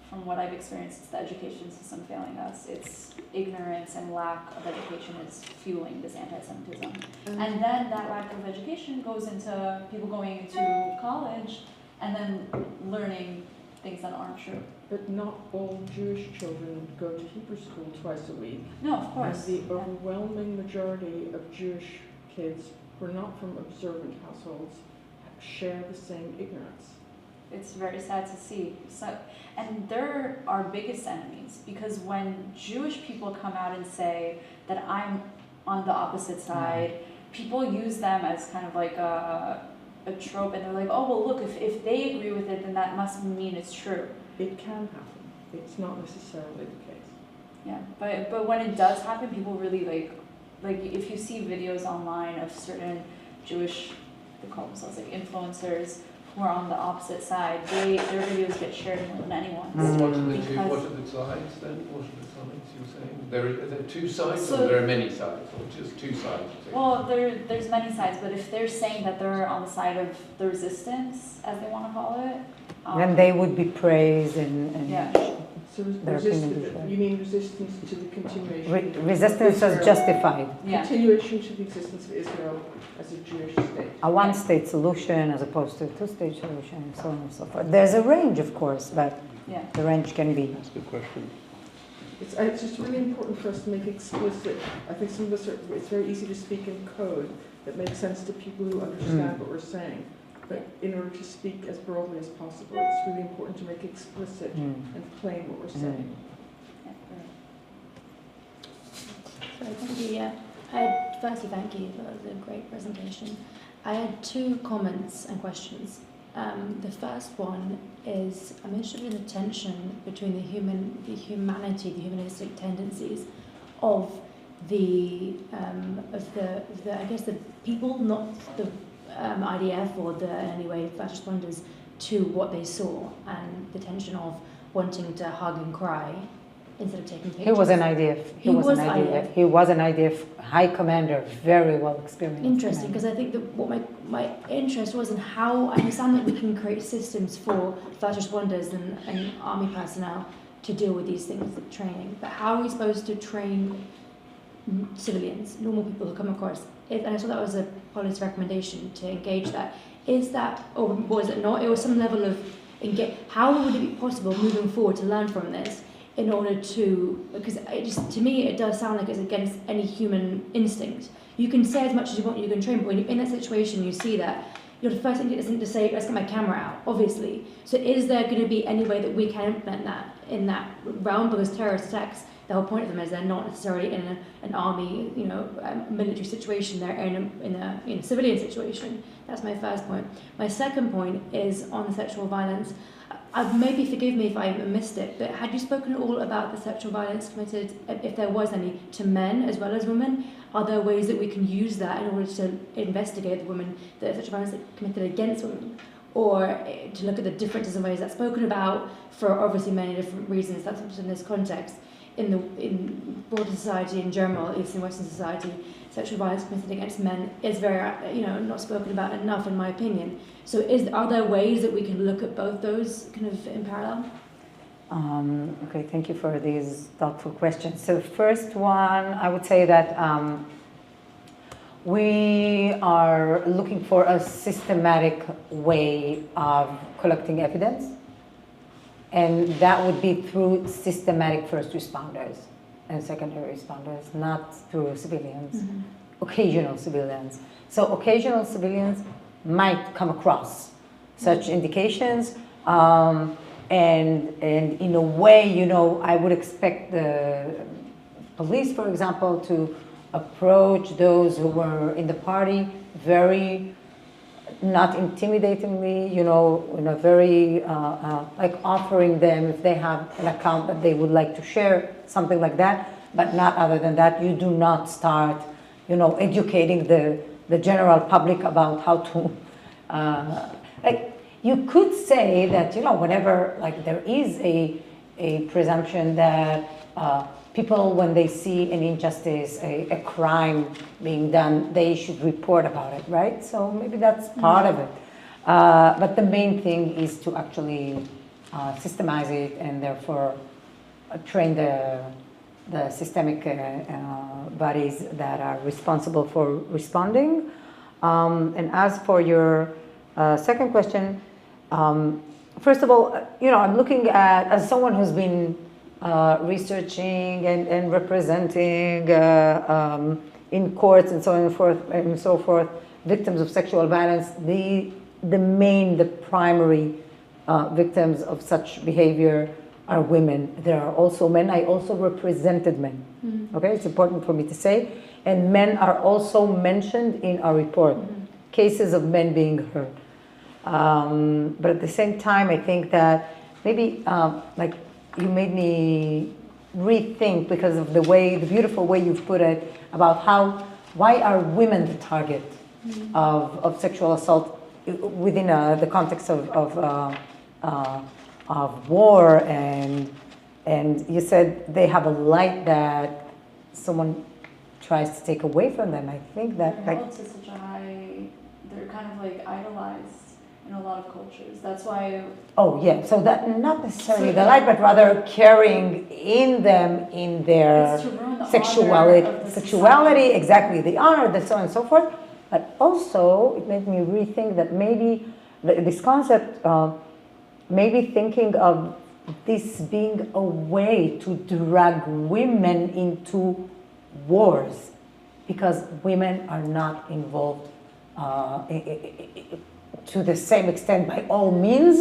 from what I've experienced, it's the education system failing us. It's ignorance and lack of education is fueling this anti-Semitism. And then that lack of education goes into people going into college and then learning things that aren't true. But not all Jewish children go to Hebrew school twice a week. No, of course. And the overwhelming majority of Jewish kids who are not from observant households share the same ignorance. It's very sad to see. So, and they're our biggest enemies, because when Jewish people come out and say that I'm on the opposite side, people use them as kind of like a trope, and they're like, oh, well, look, if they agree with it, then that must mean it's true. It can happen. It's not necessarily the case. Yeah, but when it does happen, people really like if you see videos online of certain Jewish, they call themselves like influencers, who are on the opposite side, their videos get shared more than anyone's. What are the sides then? What are the sides you're saying? Are there two sides, or there are many sides, or just two sides? Well, there's many sides, but if they're saying that they're on the side of the resistance, as they want to call it, then they would be praised and yeah. So you mean resistance to the continuation? Resistance is justified. Yeah. Continuation to the existence of Israel as a Jewish state. A one-state solution as opposed to a two-state solution, and so on and so forth. There's a range, of course, but the range can be. That's a good question. It's just really important for us to make explicit. I think some of us it's very easy to speak in code that makes sense to people who understand what we're saying. But in order to speak as broadly as possible, it's really important to make explicit and plain what we're saying. Sorry, thank you. Yeah, firstly, thank you for the great presentation. I had two comments and questions. The first one is I'm interested in the tension between the humanity, the humanistic tendencies of the I guess the people, not the IDF or the anyway first responders, to what they saw, and the tension of wanting to hug and cry instead of taking pictures. He was an IDF. He was an IDF high commander, very well experienced. Interesting, because I think that what my interest was in how I understand that we can create systems for first responders and army personnel to deal with these things, like training. But how are we supposed to train civilians, normal people who come across? And I saw that was a policy recommendation to engage that. Is that, or was it not? It was some level of engage. How would it be possible moving forward to learn from this in order to, because it just, to me, it does sound like it's against any human instinct. You can say as much as you want, you can train, but when you're in that situation, you see that, the first thing isn't to say, let's get my camera out, obviously. So is there going to be any way that we can implement that in that realm? Because terrorist attacks, the whole point of them is they're not necessarily in an army, military situation. They're in a civilian situation. That's my first point. My second point is on the sexual violence. Maybe forgive me if I missed it, but had you spoken at all about the sexual violence committed, if there was any, to men as well as women? Are there ways that we can use that in order to investigate the women, the sexual violence committed against women? Or to look at the differences in ways that's spoken about for obviously many different reasons. That's not in this context. In broader society in general, at least in Western society, sexual violence committed against men is very, not spoken about enough, in my opinion. So, are there ways that we can look at both those kind of in parallel? Okay, thank you for these thoughtful questions. So, first one, I would say that We are looking for a systematic way of collecting evidence, and that would be through systematic first responders and secondary responders, not through civilians, occasional civilians. So occasional civilians might come across such indications, and in a way, you know, I would expect the police, for example, to approach those who were in the party very, not intimidatingly, you know, in a very, like offering them if they have an account that they would like to share, something like that, but not other than that. You do not start, you know, educating the general public about how to, like, you could say that, you know, whenever, like, there is a presumption that people, when they see an injustice, a crime being done, they should report about it, right? So maybe that's part of it. But the main thing is to actually systemize it and therefore train the systemic bodies that are responsible for responding. And as for your second question, first of all, you know, I'm looking at, as someone who's been researching and representing in courts and so on and so forth, victims of sexual violence, the primary victims of such behavior are women. There are also men. I also represented men. Okay, it's important for me to say. And men are also mentioned in our report, cases of men being hurt. But at the same time, I think that maybe like, you made me rethink because of the beautiful way you've put it about why are women the target of sexual assault within the context of war, and you said they have a light that someone tries to take away from them. I think that they're held to such a high, they're kind of like idolized in a lot of cultures. That's why. Oh yeah, so that not necessarily the light, but rather carrying in them in their sexuality, exactly, the honor, and so on and so forth. But also, it made me rethink that maybe this concept, maybe thinking of this being a way to drag women into wars, because women are not involved to the same extent, by all means,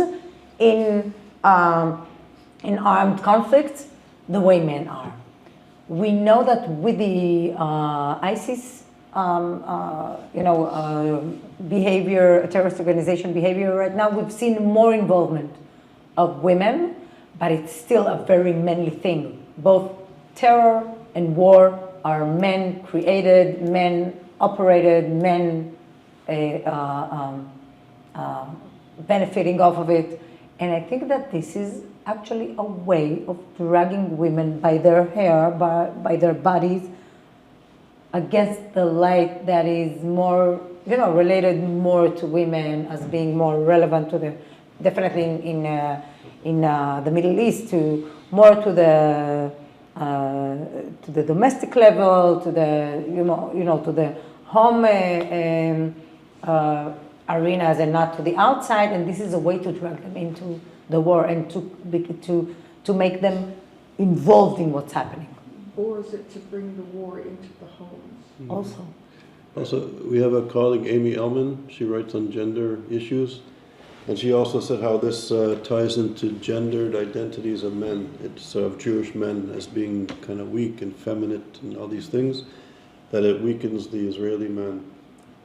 in armed conflicts, the way men are. We know that with the ISIS, behavior, terrorist organization behavior right now, we've seen more involvement of women, but it's still a very manly thing. Both terror and war are men created, men operated, men benefiting off of it. And I think that this is actually a way of dragging women by their hair, by their bodies, against the light that is more, related more to women as being more relevant to the, definitely in the Middle East, to more to the domestic level, to the to the home arenas, and not to the outside. And this is a way to drag them into the war and to make them involved in what's happening. Or is it to bring the war into the homes? Also, we have a colleague, Amy Ellman. She writes on gender issues. And she also said how this ties into gendered identities of men. It's of Jewish men as being kind of weak and feminine and all these things, that it weakens the Israeli man.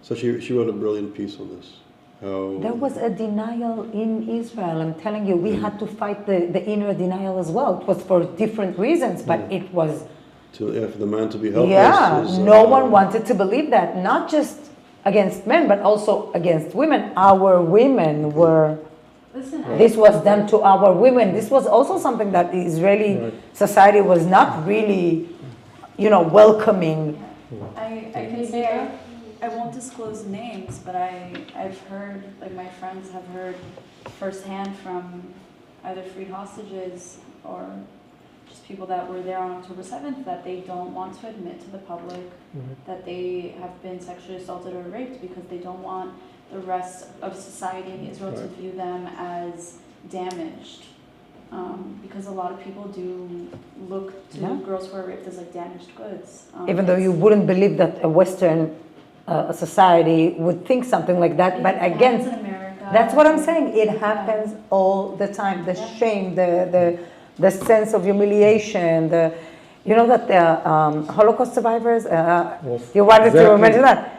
So she wrote a brilliant piece on this. How there was a denial in Israel. I'm telling you, we had to fight the inner denial as well. It was for different reasons, but it was... for the man to be helpless. Yeah, no one wanted to believe that. Not just against men, but also against women. Our women were... This was done to our women. This was also something that the Israeli society was not really, welcoming. I can say, I won't disclose names, but I've heard, like my friends have heard firsthand from either freed hostages or just people that were there on October 7th, that they don't want to admit to the public that they have been sexually assaulted or raped because they don't want the rest of society in Israel to view them as damaged. Because a lot of people do look to girls who are raped as like damaged goods. Even though you wouldn't believe that a Western society would think something like that, but again, that's what I'm saying. It happens all the time. The shame, the sense of humiliation, you know that the Holocaust survivors, you wanted to mention that.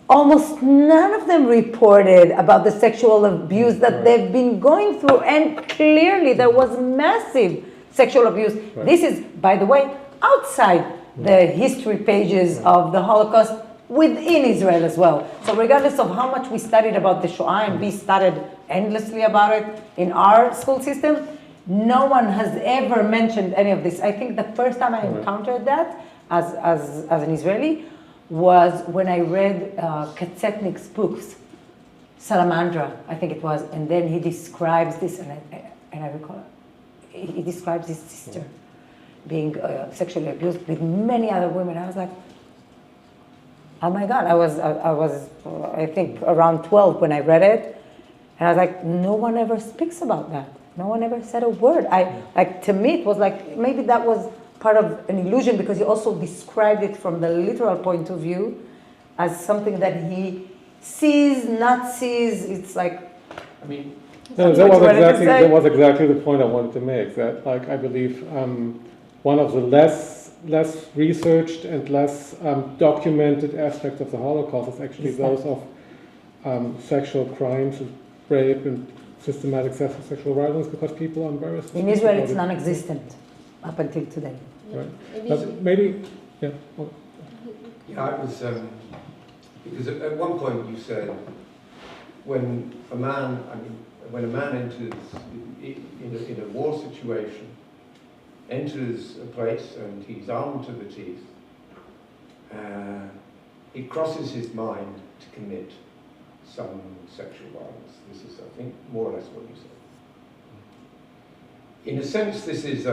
Almost none of them reported about the sexual abuse that they've been going through, and clearly there was massive sexual abuse. This is, by the way, outside the history pages of the Holocaust within Israel as well. So regardless of how much we studied about the Shoah, and we studied endlessly about it in our school system, no one has ever mentioned any of this. I think the first time I encountered that as an Israeli was when I read Katzetnik's books, Salamandra, I think it was, and then he describes this, and I recall, he describes his sister being sexually abused with many other women. I was like, oh my God, I was I think around 12 when I read it, and I was like, no one ever speaks about that. No one ever said a word. To me, it was like, maybe that was part of an illusion because he also described it from the literal point of view as something that he sees, not sees. It's like, I mean, that was exactly the point I wanted to make. That, like, I believe one of the less researched and less documented aspects of the Holocaust is actually those of sexual crimes, rape, and systematic sexual violence, because people are embarrassed. In Israel, it's non-existent up until today. Right. Maybe, yeah. Oh. Yeah, it was, because at one point you said, when a man enters in a war situation, enters a place and he's armed to the teeth, it crosses his mind to commit some sexual violence. This is, I think, more or less what you said. In a sense, this is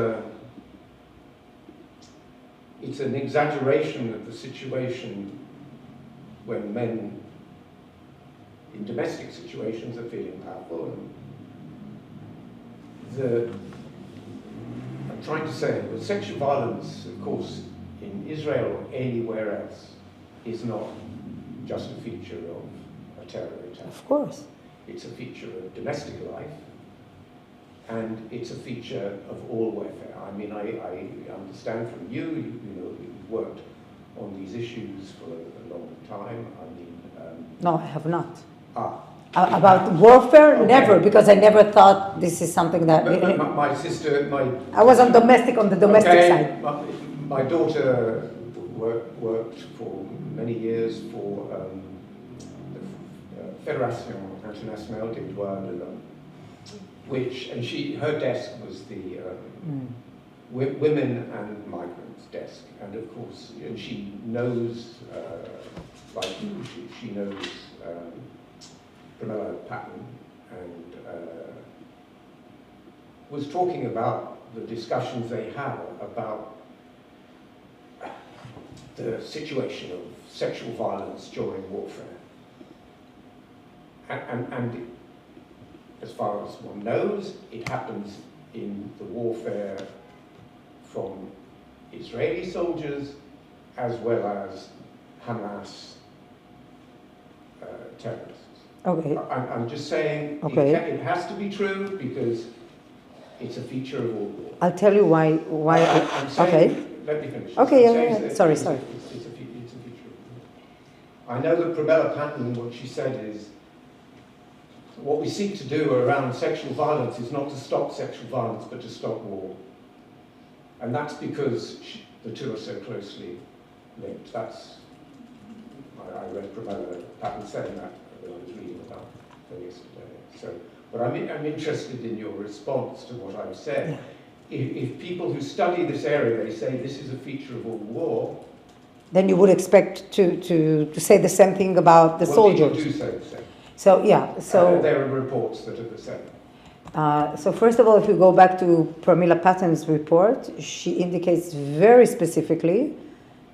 it's an exaggeration of the situation when men in domestic situations are feeling powerful. And I'm trying to say that sexual violence, of course, in Israel or anywhere else, is not just a feature of a terror attack. Of course. It's a feature of domestic life, and it's a feature of all warfare. I mean, I understand from you know, you've worked on these issues for a long time. I mean... no, I have not. About warfare? Okay. Never, because I never thought this is something that... My sister... I was on the domestic side. My daughter worked for many years for the Fédération Internationale des Droits de l'Homme, and her desk was the women and migrants desk, and of course, and she knows, like you, she knows Patton, and was talking about the discussions they have about the situation of sexual violence during warfare, and as far as one knows, it happens in the warfare from Israeli soldiers as well as Hamas terrorists. Okay. I'm just saying it has to be true because it's a feature of all war. I'll tell you why. I'm saying, let me finish. Okay, Sorry. It's a feature of war. I know that Prabella Patton, what she said is, what we seek to do around sexual violence is not to stop sexual violence, but to stop war. And that's because the two are so closely linked. I read Prabella Patton saying that when I was reading about her yesterday. So, but I'm interested in your response to what I've said. If people who study this area, they say this is a feature of all war, then you would expect to say the same thing about the soldiers. People do say the same. So, yeah. There are reports that are the same. So first of all, if you go back to Pramila Paten's report, she indicates very specifically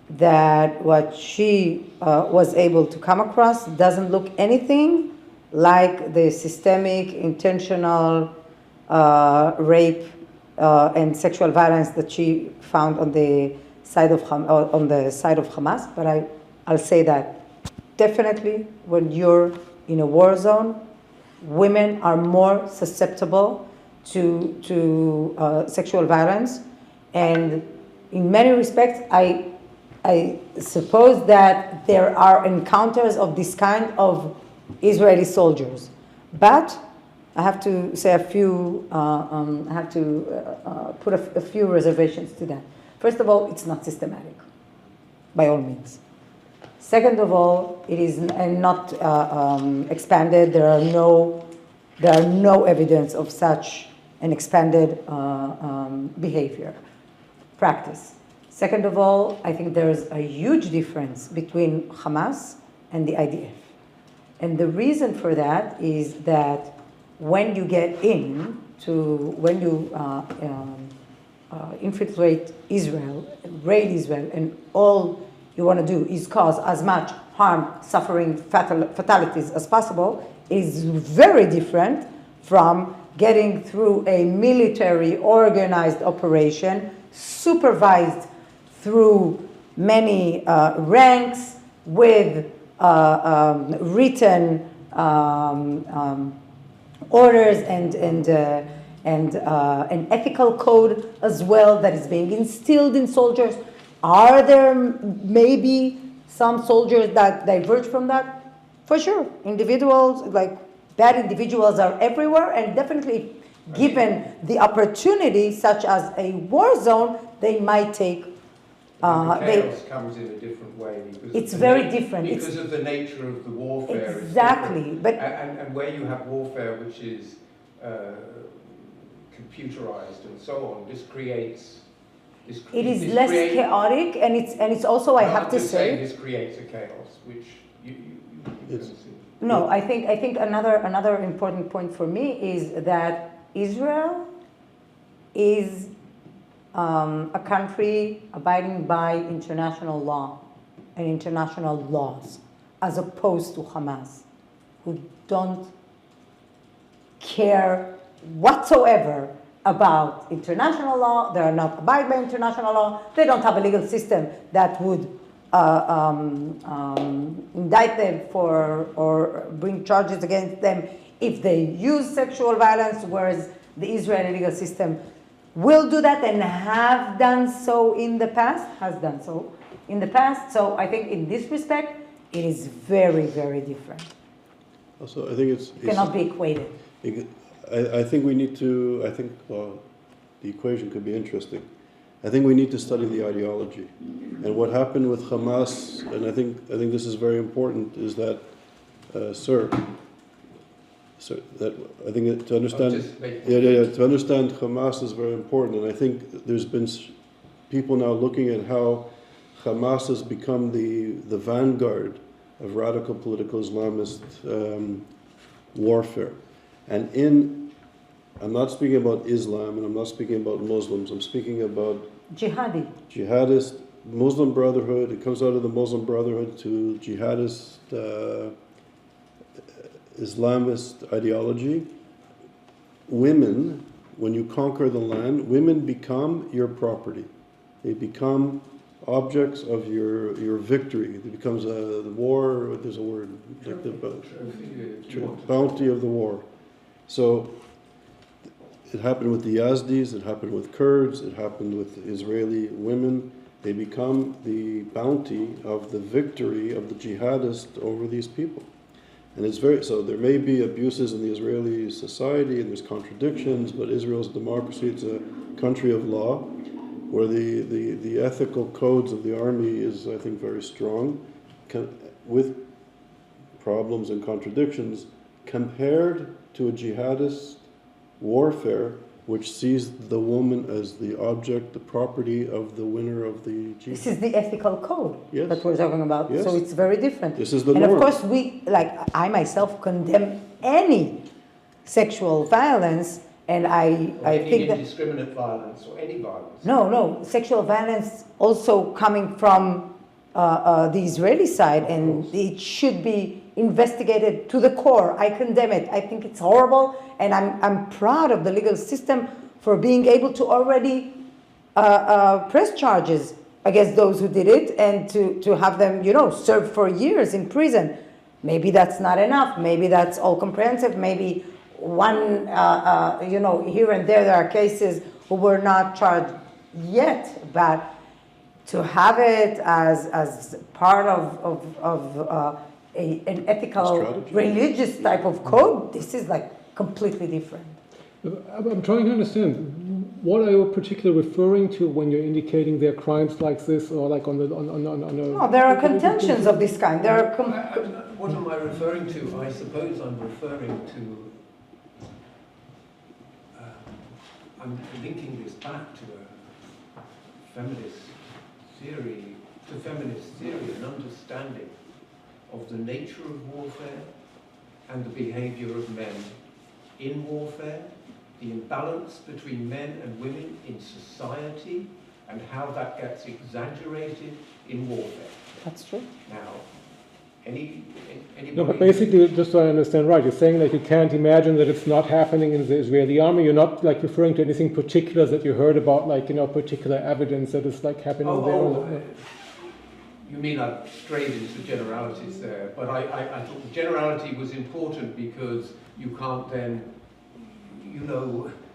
that what she was able to come across doesn't look anything like the systemic, intentional rape and sexual violence that she found on the side of Hamas. But I'll say that definitely when you're in a war zone, women are more susceptible to sexual violence, and in many respects, I suppose that there are encounters of this kind of Israeli soldiers, but I have to say I have to put a few reservations to that. First of all, it's not systematic, by all means. Second of all, it is not expanded. There are no evidence of such an expanded behavior, practice. Second of all, I think there is a huge difference between Hamas and the IDF. And the reason for that is that when you get when you infiltrate Israel, raid Israel, and all you want to do is cause as much harm, suffering, fatalities as possible, is very different from getting through a military organized operation supervised through many ranks with written orders and an ethical code as well that is being instilled in soldiers. Are there maybe some soldiers that diverge from that? For sure. Individuals, like bad individuals are everywhere, and definitely given the opportunity, such as a war zone, they might take the chaos comes in a different way because it's very different because of the nature of the warfare. Exactly, but and where you have warfare which is computerized and so on, this creates. It is less chaotic, and it's also I have to say this creates a chaos which you can see. No, I think another important point for me is that Israel is a country abiding by international law and international laws, as opposed to Hamas, who don't care whatsoever about international law. They are not abide by international law. They don't have a legal system that would indict them for or bring charges against them if they use sexual violence, whereas the Israeli legal system will do that and have done so in the past, So I think in this respect, it is very, very different. Also, I think it cannot be equated. I think we need to, the equation could be interesting. I think we need to study the ideology. And what happened with Hamas, and I think this is very important, is that, that I think to understand, to understand Hamas is very important. And I think there's been people now looking at how Hamas has become the vanguard of radical political Islamist warfare. And I'm not speaking about Islam, and I'm not speaking about Muslims. I'm speaking about jihadist Muslim Brotherhood. It comes out of the Muslim Brotherhood to jihadist Islamist ideology. Women, when you conquer the land, women become your property. They become objects of your victory. It becomes the war. There's a word, like the bounty of the war. So it happened with the Yazdis, it happened with Kurds, it happened with Israeli women. They become the bounty of the victory of the jihadists over these people. And it's so there may be abuses in the Israeli society and there's contradictions, but Israel's a democracy, it's a country of law, where the ethical codes of the army is, I think, very strong, with problems and contradictions, compared to a jihadist warfare which sees the woman as the object, the property of the winner of the jihad. This is the ethical code that we're talking about. Yes. So it's very different. This is the norm. And of course, I myself condemn any sexual violence, and I think that indiscriminate violence or any violence. no, sexual violence also coming from the Israeli side, and it should be investigated to the core. I condemn it. I think it's horrible, and I'm proud of the legal system for being able to already press charges against those who did it, and to have them, serve for years in prison. Maybe that's not enough. Maybe that's all comprehensive. Maybe one, here and there are cases who were not charged yet, but to have it as part of an ethical, religious type of code, this is like completely different. I'm trying to understand, what are you particularly referring to when you're indicating there are crimes like this, or like on a... No, there are contentions of this kind. There are... What am I referring to? I suppose I'm referring to... I'm linking this back to a feminist theory, an understanding of the nature of warfare and the behavior of men in warfare, the imbalance between men and women in society, and how that gets exaggerated in warfare. That's true. Now, anybody... No, but basically, just so I understand right, you're saying that you can't imagine that it's not happening in the Israeli army. You're not like referring to anything particular that you heard about, like, particular evidence that is like happening there. You mean I've strayed into generalities there, but I thought the generality was important because you can't then,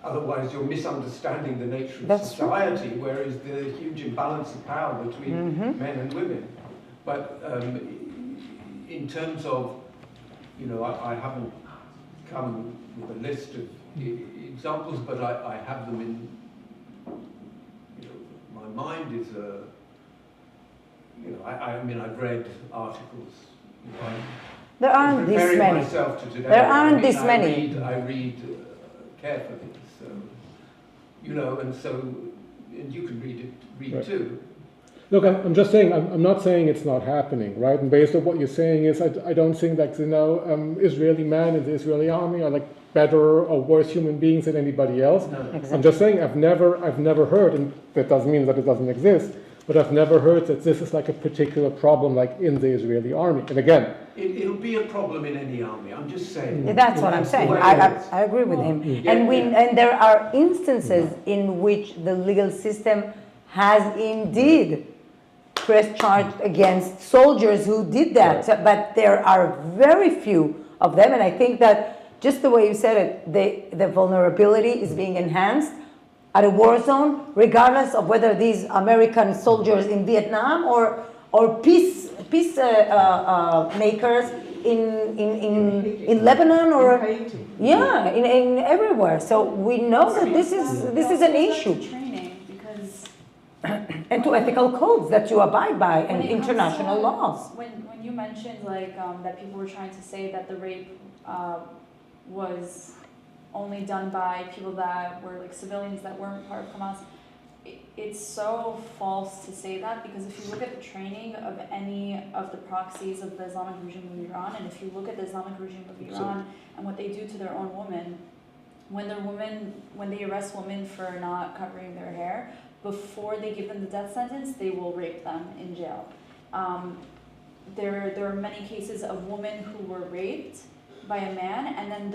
otherwise you're misunderstanding the nature of society, whereas the huge imbalance of power between men and women. But in terms of, I haven't come with a list of examples, but I have them in, my mind is a... I've read articles. There aren't this many. Myself to today. There aren't this many. I read carefully, and you can read right. too. Look, I'm just saying, I'm not saying it's not happening, right? And based on what you're saying is, I don't think that, Israeli men in the Israeli army are like better or worse human beings than anybody else. No. Exactly. I'm just saying I've never heard, and that doesn't mean that it doesn't exist, but I've never heard that this is like a particular problem like in the Israeli army. And again... It'll be a problem in any army, I'm just saying. That's what I'm saying. I agree with him. And there are instances in which the legal system has indeed pressed charge against soldiers who did that. So, but there are very few of them, and I think that just the way you said it, the vulnerability is being enhanced at a war zone, regardless of whether these American soldiers in Vietnam or peace makers in Lebanon or in everywhere. So we know that this is an issue. Training because and to ethical codes that you abide by and international laws. When you mentioned that people were trying to say that the rape was only done by people that were like civilians that weren't part of Hamas, it's so false to say that, because if you look at the training of any of the proxies of the Islamic regime of Iran, and if you look at the Islamic regime of Iran and what they do to their own women, when they arrest women for not covering their hair, before they give them the death sentence, they will rape them in jail. There are many cases of women who were raped by a man, and then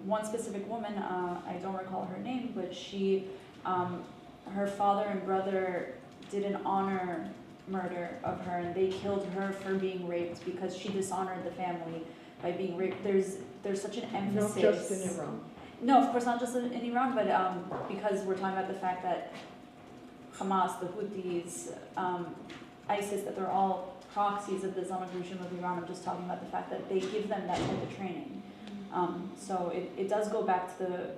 one specific woman, I don't recall her name, but she, her father and brother did an honor murder of her, and they killed her for being raped because she dishonored the family by being raped. There's such an emphasis. Not just in Iran. No, of course not just in Iran, but because we're talking about the fact that Hamas, the Houthis, ISIS, that they're all proxies of the Islamic regime of Iran. I'm just talking about the fact that they give them that type of training. So it does go back to the,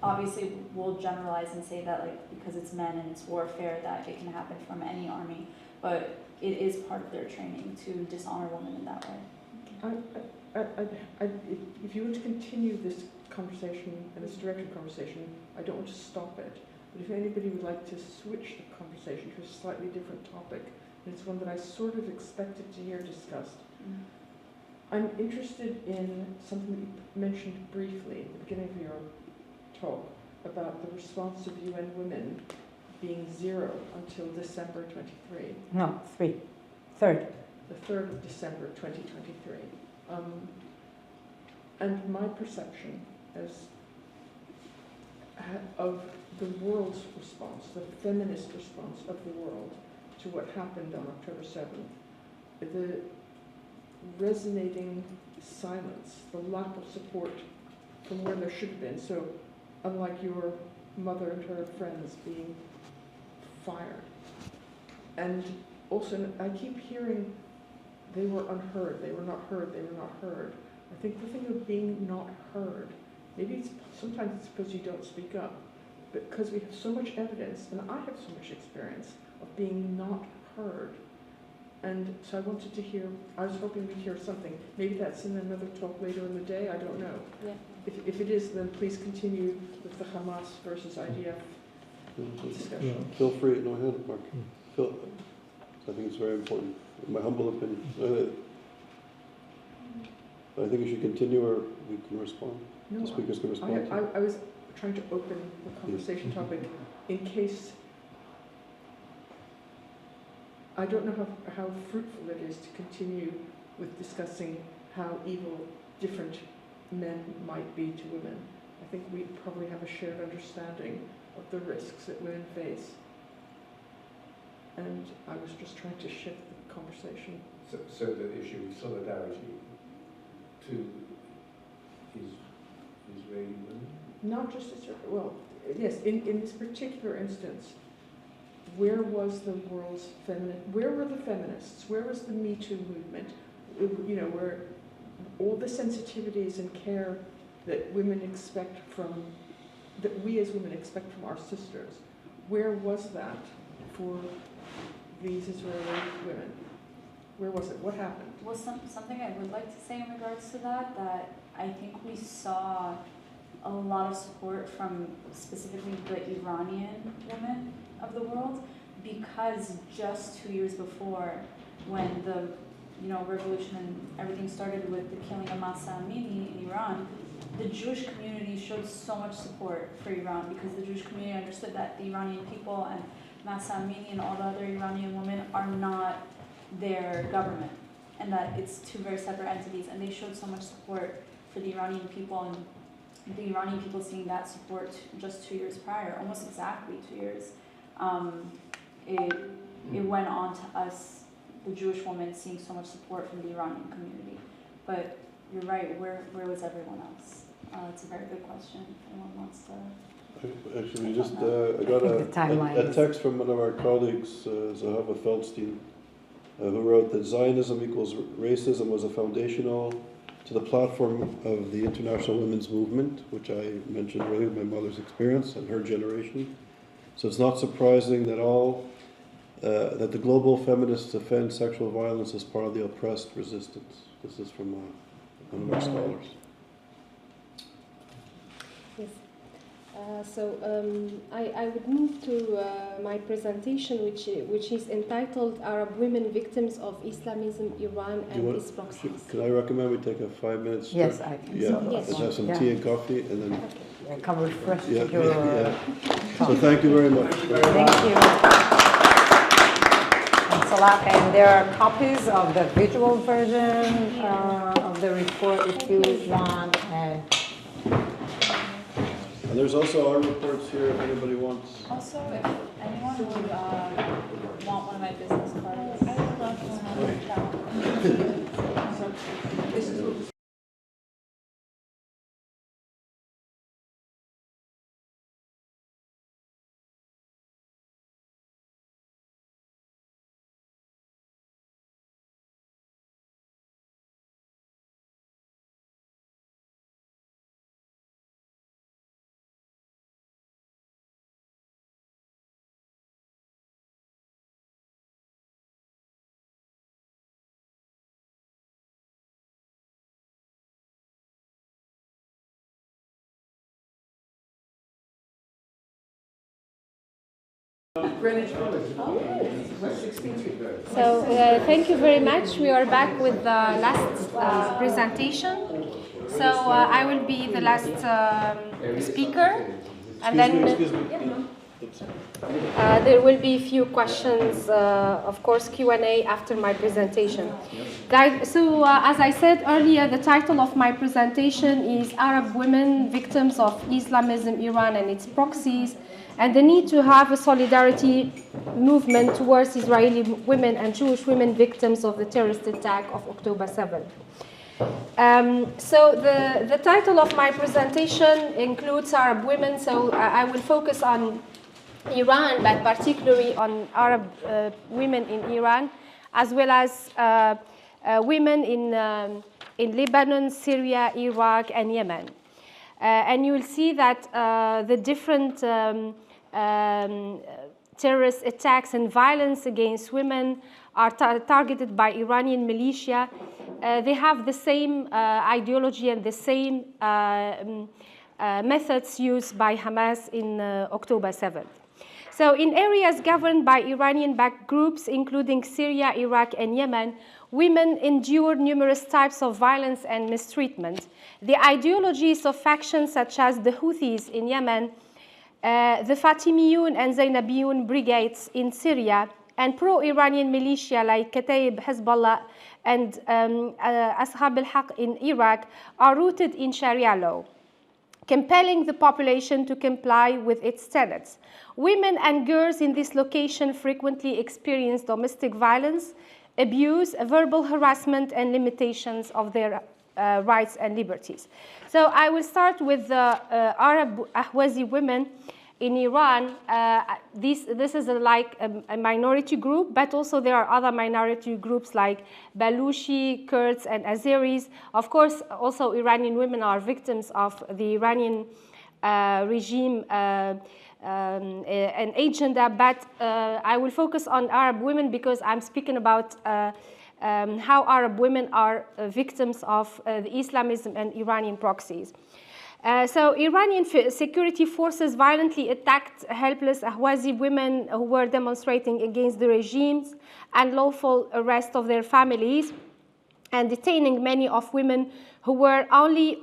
obviously we'll generalize and say that because it's men and it's warfare that it can happen from any army, but it is part of their training to dishonor women in that way. If you want to continue this conversation and this directed conversation, I don't want to stop it. But if anybody would like to switch the conversation to a slightly different topic, and it's one that I sort of expected to hear discussed, I'm interested in something that you mentioned briefly at the beginning of your talk about the response of UN Women being 0 until December 23. No, 3rd. The 3rd of December 2023. And my perception of the world's response, the feminist response of the world to what happened on October 7th, the resonating silence, the lack of support from where there should have been. So unlike your mother and her friends being fired. And also, I keep hearing they were unheard, they were not heard, they were not heard. I think the thing of being not heard, maybe sometimes it's because you don't speak up, but because we have so much evidence, and I have so much experience of being not heard. And so I wanted to hear, I was hoping we'd hear something. Maybe that's in another talk later in the day, I don't know. Yeah. If it is, then please continue with the Hamas versus IDF discussion. Yeah. Feel free, no hand, Mark. I think it's very important, in my humble opinion. I think you should continue, or we can respond. No, The speakers can respond. I was trying to open the conversation topic in case, I don't know how fruitful it is to continue with discussing how evil different men might be to women. I think we probably have a shared understanding of the risks that women face. And I was just trying to shift the conversation. So the issue of solidarity to Israeli women? Not just Israel, well, yes, in this particular instance, where was the world's where were the feminists? Where was the Me Too movement? You know, where all the sensitivities and care that women expect from, that we as women expect from our sisters, where was that for these Israeli women? Where was it? What happened? Well, something I would like to say in regards to that I think we saw a lot of support from specifically the Iranian women of the world, because just 2 years before, when the revolution and everything started with the killing of Msalmi in Iran, the Jewish community showed so much support for Iran, because the Jewish community understood that the Iranian people and Msalmi and all the other Iranian women are not their government, and that it's two very separate entities, and they showed so much support for the Iranian people, and the Iranian people seeing that support just 2 years prior, almost exactly 2 years, it went on to us, the Jewish woman, seeing so much support from the Iranian community. But you're right, where was everyone else? It's a very good question, if anyone wants to. Actually, I got a text from one of our colleagues, Zahava Feldstein, who wrote that Zionism equals racism was a foundational to the platform of the International Women's Movement, which I mentioned earlier, my mother's experience and her generation. So it's not surprising that that the global feminists defend sexual violence as part of the oppressed resistance. This is from one of our scholars. Yes. I would move to my presentation, which is entitled Arab Women Victims of Islamism, Iran and its Proxies. Can I recommend we take a 5 minute break? Yes, I think so. Yes. Let's have some tea and coffee, and then... Yeah, come refresh Yeah, your... So thank you very much. Thank you. Thanks a lot. And there are copies of the visual version of the report if you want. And there's also our reports here if anybody wants. Also, if anyone would want one of my business cards, I would love to. This is So thank you very much. We are back with the last presentation. So I will be the last speaker, and then there will be a few questions, of course, Q&A after my presentation. So as I said earlier, the title of my presentation is Arab Women, Victims of Islamism, Iran and its Proxies, and the need to have a solidarity movement towards Israeli women and Jewish women victims of the terrorist attack of October 7th. So the title of my presentation includes Arab women, so I will focus on Iran, but particularly on Arab women in Iran, as well as women in Lebanon, Syria, Iraq, and Yemen. And you will see that the different terrorist attacks and violence against women are targeted by Iranian militia. They have the same ideology and the same methods used by Hamas in October 7th. So in areas governed by Iranian-backed groups, including Syria, Iraq, and Yemen, women endure numerous types of violence and mistreatment. The ideologies of factions such as the Houthis in Yemen, the Fatimiyun and Zainabiyun brigades in Syria, and pro-Iranian militia like Kataib, Hezbollah, and Ashab al-Haq in Iraq are rooted in Sharia law, compelling the population to comply with its tenets. Women and girls in this location frequently experience domestic violence, abuse, verbal harassment, and limitations of their rights and liberties. So I will start with the Arab Ahwazi women in Iran. This is like a minority group, but also there are other minority groups like Baluchi, Kurds, and Azeris. Of course, also Iranian women are victims of the Iranian regime and agenda, but I will focus on Arab women because I'm speaking about how Arab women are victims of the Islamism and Iranian proxies. So Iranian security forces violently attacked helpless Ahwazi women who were demonstrating against the regimes, and lawful arrest of their families, and detaining many of women whose only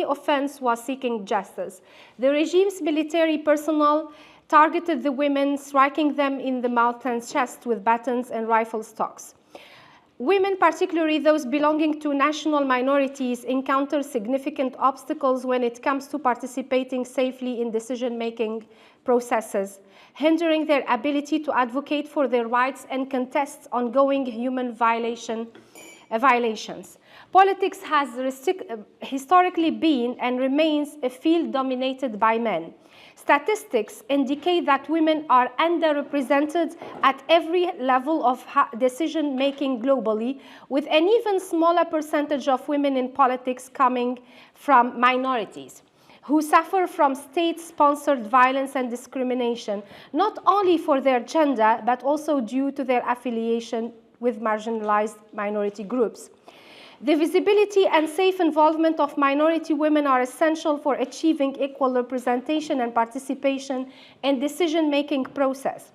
offense was seeking justice. The regime's military personnel targeted the women, striking them in the mouth and chest with batons and rifle stocks. Women, particularly those belonging to national minorities, encounter significant obstacles when it comes to participating safely in decision-making processes, hindering their ability to advocate for their rights and contest ongoing human violations. Politics has historically been and remains a field dominated by men. Statistics indicate that women are underrepresented at every level of decision-making globally, with an even smaller percentage of women in politics coming from minorities who suffer from state-sponsored violence and discrimination, not only for their gender, but also due to their affiliation with marginalized minority groups. The visibility and safe involvement of minority women are essential for achieving equal representation and participation in decision-making process,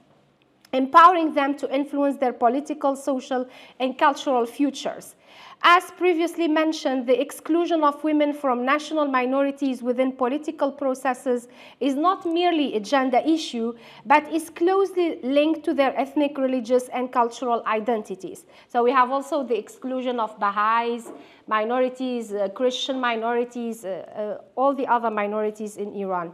empowering them to influence their political, social, and cultural futures. As previously mentioned, the exclusion of women from national minorities within political processes is not merely a gender issue, but is closely linked to their ethnic, religious, and cultural identities. So we have also the exclusion of Baha'is, minorities, Christian minorities, all the other minorities in Iran.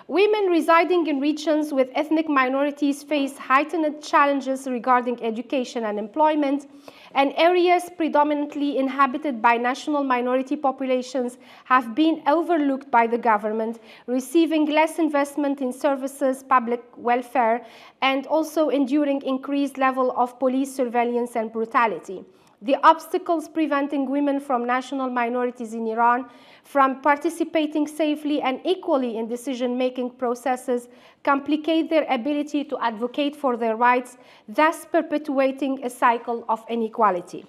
Women residing in regions with ethnic minorities face heightened challenges regarding education and employment, and areas predominantly inhabited by national minority populations have been overlooked by the government, receiving less investment in services, public welfare, and also enduring increased level of police surveillance and brutality. The obstacles preventing women from national minorities in Iran from participating safely and equally in decision-making processes complicate their ability to advocate for their rights, thus perpetuating a cycle of inequality.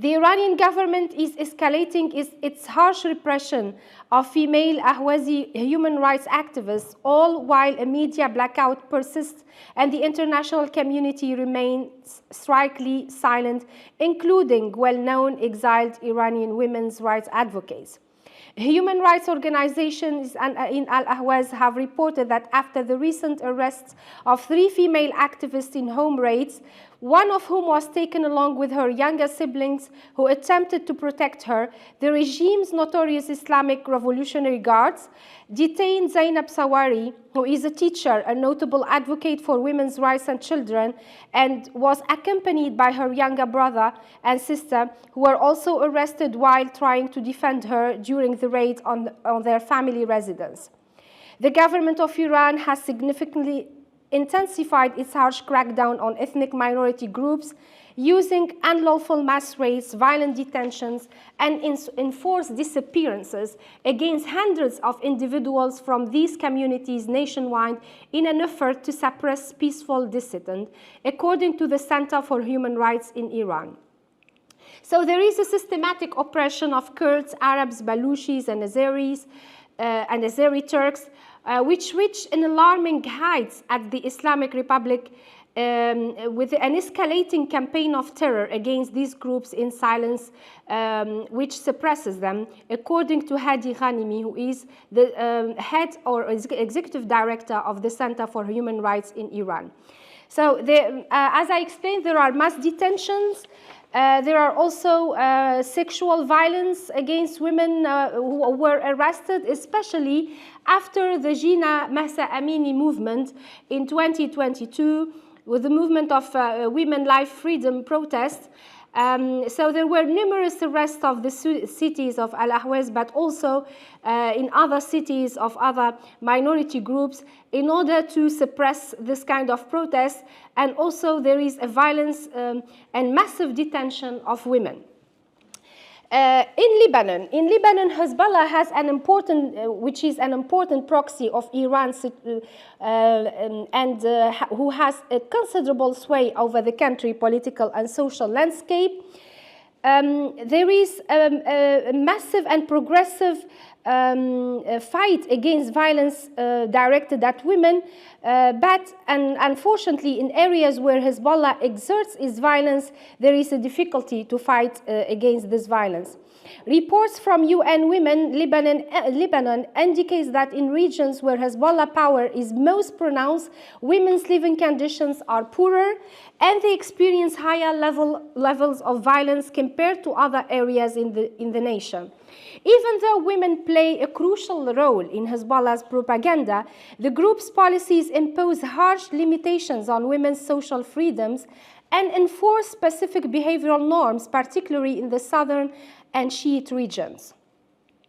The Iranian government is escalating its harsh repression of female Ahwazi human rights activists, all while a media blackout persists and the international community remains strikingly silent, including well-known exiled Iranian women's rights advocates. Human rights organizations in Al-Ahwaz have reported that after the recent arrests of 3 female activists in home raids, one of whom was taken along with her younger siblings who attempted to protect her, the regime's notorious Islamic Revolutionary Guards detained Zainab Sawari, who is a teacher, a notable advocate for women's rights and children, and was accompanied by her younger brother and sister, who were also arrested while trying to defend her during the raid on their family residence. The government of Iran has significantly intensified its harsh crackdown on ethnic minority groups, using unlawful mass raids, violent detentions, and enforced disappearances against hundreds of individuals from these communities nationwide in an effort to suppress peaceful dissent, according to the Center for Human Rights in Iran. So there is a systematic oppression of Kurds, Arabs, Baluchis, and Azeris, and Azeri Turks, which reached an alarming heights at the Islamic Republic, with an escalating campaign of terror against these groups in silence, which suppresses them, according to Hadi Ghanimi, who is the head or executive director of the Center for Human Rights in Iran. So, as I explained, there are mass detentions. There are also sexual violence against women who were arrested, especially after the Jina Mahsa Amini movement in 2022, with the movement of Women Life Freedom protests. So there were numerous arrests of the cities of Al-Ahwaz, but also in other cities of other minority groups, in order to suppress this kind of protest. And also there is a violence and massive detention of women. In Lebanon, Hezbollah has an important, which is an important proxy of Iran, who has a considerable sway over the country political and social landscape. There is a massive and progressive fight against violence directed at women, but unfortunately in areas where Hezbollah exerts its violence, there is a difficulty to fight against this violence. Reports from UN Women Lebanon indicates that in regions where Hezbollah power is most pronounced, women's living conditions are poorer and they experience higher levels of violence compared to other areas in the nation. Even though women play a crucial role in Hezbollah's propaganda, the group's policies impose harsh limitations on women's social freedoms and enforce specific behavioral norms, particularly in the southern and Shiite regions.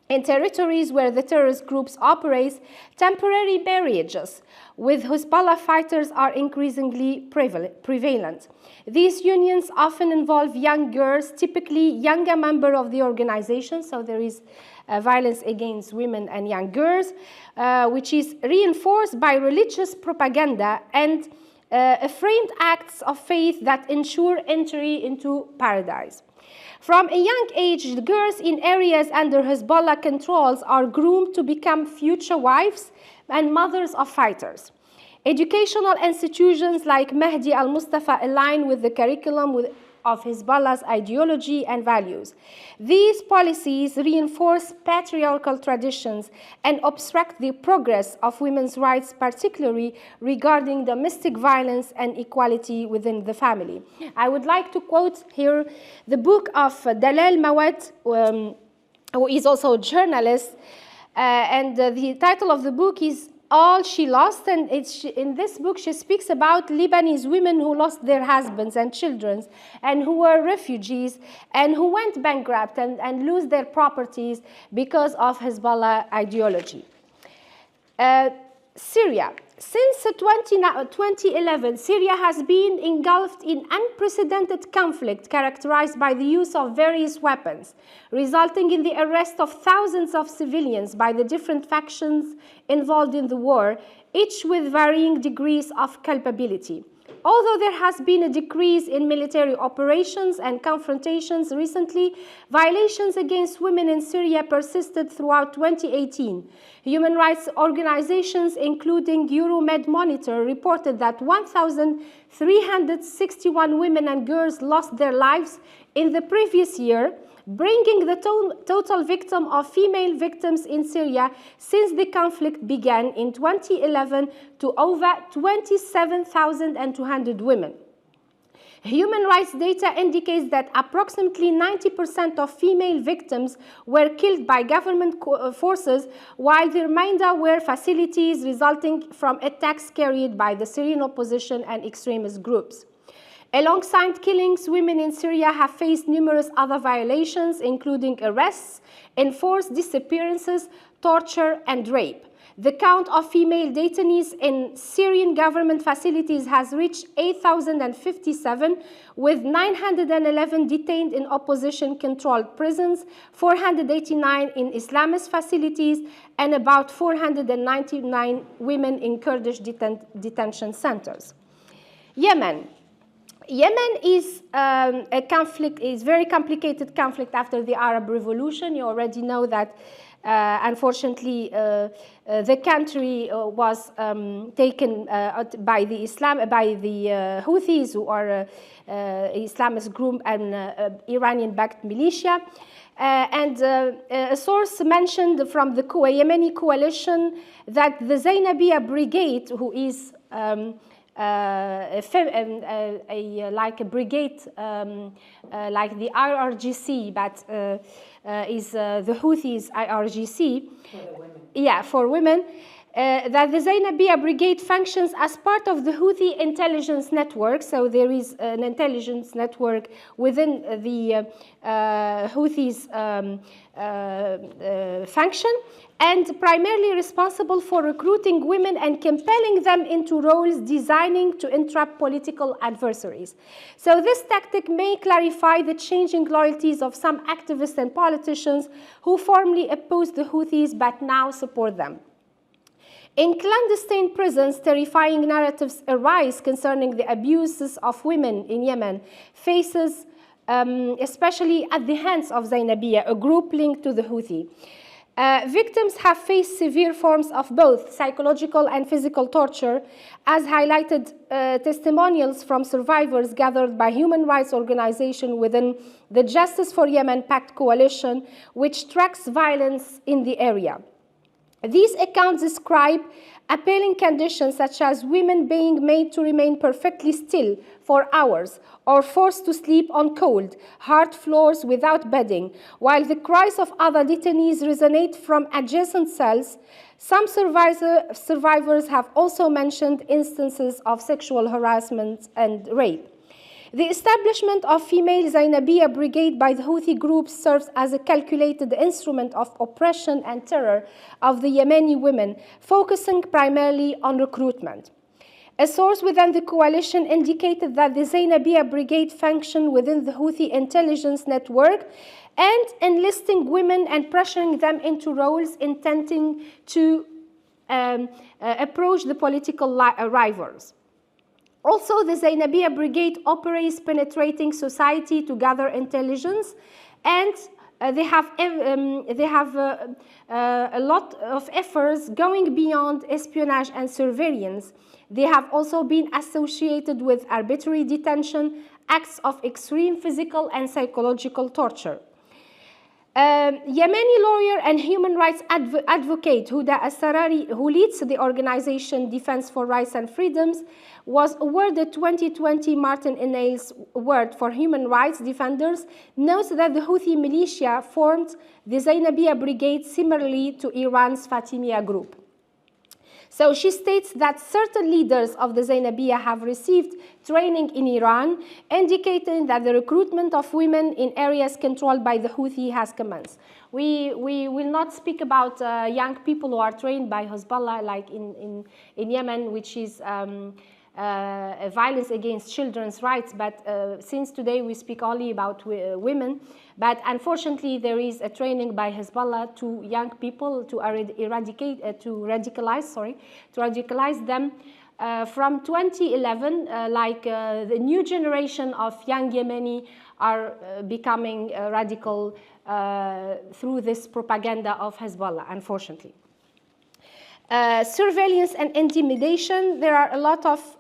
In territories where the terrorist groups operate, temporary marriages with Hezbollah fighters are increasingly prevalent. These unions often involve young girls, typically younger members of the organization, so there is violence against women and young girls, which is reinforced by religious propaganda and framed acts of faith that ensure entry into paradise. From a young age, the girls in areas under Hezbollah controls are groomed to become future wives and mothers of fighters. Educational institutions like Mahdi al-Mustafa align with the curriculum of Hezbollah's ideology and values. These policies reinforce patriarchal traditions and obstruct the progress of women's rights, particularly regarding domestic violence and equality within the family. I would like to quote here the book of Dalal Mawad, who is also a journalist, and the title of the book is All She Lost, and in this book she speaks about Lebanese women who lost their husbands and children and who were refugees and who went bankrupt and lose their properties because of Hezbollah ideology. Syria. Since 2011, Syria has been engulfed in unprecedented conflict characterized by the use of various weapons, resulting in the arrest of thousands of civilians by the different factions involved in the war, each with varying degrees of culpability. Although there has been a decrease in military operations and confrontations recently, violations against women in Syria persisted throughout 2018. Human rights organizations, including Euromed Monitor, reported that 1,361 women and girls lost their lives in the previous year, bringing the total victim of female victims in Syria since the conflict began in 2011 to over 27,200 women. Human rights data indicates that approximately 90% of female victims were killed by government forces, while the remainder were facilities resulting from attacks carried by the Syrian opposition and extremist groups. Alongside killings, women in Syria have faced numerous other violations, including arrests, enforced disappearances, torture, and rape. The count of female detainees in Syrian government facilities has reached 8,057, with 911 detained in opposition-controlled prisons, 489 in Islamist facilities, and about 499 women in Kurdish detention centers. Yemen. Yemen is a conflict, is very complicated conflict after the Arab Revolution. You already know that, unfortunately, the country was taken by the Houthis, who are Islamist group and Iranian-backed militia. And a source mentioned from the Yemeni coalition that the Zainabiyya Brigade, who is like a brigade, like the IRGC, but is the Houthis IRGC. For the women. Yeah, for women. That the Zainabiyya Brigade functions as part of the Houthi intelligence network. So there is an intelligence network within the Houthis function, and primarily responsible for recruiting women and compelling them into roles designing to entrap political adversaries. So this tactic may clarify the changing loyalties of some activists and politicians who formerly opposed the Houthis but now support them. In clandestine prisons, terrifying narratives arise concerning the abuses of women in Yemen, faces especially at the hands of Zainabiyya, a group linked to the Houthi. Victims have faced severe forms of both psychological and physical torture, as highlighted testimonials from survivors gathered by human rights organizations within the Justice for Yemen Pact coalition, which tracks violence in the area. These accounts describe appalling conditions such as women being made to remain perfectly still for hours or forced to sleep on cold, hard floors without bedding, while the cries of other detainees resonate from adjacent cells. Some survivors have also mentioned instances of sexual harassment and rape. The establishment of female Zainabiyya Brigade by the Houthi groups serves as a calculated instrument of oppression and terror of the Yemeni women, focusing primarily on recruitment. A source within the coalition indicated that the Zainabiyya Brigade functioned within the Houthi intelligence network and enlisting women and pressuring them into roles intending to approach the political rivals. Also, the Zainabiyya Brigade operates penetrating society to gather intelligence, and they have a lot of efforts going beyond espionage and surveillance. They have also been associated with arbitrary detention, acts of extreme physical and psychological torture. Yemeni lawyer and human rights advocate Huda As-Sarari, who leads the organization Defense for Rights and Freedoms, was awarded 2020 Martin Ennals Award for Human Rights Defenders, notes that the Houthi militia formed the Zainabiyya Brigade similarly to Iran's Fatimiyya group. So she states that certain leaders of the Zainabiyya have received training in Iran, indicating that the recruitment of women in areas controlled by the Houthi has commenced. We will not speak about young people who are trained by Hezbollah, like in Yemen, which is violence against children's rights, but since today we speak only about women. But unfortunately, there is a training by Hezbollah to young people to radicalize them From 2011, the new generation of young Yemeni are becoming radical through this propaganda of Hezbollah, unfortunately. Surveillance and intimidation. There are a lot of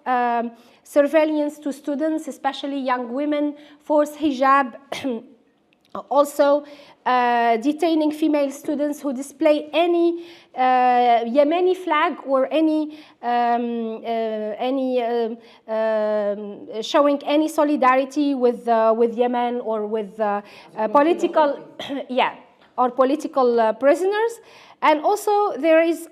surveillance to students, especially young women, forced hijab, also detaining female students who display any Yemeni flag or any showing any solidarity with Yemen or with political or political prisoners. And also there is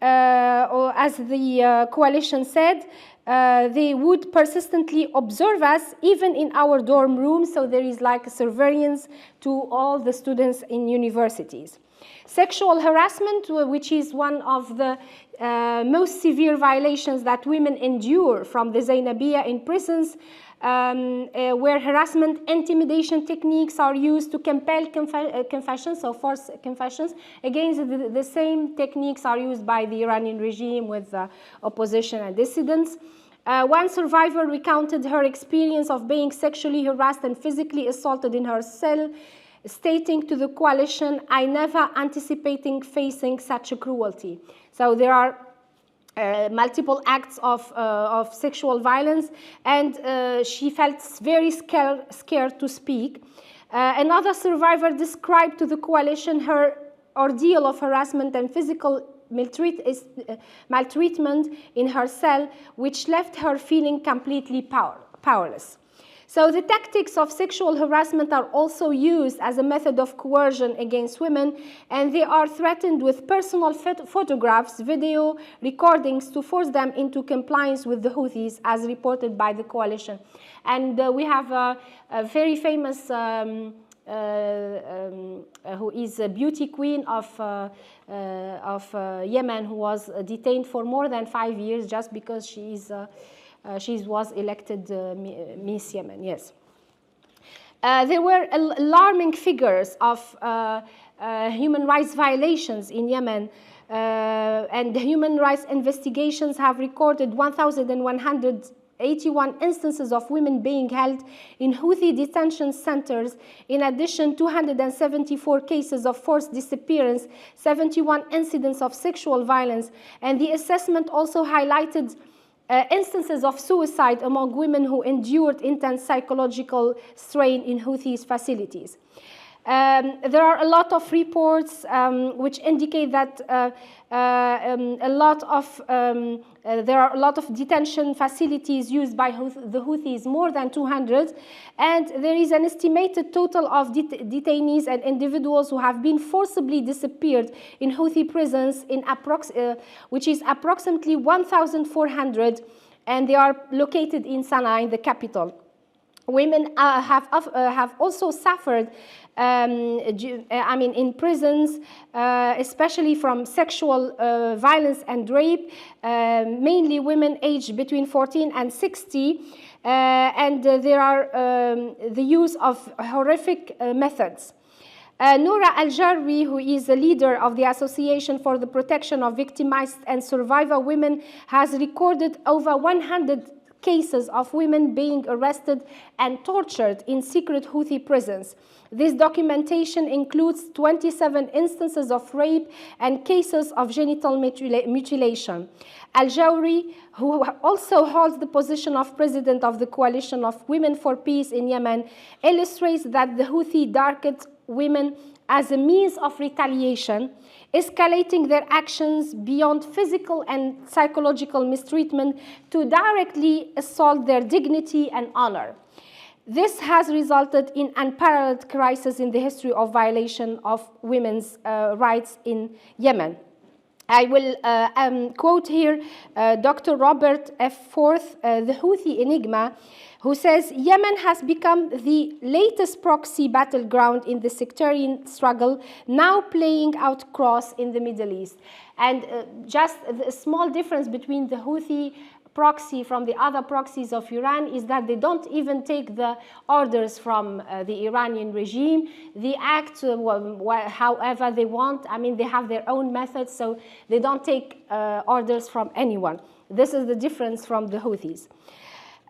as the coalition said, they would persistently observe us even in our dorm rooms, so there is like a surveillance to all the students in universities. Sexual harassment, which is one of the most severe violations that women endure from the Zainabiyya in prisons, where harassment, intimidation techniques are used to compel confessions, so force confessions. Again, the same techniques are used by the Iranian regime with opposition and dissidents. One survivor recounted her experience of being sexually harassed and physically assaulted in her cell, stating to the coalition, "I never anticipating facing such a cruelty." So there are multiple acts of sexual violence, and she felt very scared to speak. Another survivor described to the coalition her ordeal of harassment and physical maltreatment in her cell, which left her feeling completely powerless. So the tactics of sexual harassment are also used as a method of coercion against women, and they are threatened with personal photographs, video recordings to force them into compliance with the Houthis, as reported by the coalition. And we have a very famous who is a beauty queen of Yemen, who was detained for more than 5 years just because she was elected Miss Yemen, yes. There were alarming figures of human rights violations in Yemen, and the human rights investigations have recorded 1,181 instances of women being held in Houthi detention centers. In addition, 274 cases of forced disappearance, 71 incidents of sexual violence, and the assessment also highlighted instances of suicide among women who endured intense psychological strain in Houthi facilities. There are a lot of reports which indicate that there are a lot of detention facilities used by the Houthis, more than 200, and there is an estimated total of detainees and individuals who have been forcibly disappeared in Houthi prisons, which is approximately 1,400, and they are located in Sana'a, in the capital. Women have also suffered, in prisons, especially from sexual violence and rape, mainly women aged between 14 and 60, and there are the use of horrific methods. Noura Al-Jarri, who is the leader of the Association for the Protection of Victimized and Survivor Women, has recorded over 100 cases of women being arrested and tortured in secret Houthi prisons. This documentation includes 27 instances of rape and cases of genital mutilation. Al-Jarri, who also holds the position of president of the Coalition of Women for Peace in Yemen, illustrates that the Houthi target women as a means of retaliation, escalating their actions beyond physical and psychological mistreatment to directly assault their dignity and honor. This has resulted in unparalleled crisis in the history of violation of women's rights in Yemen. I will quote here Dr. Robert F. Forth, the Houthi Enigma, who says, Yemen has become the latest proxy battleground in the sectarian struggle, now playing out cross in the Middle East. And just a small difference between the Houthi proxy from the other proxies of Iran is that they don't even take the orders from the Iranian regime. They act however they want. I mean, they have their own methods, so they don't take orders from anyone. This is the difference from the Houthis.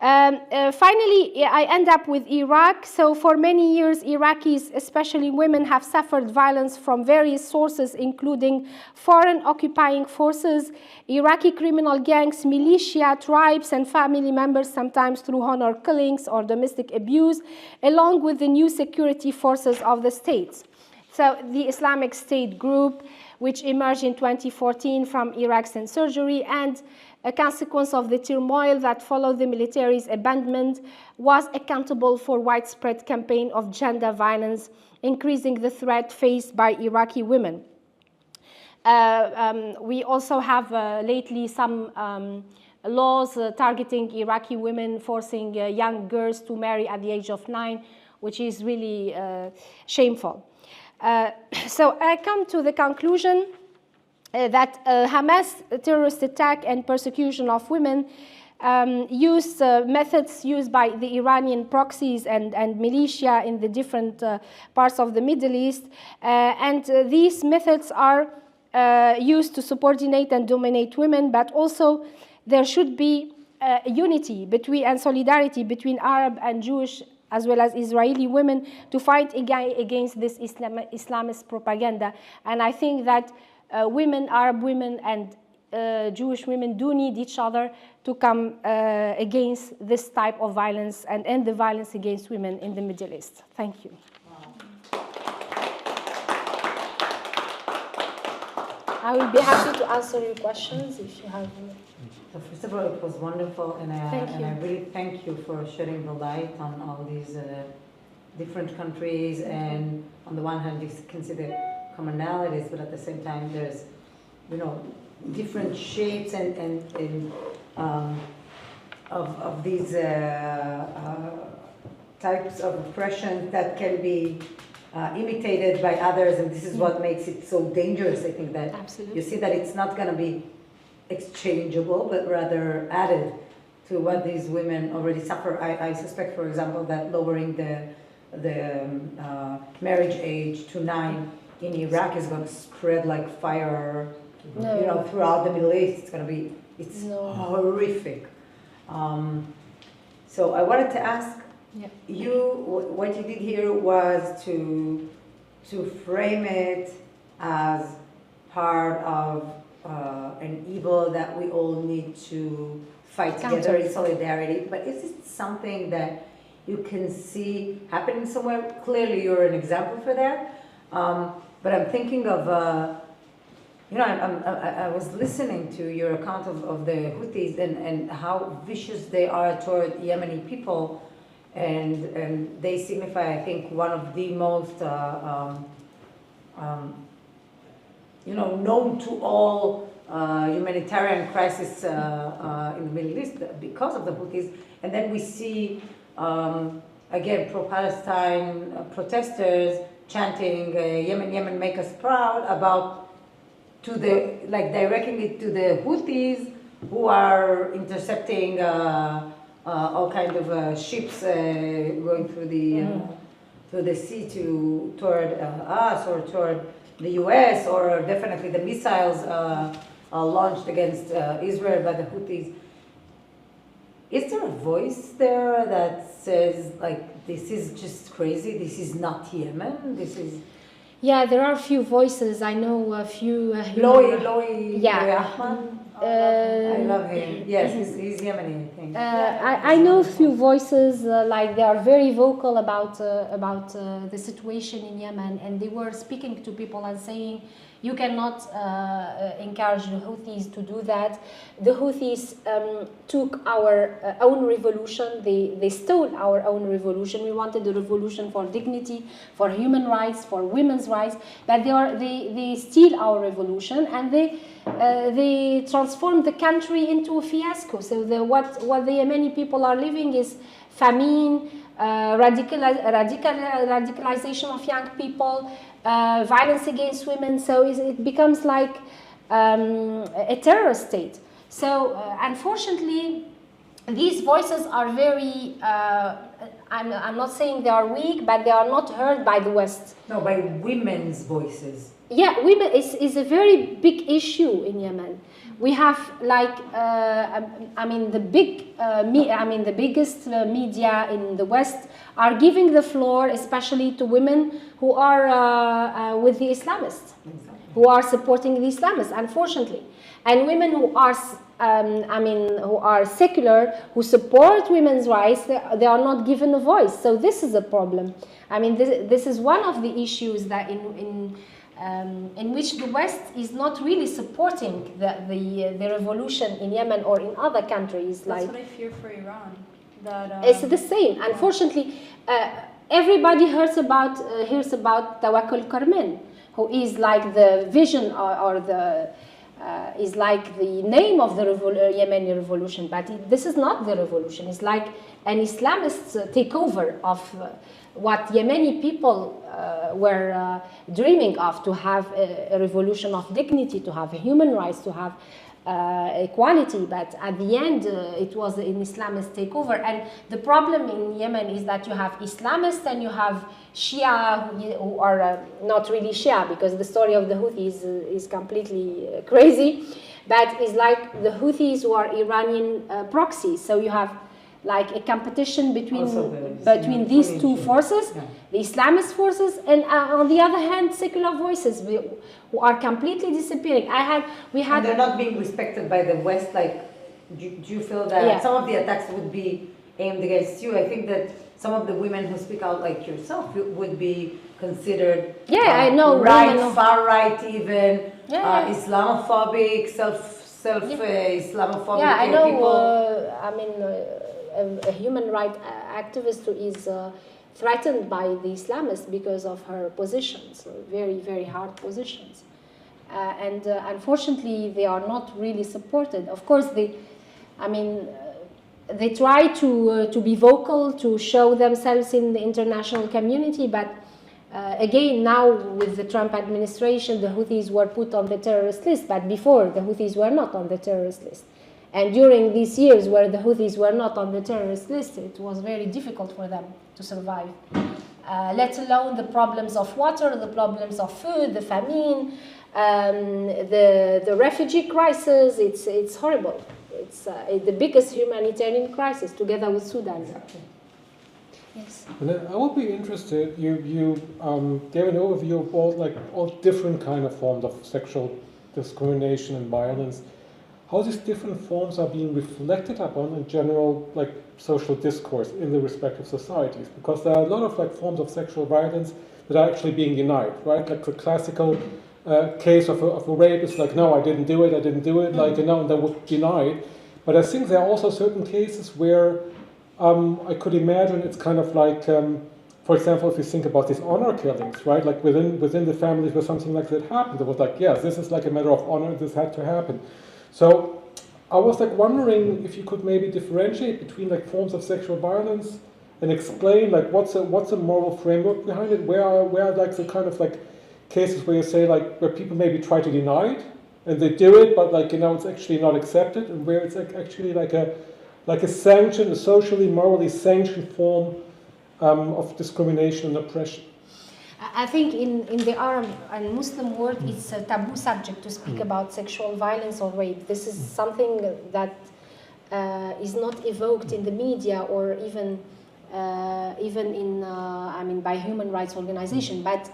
Finally, I end up with Iraq. So for many years, Iraqis, especially women, have suffered violence from various sources, including foreign occupying forces, Iraqi criminal gangs, militia, tribes, and family members, sometimes through honor killings or domestic abuse, along with the new security forces of the states. So the Islamic State group, which emerged in 2014 from Iraq's insurgency, and a consequence of the turmoil that followed the military's abandonment, was accountable for widespread campaign of gender violence, increasing the threat faced by Iraqi women. We also have lately some laws targeting Iraqi women, forcing young girls to marry at the age of 9, which is really shameful. So I come to the conclusion that Hamas terrorist attack and persecution of women used methods used by the Iranian proxies and militia in the different parts of the Middle East. And these methods are used to subordinate and dominate women, but also there should be unity between and solidarity between Arab and Jewish as well as Israeli women to fight against this Islamist propaganda. And I think that women, Arab women and Jewish women do need each other to come against this type of violence and end the violence against women in the Middle East. Thank you. I will be happy to answer your questions if you have them. So first of all, it was wonderful, and I really thank you for shedding the light on all these different countries. And on the one hand, you can see the commonalities, but at the same time, there's, you know, different shapes and of these types of oppression that can be imitated by others, and this is what makes it so dangerous. I think that you see that it's not going to be exchangeable, but rather added to what these women already suffer. I suspect, for example, that lowering the marriage age to 9 in Iraq is going to spread like fire, you know, throughout the Middle East. It's going to be, horrific. So I wanted to ask you, what you did here was to frame it as part of an evil that we all need to fight together in solidarity. But is it something that you can see happening somewhere? Clearly, you're an example for that. But I'm thinking of, you know, I was listening to your account of the Houthis and how vicious they are toward Yemeni people. And they signify, I think, one of the most, you know, known to all humanitarian crisis in the Middle East because of the Houthis. And then we see, again, pro-Palestine protesters chanting, Yemen, Yemen, make us proud, about directing it to the Houthis, who are intercepting all kinds of ships going through the sea toward us or toward the U.S., or definitely the missiles launched against Israel by the Houthis. Is there a voice there that says, like, this is just crazy, this is not Yemen, this is... Yeah, there are a few voices. I know a few... Loy Ahmad? I love him. Yes, he's Yemeni, I think. I know a few voices, like they are very vocal about the situation in Yemen, and they were speaking to people and saying, you cannot encourage the Houthis to do that. The Houthis took our own revolution. They stole our own revolution. We wanted a revolution for dignity, for human rights, for women's rights, but they steal our revolution, and they transformed the country into a fiasco. So what the Yemeni people are living is famine, radicalization of young people, violence against women. So it becomes like a terror state. So unfortunately, these voices are very, I'm not saying they are weak, but they are not heard by the West. No, by women's voices. Yeah, women is a very big issue in Yemen. We have like the biggest media in the West are giving the floor, especially to women who are with the Islamists, who are supporting the Islamists, unfortunately, and women who are who are secular, who support women's rights, they are not given a voice. So this is a problem. I mean, this is one of the issues that in which the West is not really supporting the revolution in Yemen or in other countries. That's what I fear for Iran. That, it's the same. Unfortunately, everybody hears about Tawakkul Karmen, who is like the vision or the is like the name of the Yemeni revolution, but this is not the revolution. It's like an Islamist takeover of what Yemeni people were dreaming of, to have a revolution of dignity, to have human rights, to have equality, but at the end it was an Islamist takeover. And the problem in Yemen is that you have Islamists and you have Shia who are not really Shia, because the story of the Houthis is completely crazy, but it's like the Houthis who are Iranian proxies. So you have like a competition between these two forces, the Islamist forces, and on the other hand, secular voices who are completely disappearing. And they're not being respected by the West. Like, do you feel that some of the attacks would be aimed against you? I think that some of the women who speak out, like yourself, would be considered I know far right, even Islamophobic, Islamophobic. Yeah, I know. People. A human rights activist who is threatened by the Islamists because of her positions, very, very hard positions. And unfortunately, they are not really supported. Of course, they try to be vocal, to show themselves in the international community, but again, now with the Trump administration, the Houthis were put on the terrorist list, but before, the Houthis were not on the terrorist list. And during these years where the Houthis were not on the terrorist list, it was very difficult for them to survive. Let alone the problems of water, the problems of food, the famine, the refugee crisis. It's horrible. It's the biggest humanitarian crisis, together with Sudan. Yes. And I would be interested. You gave an overview of all different kind of forms of sexual discrimination and violence. How these different forms are being reflected upon in general, like social discourse in the respective societies, because there are a lot of forms of sexual violence that are actually being denied, right? Like the classical case of a rape is like, no, I didn't do it, and they would deny it. But I think there are also certain cases where I could imagine it's kind of like, for example, if you think about these honor killings, right? Like within the families where something like that happened, it was like, yes, this is like a matter of honor, this had to happen. So I was wondering if you could maybe differentiate between forms of sexual violence and explain what's a moral framework behind it. Where are the kind of cases where you say where people maybe try to deny it and they do it, but it's actually not accepted, and where it's actually like a sanctioned, a socially, morally sanctioned form of discrimination and oppression. I think in the Arab and Muslim world, it's a taboo subject to speak about sexual violence or rape. This is something that is not evoked in the media or even in by human rights organizations. But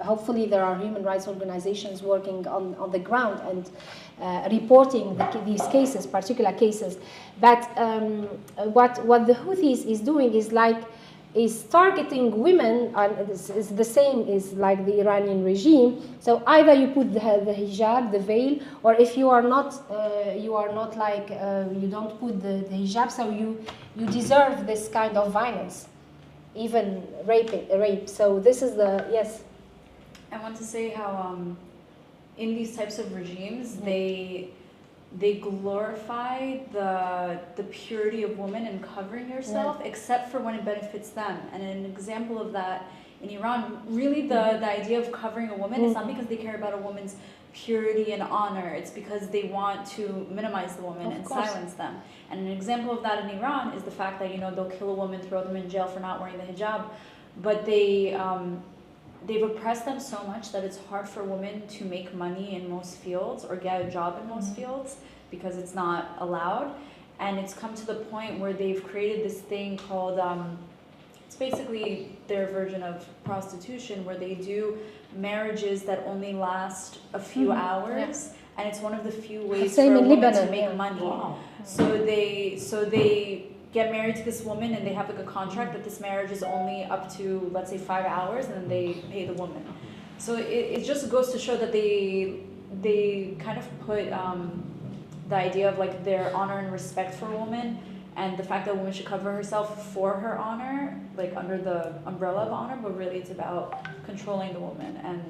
hopefully there are human rights organizations working on the ground and reporting these cases, particular cases. But what the Houthis is doing is targeting women, and it's the same as like the Iranian regime. So either you put the hijab, the veil, or if you are not you don't put the hijab, so you deserve this kind of violence, even rape. So this is yes. I want to say how in these types of regimes they glorify the purity of women and covering yourself, except for when it benefits them. And an example of that in Iran, really the idea of covering a woman is not because they care about a woman's purity and honor. It's because they want to minimize the woman and silence them. And an example of that in Iran is the fact that they'll kill a woman, throw them in jail for not wearing the hijab, but they've oppressed them so much that it's hard for women to make money in most fields or get a job in most fields because it's not allowed. And it's come to the point where they've created this thing called, it's basically their version of prostitution, where they do marriages that only last a few hours, and it's one of the few ways for a woman to make money. Wow. So they get married to this woman, and they have like a contract that this marriage is only up to, let's say, 5 hours, and then they pay the woman. So it just goes to show that they kind of put the idea of like their honor and respect for a woman, and the fact that a woman should cover herself for her honor, like under the umbrella of honor, but really it's about controlling the woman, and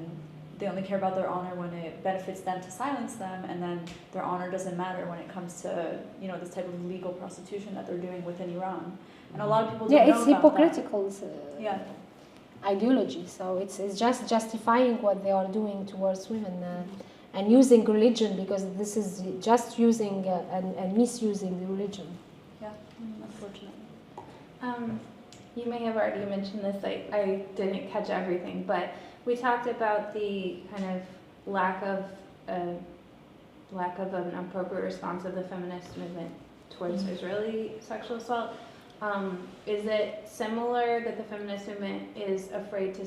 they only care about their honor when it benefits them to silence them, and then their honor doesn't matter when it comes to, you know, this type of legal prostitution that they're doing within Iran. And a lot of people don't know it's about hypocritical that. ideology. So it's just justifying what they are doing towards women and using religion, because this is just using and misusing the religion. Yeah, unfortunately. You may have already mentioned this, I didn't catch everything, but we talked about the kind of lack of an appropriate response of the feminist movement towards Israeli sexual assault. Is it similar that the feminist movement is afraid to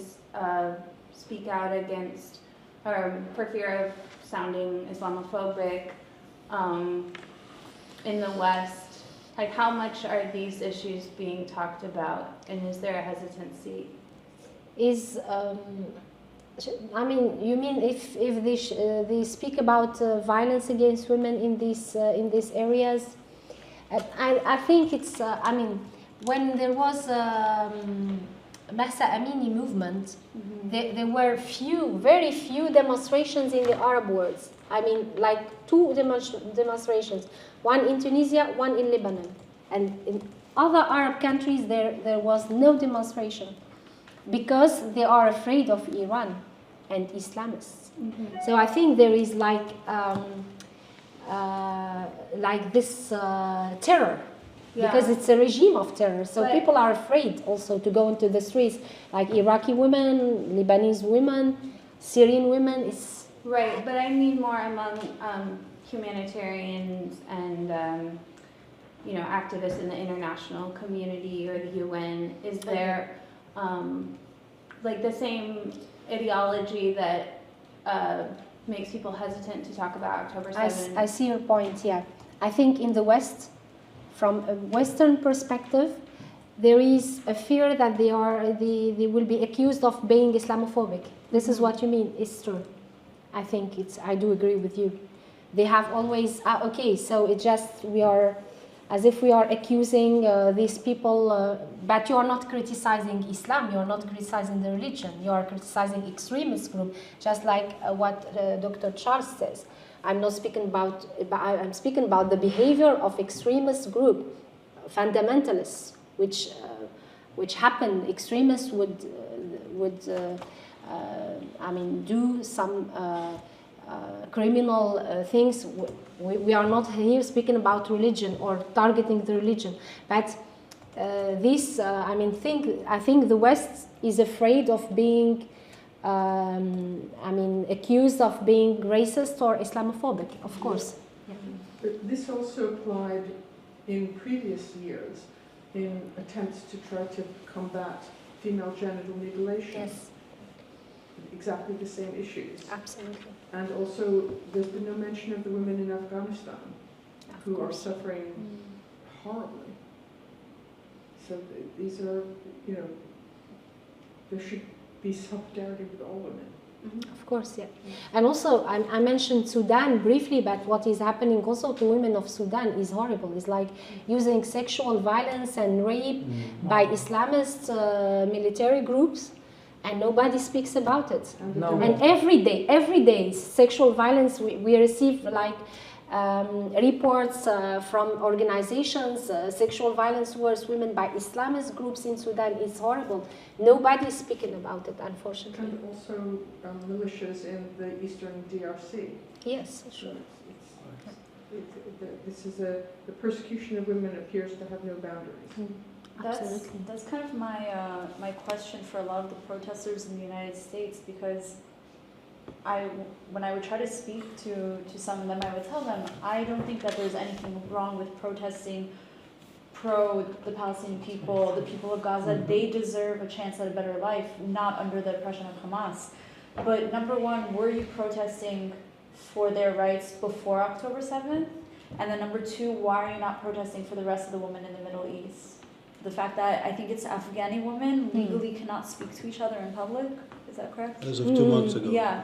speak out against, for fear of sounding Islamophobic in the West? Like, how much are these issues being talked about, and is there a hesitancy? I mean, you mean if they speak about violence against women in these areas? I think it's. I mean, when there was Mahsa Amini movement, there were very few demonstrations in the Arab world. I mean, like 2 demonstrations, one in Tunisia, one in Lebanon, and in other Arab countries there was no demonstration, because they are afraid of Iran and Islamists. So I think there is like this terror, because it's a regime of terror. So people are afraid also to go into the streets, like Iraqi women, Lebanese women, Syrian women. It's right, but I mean more among humanitarians and you know, activists in the international community or the UN. Is there like the same ideology that makes people hesitant to talk about October 7th? I see your point, yeah. I think in the West, from a Western perspective, there is a fear that they will be accused of being Islamophobic. This is what you mean, it's true. I think I do agree with you. They have always, okay, so it's just, we are, as if we are accusing these people, but you are not criticizing Islam, you are not criticizing the religion, you are criticizing extremist group, just like what Dr. Charles says. I'm not speaking about, I'm speaking about the behavior of extremist group, fundamentalists, which happen. Extremists would I mean, do some criminal things. We are not here speaking about religion or targeting the religion, but I mean, I think the West is afraid of being, I mean, accused of being racist or Islamophobic, of course. Yeah. But this also applied in previous years in attempts to try to combat female genital mutilation. Yes. Exactly the same issues. Absolutely. And also, there's been no mention of the women in Afghanistan who are suffering horribly. So these are, you know, there should be solidarity with all women. Of course, yeah. And also, I mentioned Sudan briefly, but what is happening also to women of Sudan is horrible. It's like using sexual violence and rape by Islamist military groups, and nobody speaks about it. No. And every day, sexual violence, we receive like reports from organizations, sexual violence towards women by Islamist groups in Sudan is horrible. Nobody is speaking about it, unfortunately. And also militias in the eastern DRC. Yes, sure. This is the persecution of women appears to have no boundaries. That's kind of my question for a lot of the protesters in the United States, because when I would try to speak to some of them, I would tell them I don't think that there's anything wrong with protesting pro the Palestinian people, the people of Gaza. They deserve a chance at a better life, not under the oppression of Hamas. But number one, were you protesting for their rights before October 7th? And then number two, why are you not protesting for the rest of the women in the Middle East? The fact that I think it's Afghani women legally cannot speak to each other in public. Is that correct? As of 2 months ago. Yeah.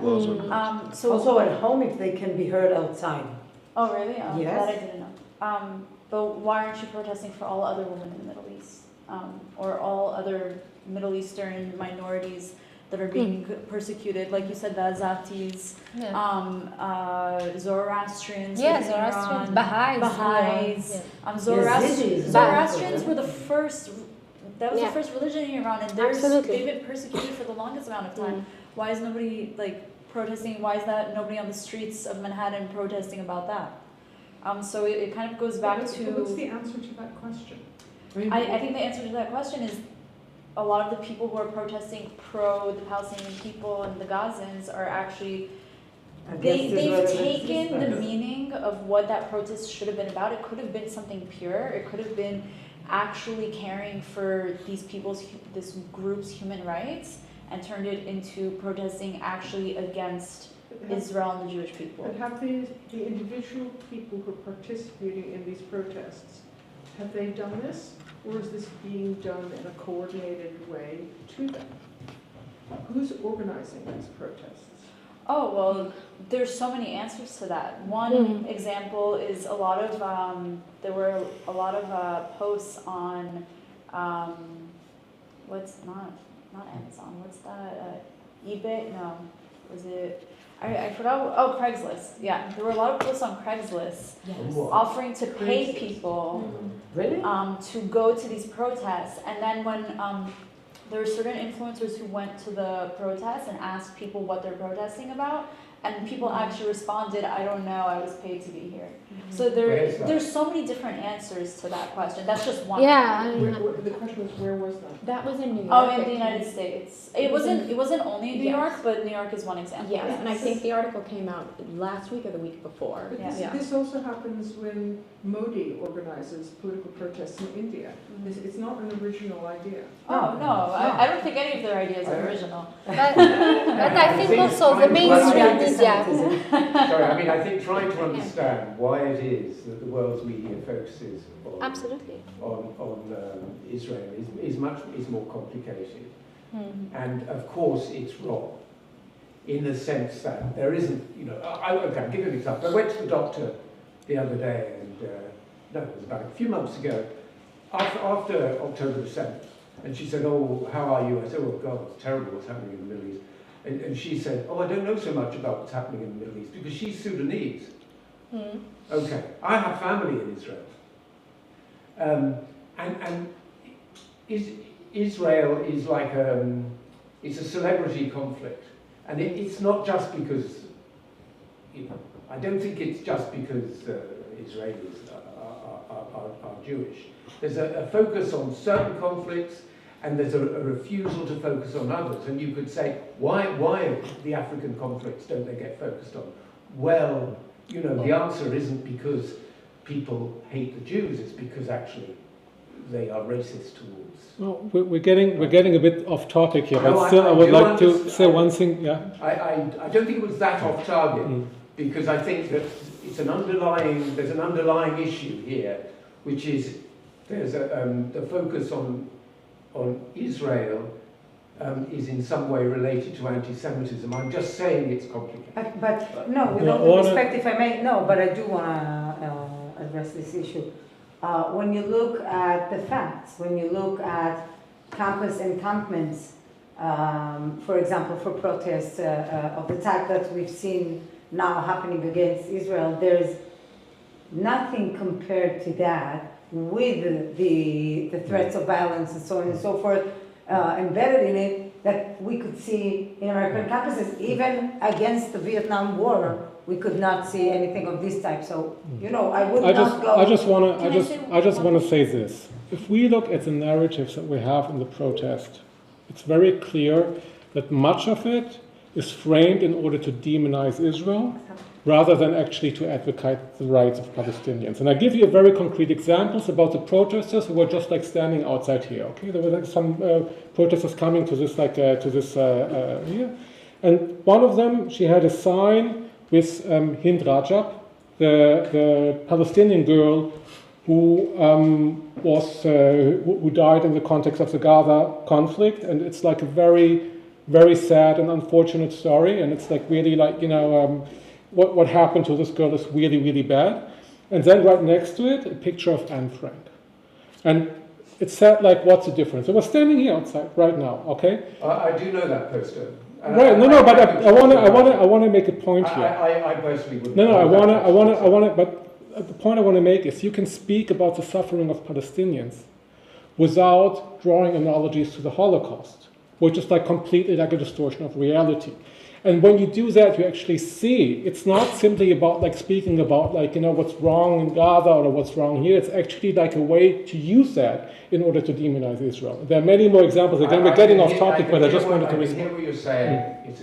So also at home, if they can be heard outside. Oh, really? Oh, Yes. That I didn't know. But why aren't you protesting for all other women in the Middle East? Or all other Middle Eastern minorities that are being persecuted? Like you said, the Azatis, Zoroastrians, Zoroastrians, Baha'is. Zoroastrians were the first. That was the first religion in Iran, and they've been persecuted for the longest amount of time. Why is nobody protesting? Why is that nobody on the streets of Manhattan protesting about that? So it kind of goes back to. What's the answer to that question? I think the answer to that question is a lot of the people who are protesting pro the Palestinian people and the Gazans are actually. They've taken the meaning of what that protest should have been about. It could have been something pure. It could have been actually caring for this group's human rights, and turned it into protesting actually against Israel and the Jewish people. And have the individual people who are participating in these protests, have they done this? Or is this being done in a coordinated way to them? Who's organizing these protests? Oh, well, there's so many answers to that. One example is there were a lot of posts on, what's not Amazon, what's that, eBay? No, was it, I forgot, Craigslist. Yeah, there were a lot of posts on Craigslist offering to pay people to go to these protests. And then when there were certain influencers who went to the protests and asked people what they're protesting about, and people actually responded, I don't know, I was paid to be here. So there's so many different answers to that question. That's just one. Yeah. The question was, where was that? That was in New York. Oh, in the United States. It wasn't only in New York, but New York is one example. Yes, and I think the article came out last week or the week before. But this also happens when Modi organizes political protests in India. It's not an original idea. Oh, no. I don't think any of their ideas are original. But I think also the mainstream media. Sorry, I think trying to understand why it is that the world's media focuses on Israel is more complicated. And of course it's wrong in the sense that there isn't, I'll give you an example. I went to the doctor the other day, and it was about a few months ago, after October the 7th, and she said, oh, how are you? I said, oh God, it's terrible what's happening in the Middle East. And she said, oh, I don't know so much about what's happening in the Middle East, because she's Sudanese. Okay, I have family in Israel. And Israel is like, it's a celebrity conflict. And it's not just because, I don't think it's just because Israelis are Jewish. There's a focus on certain conflicts, and there's a refusal to focus on others. And you could say, why the African conflicts don't they get focused on? Well, the answer isn't because people hate the Jews, it's because actually they are racist towards. Well, we're getting a bit off topic here, but still I would like to say one thing. Yeah. I don't think it was that off target, because I think that there's an underlying issue here, which is there's the focus on Israel is in some way related to anti-Semitism. I'm just saying it's complicated. But no, with all due respect, if I may, but I do want to address this issue. When you look at the facts, when you look at campus encampments, for example, for protests of the type that we've seen now happening against Israel, there's nothing compared to that with the threats of violence and so on and so forth embedded in it. that we could see in American campuses. Even against the Vietnam War, we could not see anything of this type. So, you know, I would not go. I just want to say this. If we look at the narratives that we have in the protest, it's very clear that much of it is framed in order to demonize Israel, rather than actually to advocate the rights of Palestinians. And I give you very concrete examples about the protesters who were just like standing outside here. Okay, there were like some protesters coming to this here, and one of them, she had a sign with Hind Rajab, the Palestinian girl who who died in the context of the Gaza conflict, and it's like a very, very sad and unfortunate story, and it's like really like, you know, what happened to this girl is really, really bad. And then right next to it, a picture of Anne Frank. And it said, like, what's the difference? And we're standing here outside right now, okay? I do know that poster. Right, but I want to make a point here. I personally wouldn't. No, I want to, but the point I want to make is you can speak about the suffering of Palestinians without drawing analogies to the Holocaust, which is like completely like a distortion of reality. And when you do that, you actually see it's not simply about like speaking about like, you know, what's wrong in Gaza or what's wrong here. It's actually like a way to use that in order to demonize Israel. There are many more examples. Again, we're getting off topic, but I just wanted to respond. I hear what you're saying. It's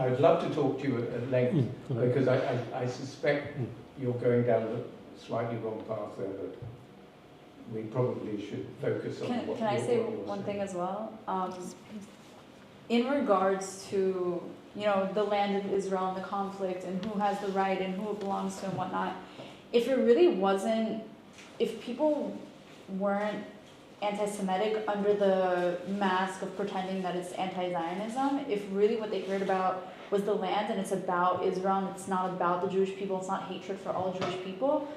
I'd love to talk to you at length because I suspect you're going down a slightly wrong path there, but we probably should focus on what Can I say one thing as well? In regards to, you know, the land of Israel and the conflict and who has the right and who it belongs to and whatnot, if people weren't anti-Semitic under the mask of pretending that it's anti-Zionism, if really what they cared about was the land and it's about Israel and it's not about the Jewish people, it's not hatred for all Jewish people,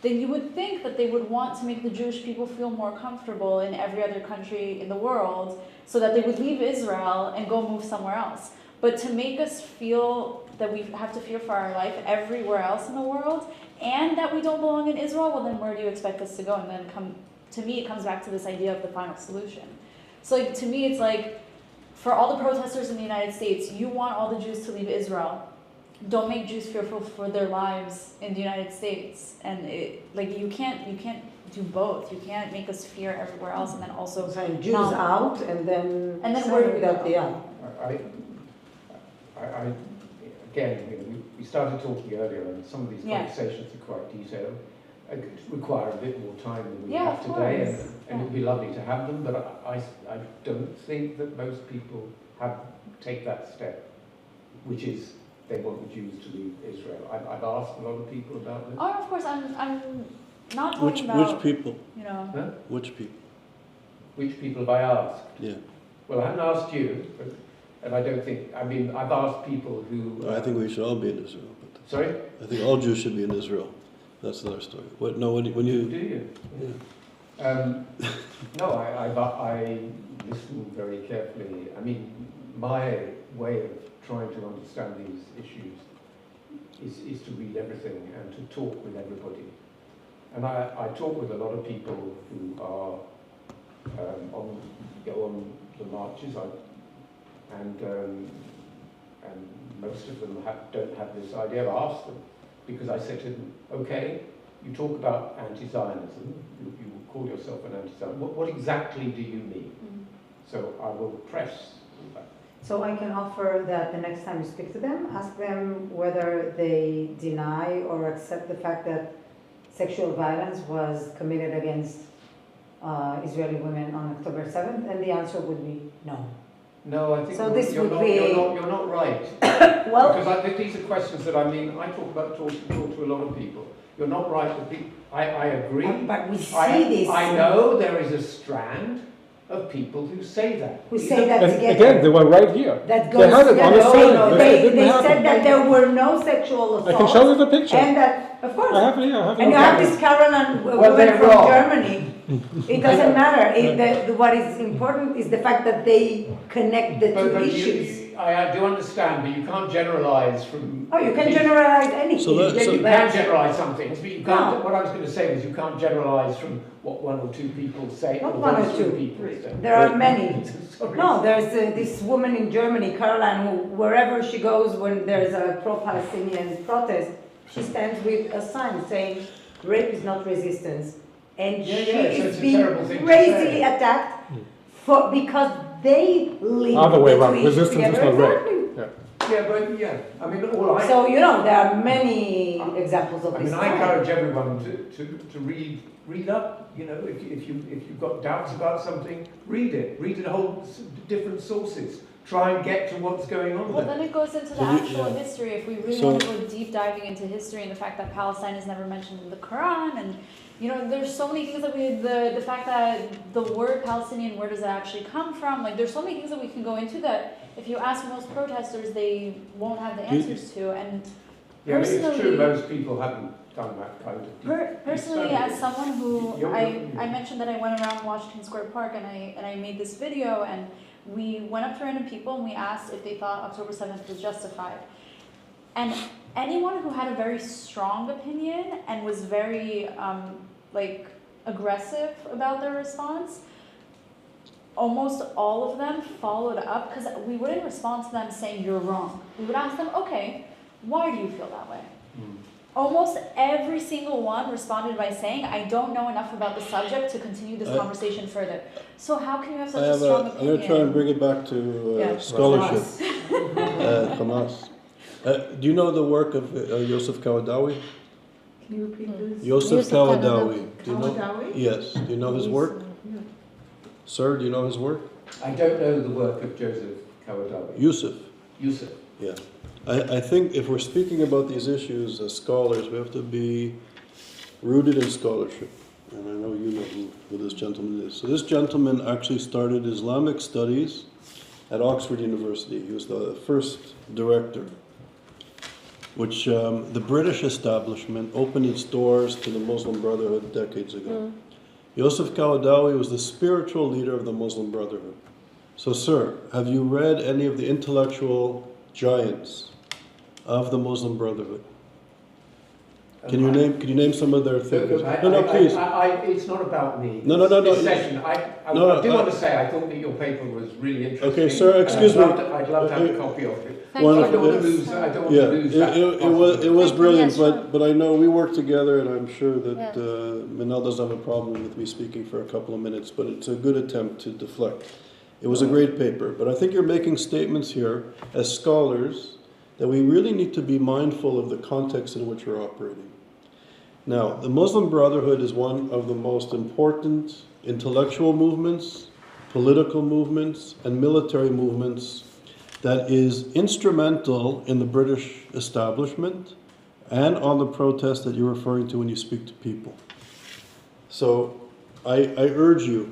then you would think that they would want to make the Jewish people feel more comfortable in every other country in the world so that they would leave Israel and go move somewhere else. But to make us feel that we have to fear for our life everywhere else in the world and that we don't belong in Israel, well then where do you expect us to go? And then to me it comes back to this idea of the final solution. So like, to me it's like, for all the protesters in the United States, you want all the Jews to leave Israel. Don't make Jews fearful for their lives in the United States, and you can't do both. You can't make us fear everywhere else, and then also Jews out, and then where do we that go? they are. Again, we started talking earlier, and some of these conversations are quite detailed. Require a bit more time than we have today, and it would be lovely to have them. But I don't think that most people take that step, which is. They want the Jews to leave Israel. I've asked a lot of people about this. Oh, of course, I'm not talking about... Which people? You know. Huh? Which people? Which people have I asked? Yeah. Well, I haven't asked you, and I don't think... I mean, I've asked people who... I think we should all be in Israel. But sorry? I think all Jews should be in Israel. That's another story. What? No, when you... Do you? Yeah. No, I listen very carefully. I mean, my way of trying to understand these issues is to read everything and to talk with everybody. And I talk with a lot of people who are go on the marches, and most of them don't have this idea. I've asked them because I said to them, okay, you talk about anti-Zionism, you call yourself an anti-Zionist. What exactly do you mean? Mm-hmm. So I will press that. So I can offer that the next time you speak to them, ask them whether they deny or accept the fact that sexual violence was committed against Israeli women on October 7th, and the answer would be no. No, I think so this you're not right. Well, because I think these are questions that I talk to a lot of people. You're not right. I agree. But we see this. I know there is a strand of people who say that. Who say that together. Again, they were right here. That goes they said that there were no sexual assaults. I can show you the picture. And that, of course. I have it here. And you have this Caroline woman from Germany. It doesn't matter. What is important is the fact that they connect the two issues. I do understand, but you can't generalise from... Oh, you can generalise anything. So that- You can generalise some things, but you can't... What I was going to say was you can't generalise from what one or two people say. Not or one or those two. people say. There are many. Sorry. No, there's this woman in Germany, Caroline, who wherever she goes when there's a pro-Palestinian protest, she stands with a sign saying, rape is not resistance. And Yeah, she so is it's a being terrible thing to crazily say. attacked because they live Other way the around. two issues Resistance is together. not rape. Exactly. Yeah. Yeah, but yeah, I mean, all I... So, you know, there are many examples of I this. mean, I encourage everyone to read up. You know, if you've got doubts about something, read it. Read it whole different sources. Try and get to what's going on Well, there. then it goes into the actual history. If we really want to go deep diving into history and the fact that Palestine is never mentioned in the Quran, and you know, there's so many things that the fact that the word Palestinian, where does it actually come from? Like, there's so many things that we can go into that if you ask most protesters, they won't have the answers to. And Yeah, but it's true. personally, Most people haven't done that kind of. personally, study. as someone who You're- I mentioned that I went around Washington Square Park and I made this video, and we went up to random people and we asked if they thought October 7th was justified. And anyone who had a very strong opinion and was very like aggressive about their response, almost all of them followed up, because we wouldn't respond to them saying you're wrong. We would ask them, okay, why do you feel that way? Almost every single one responded by saying, I don't know enough about the subject to continue this conversation further. So how can you have such a strong opinion? I'm going to try and bring it back to scholarship. Hamas. Do you know the work of Yosef Kawadawi? Can you repeat this? Yosef Kawadawi. Do you know? Kawadawi? Yes. Do you know his work? Yeah. Sir, do you know his work? I don't know the work of Joseph Kawadawi. Yusuf. Yusuf. Yeah. I think if we're speaking about these issues as scholars, we have to be rooted in scholarship. And I know you know who this gentleman is. So this gentleman actually started Islamic studies at Oxford University. He was the first director, which the British establishment opened its doors to the Muslim Brotherhood decades ago. Yosef Kawadawi was the spiritual leader of the Muslim Brotherhood. So, sir, have you read any of the intellectual giants of the Muslim Brotherhood? Can you name some of their thinkers? No, please. It's not about me. No. This session, I do want to say I thought that your paper was really interesting. Okay, sir, excuse me. I'd love to have a copy of it. Thank you. I don't want to lose. I don't want to lose that. It was brilliant, Yes, sure. but I know we work together, and I'm sure that Manel doesn't have a problem with me speaking for a couple of minutes, but it's a good attempt to deflect. It was a great paper, but I think you're making statements here as scholars that we really need to be mindful of the context in which we're operating. Now, the Muslim Brotherhood is one of the most important intellectual movements, political movements, and military movements that is instrumental in the British establishment and on the protest that you're referring to when you speak to people. So I urge you,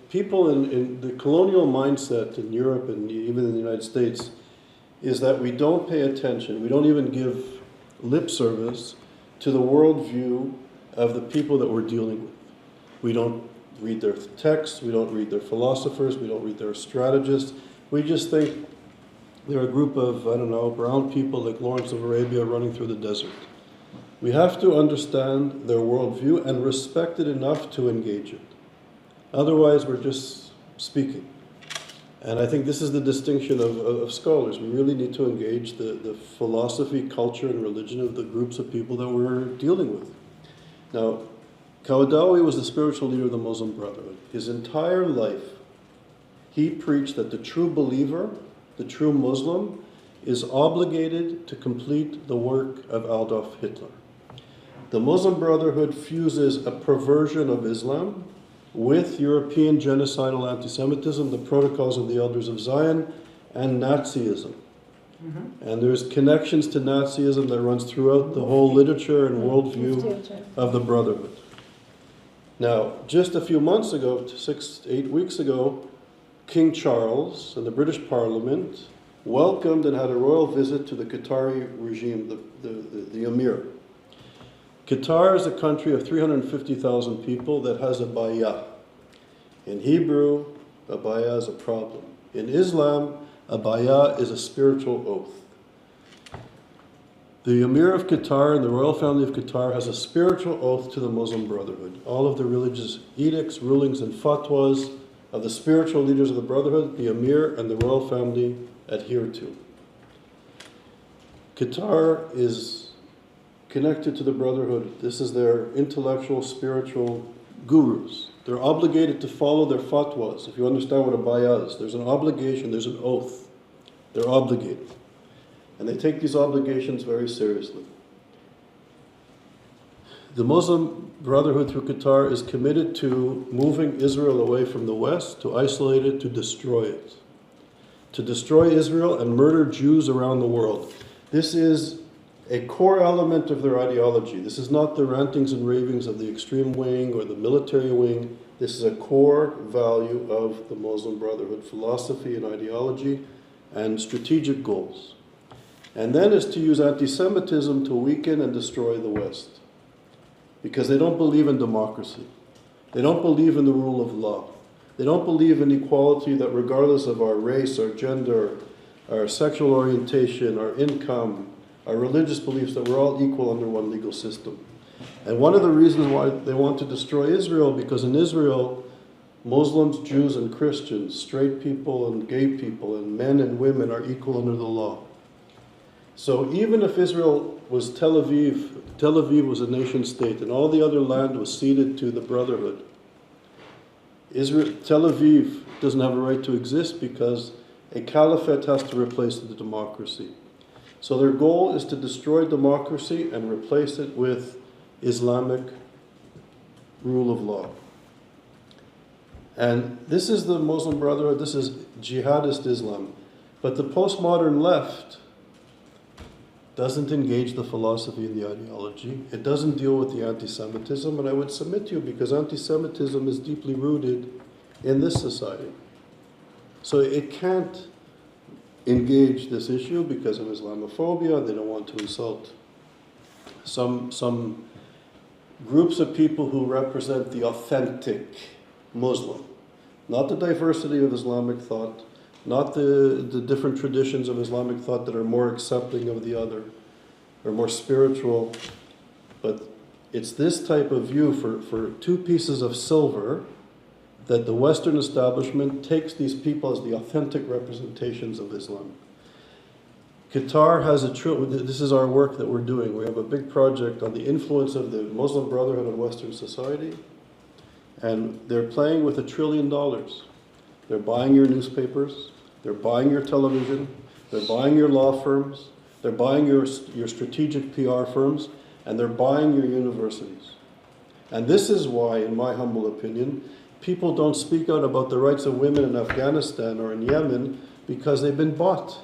people in the colonial mindset in Europe and even in the United States is that we don't pay attention, we don't even give lip service to the worldview of the people that we're dealing with. We don't read their texts, we don't read their philosophers, we don't read their strategists. We just think they're a group of, brown people like Lawrence of Arabia running through the desert. We have to understand their worldview and respect it enough to engage it. Otherwise, we're just speaking. And I think this is the distinction of scholars. We really need to engage the philosophy, culture, and religion of the groups of people that we're dealing with. Now, Kawadawi was the spiritual leader of the Muslim Brotherhood. His entire life, he preached that the true believer, the true Muslim, is obligated to complete the work of Adolf Hitler. The Muslim Brotherhood fuses a perversion of Islam with European genocidal anti-Semitism, the protocols of the Elders of Zion, and Nazism. And there's connections to Nazism that runs throughout the whole literature and worldview of the Brotherhood. Now, just a few months ago, 8 weeks ago, King Charles and the British Parliament welcomed and had a royal visit to the Qatari regime, the Emir. Qatar is a country of 350,000 people that has a bayah. In Hebrew, a bayah is a problem. In Islam, A bayah is a spiritual oath. The Emir of Qatar and the royal family of Qatar has a spiritual oath to the Muslim Brotherhood. All of the religious edicts, rulings, and fatwas of the spiritual leaders of the Brotherhood, the Emir and the royal family adhere to. Qatar is connected to the Brotherhood. This is their intellectual, spiritual gurus. They're obligated to follow their fatwas. If you understand what a bayah is, there's an obligation, there's an oath. They're obligated. And they take these obligations very seriously. The Muslim Brotherhood through Qatar is committed to moving Israel away from the West, to isolate it, to destroy it. To destroy Israel and murder Jews around the world. This is a core element of their ideology. This is not the rantings and ravings of the extreme wing or the military wing. This is a core value of the Muslim Brotherhood philosophy and ideology and strategic goals. And then is to use anti-Semitism to weaken and destroy the West. Because they don't believe in democracy. They don't believe in the rule of law. They don't believe in equality, that regardless of our race, our gender, our sexual orientation, our income, our religious beliefs, that we're all equal under one legal system. And one of the reasons why they want to destroy Israel, because in Israel, Muslims, Jews, and Christians, straight people and gay people, and men and women are equal under the law. So even if Israel was Tel Aviv was a nation state, and all the other land was ceded to the Brotherhood, Tel Aviv doesn't have a right to exist because a caliphate has to replace the democracy. So their goal is to destroy democracy and replace it with Islamic rule of law. And this is the Muslim Brotherhood, this is jihadist Islam. But the postmodern left doesn't engage the philosophy and the ideology. It doesn't deal with the anti-Semitism, and I would submit to you because anti-Semitism is deeply rooted in this society. So it can't engage this issue because of Islamophobia. They don't want to insult some groups of people who represent the authentic Muslim, not the diversity of Islamic thought, not the different traditions of Islamic thought that are more accepting of the other, or more spiritual, but it's this type of view for 2 pieces of silver that the Western establishment takes these people as the authentic representations of Islam. Qatar has this is our work that we're doing. We have a big project on the influence of the Muslim Brotherhood on Western society, and they're playing with $1 trillion. They're buying your newspapers, they're buying your television, they're buying your law firms, they're buying your strategic PR firms, and they're buying your universities. And this is why, in my humble opinion, people don't speak out about the rights of women in Afghanistan or in Yemen because they've been bought.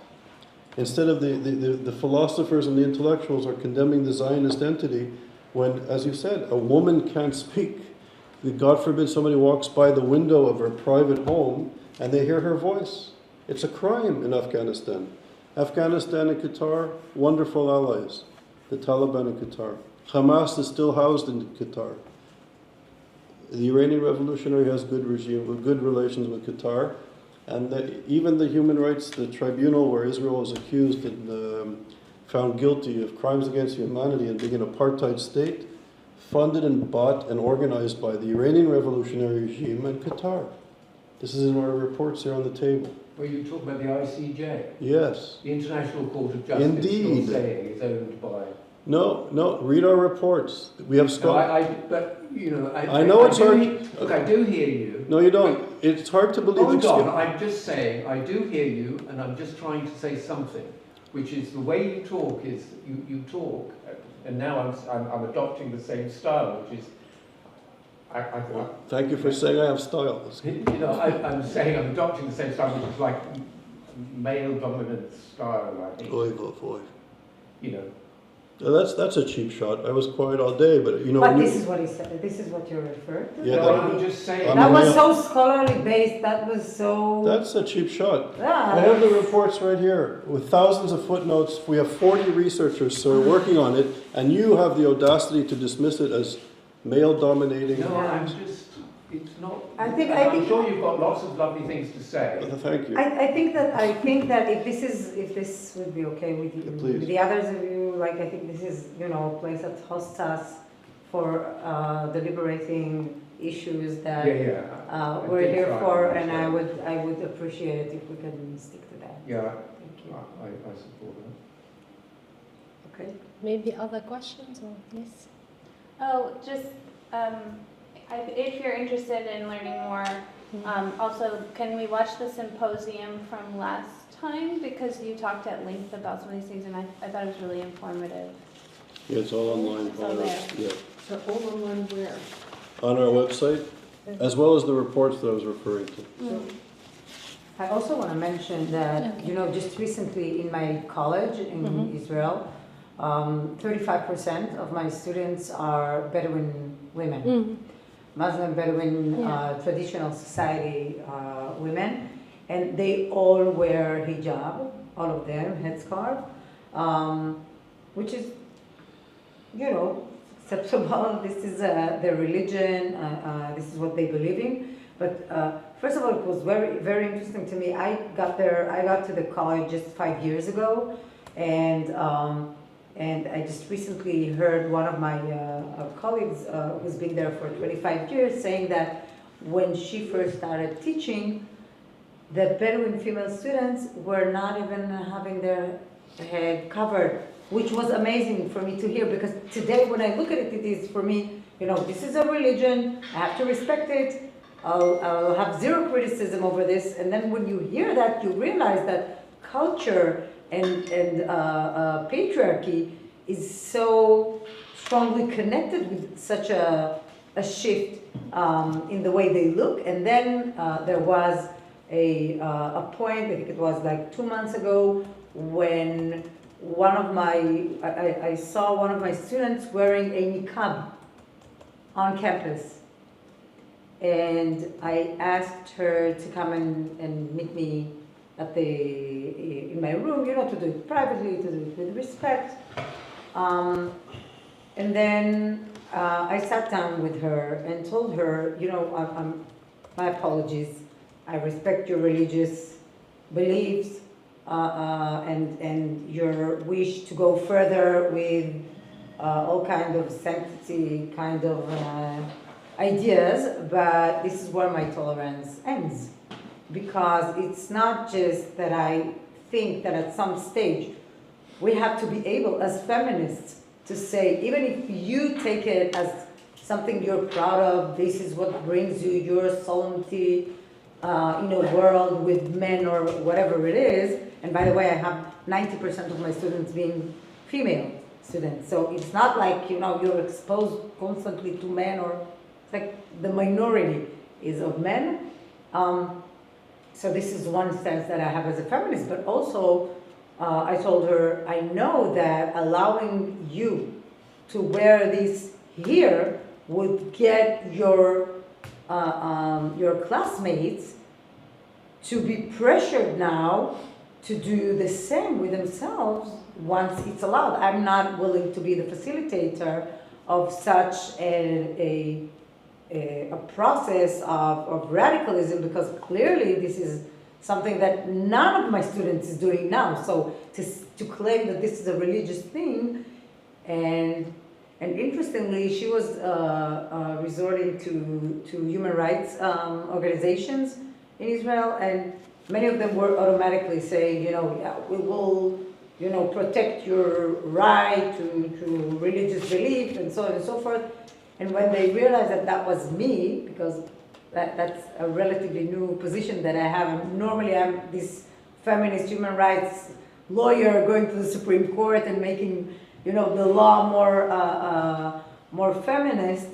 Instead of the philosophers and the intellectuals are condemning the Zionist entity when, as you said, a woman can't speak. God forbid somebody walks by the window of her private home and they hear her voice. It's a crime in Afghanistan. Afghanistan and Qatar, wonderful allies. The Taliban in Qatar. Hamas is still housed in Qatar. The Iranian revolutionary has good relations with Qatar. And even the human rights, the tribunal where Israel was accused and found guilty of crimes against humanity and being an apartheid state, funded and bought and organized by the Iranian revolutionary regime and Qatar. This is in our reports here on the table. Were you talking about the ICJ? Yes. The International Court of Justice. Indeed. You're saying is owned by... No, read our reports. We have scholars. I know it's hard. Look, I do hear you. No, you don't. It's hard to believe. Hold on, I'm just saying, I do hear you, and I'm just trying to say something, which is the way you talk is, you talk, and now I'm adopting the same style, which is, thank you for saying I have style. I'm saying I'm adopting the same style, which is like male-dominant style, I think. That's a cheap shot. I was quiet all day, but But this is what he said. This is what you referred to. Yeah, I'm just saying. That was so scholarly based. That was so. That's a cheap shot. Yeah, I have the reports right here with thousands of footnotes. We have 40 researchers, sir, working on it, and you have the audacity to dismiss it as male-dominating. No, I'm just, it's not. I think I'm sure you've got lots of lovely things to say. Thank you. I think that if this would be okay with you, Please. with the others of you, like I think this is a place that hosts us for deliberating issues that we're here for, and I would appreciate it if we can stick to that. Yeah, thank you. I support that. Okay. Maybe other questions or yes? Oh, just if you're interested in learning more, also, can we watch the symposium from last time? Because you talked at length about some of these things, and I thought it was really informative. Yeah, it's all online. It's all there. Yeah. So all online where? On our website, as well as the reports that I was referring to. I also want to mention that, just recently in my college in Israel, 35% of my students are Bedouin women, Muslim Bedouin traditional society women, and they all wear hijab, all of them, headscarf, which is, acceptable. This is their religion, this is what they believe in. But first of all, it was very, very interesting to me. I got to the college just 5 years ago, and I just recently heard one of my colleagues who's been there for 25 years saying that when she first started teaching, the Bedouin female students were not even having their head covered, which was amazing for me to hear, because today when I look at it, it is for me, this is a religion, I have to respect it, I'll have zero criticism over this, and then when you hear that, you realize that culture and patriarchy is so strongly connected with such a shift in the way they look. And then there was a point, I think it was like 2 months ago, when I saw one of my students wearing a niqab on campus. And I asked her to come and meet me in my room, to do it privately, to do it with respect. And then I sat down with her and told her, my apologies. I respect your religious beliefs and your wish to go further with all kind of sanctity kind of ideas, but this is where my tolerance ends. Because it's not just that I think that at some stage we have to be able as feminists to say, even if you take it as something you're proud of, this is what brings you your solemnity in a world with men or whatever it is. And by the way, I have 90% of my students being female students. So it's not like, you're exposed constantly to men, or it's like the minority is of men. So this is one stance that I have as a feminist, but also I told her, I know that allowing you to wear this here would get your classmates to be pressured now to do the same with themselves once it's allowed. I'm not willing to be the facilitator of such a process of radicalism, because clearly this is something that none of my students is doing now. So to claim that this is a religious thing, and interestingly, she was resorting to human rights organizations in Israel, and many of them were automatically saying, yeah, we will, protect your right to religious belief and so on and so forth. And when they realized that that was me, because that's a relatively new position that I have. Normally I'm this feminist human rights lawyer going to the Supreme Court and making, the law more feminist.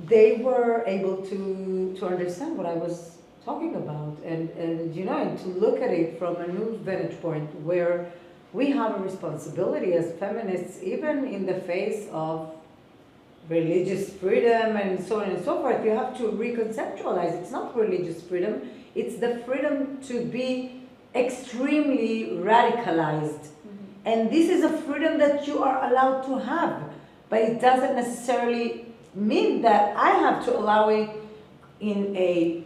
They were able to understand what I was talking about, and to look at it from a new vantage point where we have a responsibility as feminists, even in the face of religious freedom and so on and so forth. You have to reconceptualize. It's not religious freedom, it's the freedom to be extremely radicalized. And this is a freedom that you are allowed to have, but it doesn't necessarily mean that I have to allow it in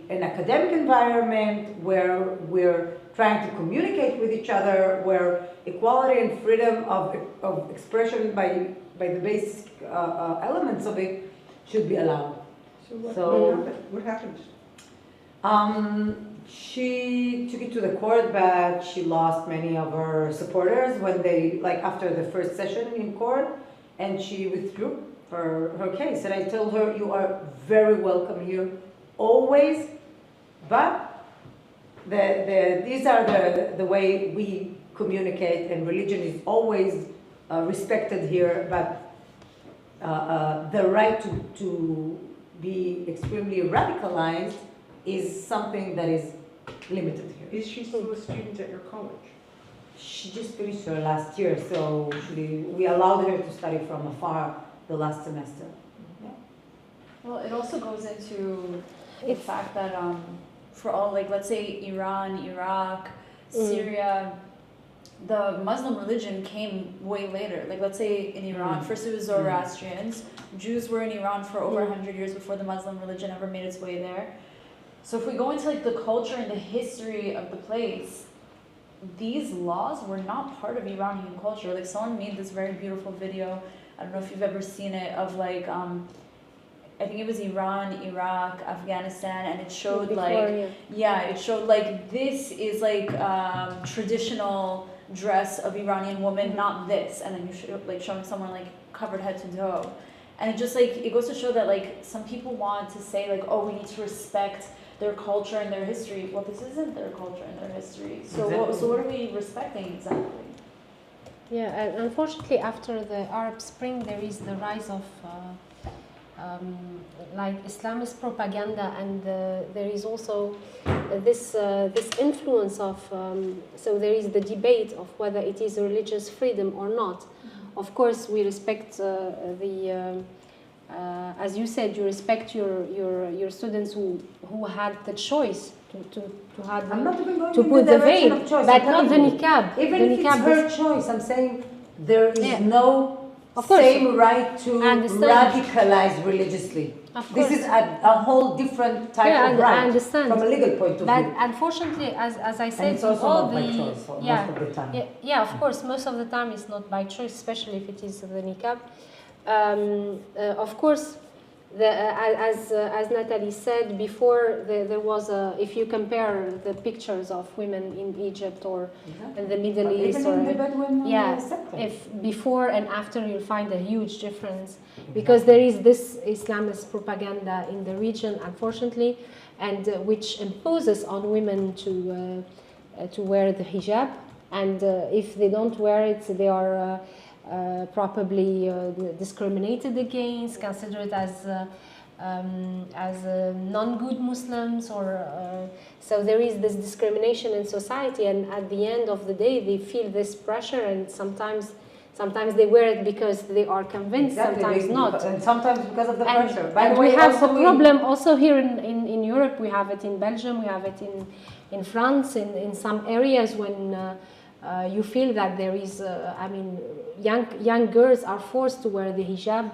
an academic environment where we're trying to communicate with each other, where equality and freedom of expression by the basic elements of it should be allowed. So what happened? She took it to the court, but she lost many of her supporters when they, like after the first session in court, and she withdrew her case. And I told her, you are very welcome here, always, but these are the way we communicate, and religion is always respected here, but the right to be extremely radicalized is something that is limited here. Is she still a student at your college? She just finished her last year, so we allowed her to study from afar the last semester. Yeah. Well, it also goes into the fact that for all, like, let's say Iran, Iraq, Syria, the Muslim religion came way later. Like, let's say in Iran, first it was Zoroastrians. Jews were in Iran for over 100 years before the Muslim religion ever made its way there. So if we go into like the culture and the history of the place, these laws were not part of Iranian culture. Like, someone made this very beautiful video, I don't know if you've ever seen it, of like, I think it was Iran, Iraq, Afghanistan, and it showed it showed like, this is like traditional dress of Iranian woman, not this. And then you should like showing someone like covered head to toe. And it just like, it goes to show that like some people want to say like, oh, we need to respect their culture and their history. Well, this isn't their culture and their history. So what are we respecting exactly? Yeah, and unfortunately, after the Arab Spring, there is the rise of like Islamist propaganda, and there is also this influence of. So there is the debate of whether it is religious freedom or not. Of course, we respect as you said, you respect your students who had the choice to have I'm not even going to in put the the direction veil, of choice. but not the niqab. Even the if niqab it's her choice, I'm saying there is no of course, same right to radicalize religiously. This is a whole different type of right. I understand. From a legal point of but view. unfortunately, as I said, and it's also all not by choice most of the time. Yeah, of course, most of the time it's not by choice, especially if it is the niqab. Of course, as Natalie said before, there was if you compare the pictures of women in Egypt or in the Middle East, even in the Bedouin if before and after, you'll find a huge difference, because there is this Islamist propaganda in the region, unfortunately, and which imposes on women to wear the hijab, and if they don't wear it, they are probably discriminated against, considered as non-good Muslims, or so there is this discrimination in society, and at the end of the day, they feel this pressure, and sometimes they wear it because they are convinced, sometimes not, and sometimes because of the pressure. By the way, we have a problem also here in Europe. We have it in Belgium. We have it in France. In some areas when. You feel that there is, young girls are forced to wear the hijab,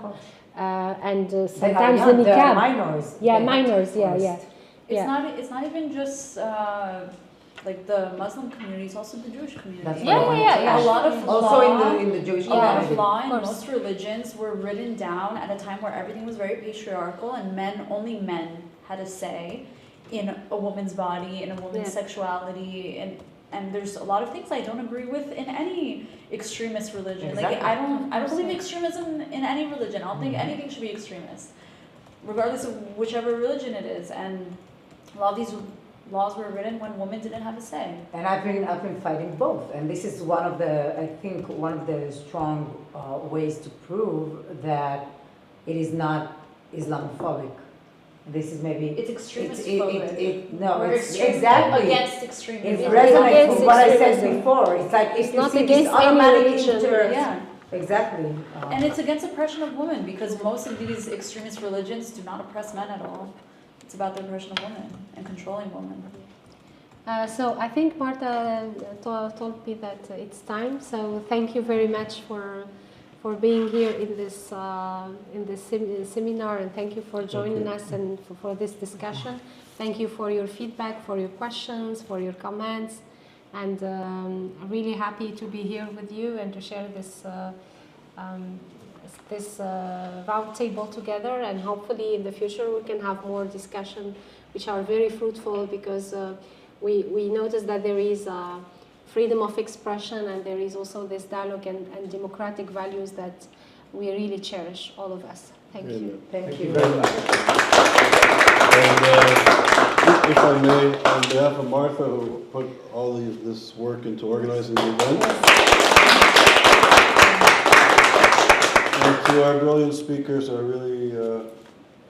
and sometimes the niqab. They are minors. Yeah, minors. Yeah. It's not even just like the Muslim community; it's also the Jewish community. Yeah. A lot of also law, in the Jewish community. A lot community. of law in most religions were written down at a time where everything was very patriarchal, and only men had a say in a woman's body, in a woman's sexuality, and there's a lot of things I don't agree with in any extremist religion. Exactly. Like I don't believe extremism in any religion. I don't think anything should be extremist, regardless of whichever religion it is. And a lot of these laws were written when women didn't have a say. And I've been fighting both, and this is one of the strong ways to prove that it is not Islamophobic. This is maybe it's extremist exactly against extremism. It resonates with what I said before. It's like if not you see against this automatic any religion. Exactly. And it's against oppression of women, because most of these extremist religions do not oppress men at all. It's about the oppression of women and controlling women. So I think Marta told me that it's time. So thank you very much for being here in this seminar, and thank you for joining us and for this discussion. Thank you for your feedback, for your questions, for your comments, and I'm really happy to be here with you and to share this round table together, and hopefully in the future we can have more discussion which are very fruitful, because we notice that there is freedom of expression, and there is also this dialogue and democratic values that we really cherish, all of us. Thank you. Thank you very much. And, if I may, on behalf of Martha, who put all this work into organizing the event, and to our brilliant speakers, are really,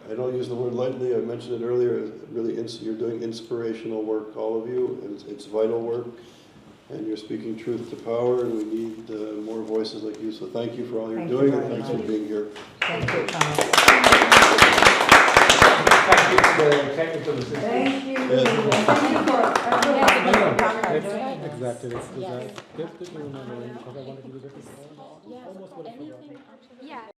I don't use the word lightly, I mentioned it earlier, really you're doing inspirational work, all of you, and it's vital work, and you're speaking truth to power, and we need more voices like you, so thank you for all you're doing, and thanks for being here. Thank you, Thomas. Thank you for the technical assistance. Thank you. Yes. Thank you for Exactly, let's do Yes. that. Just to remember, because I wanted to do this. Yeah, Almost would have forgotten. yeah.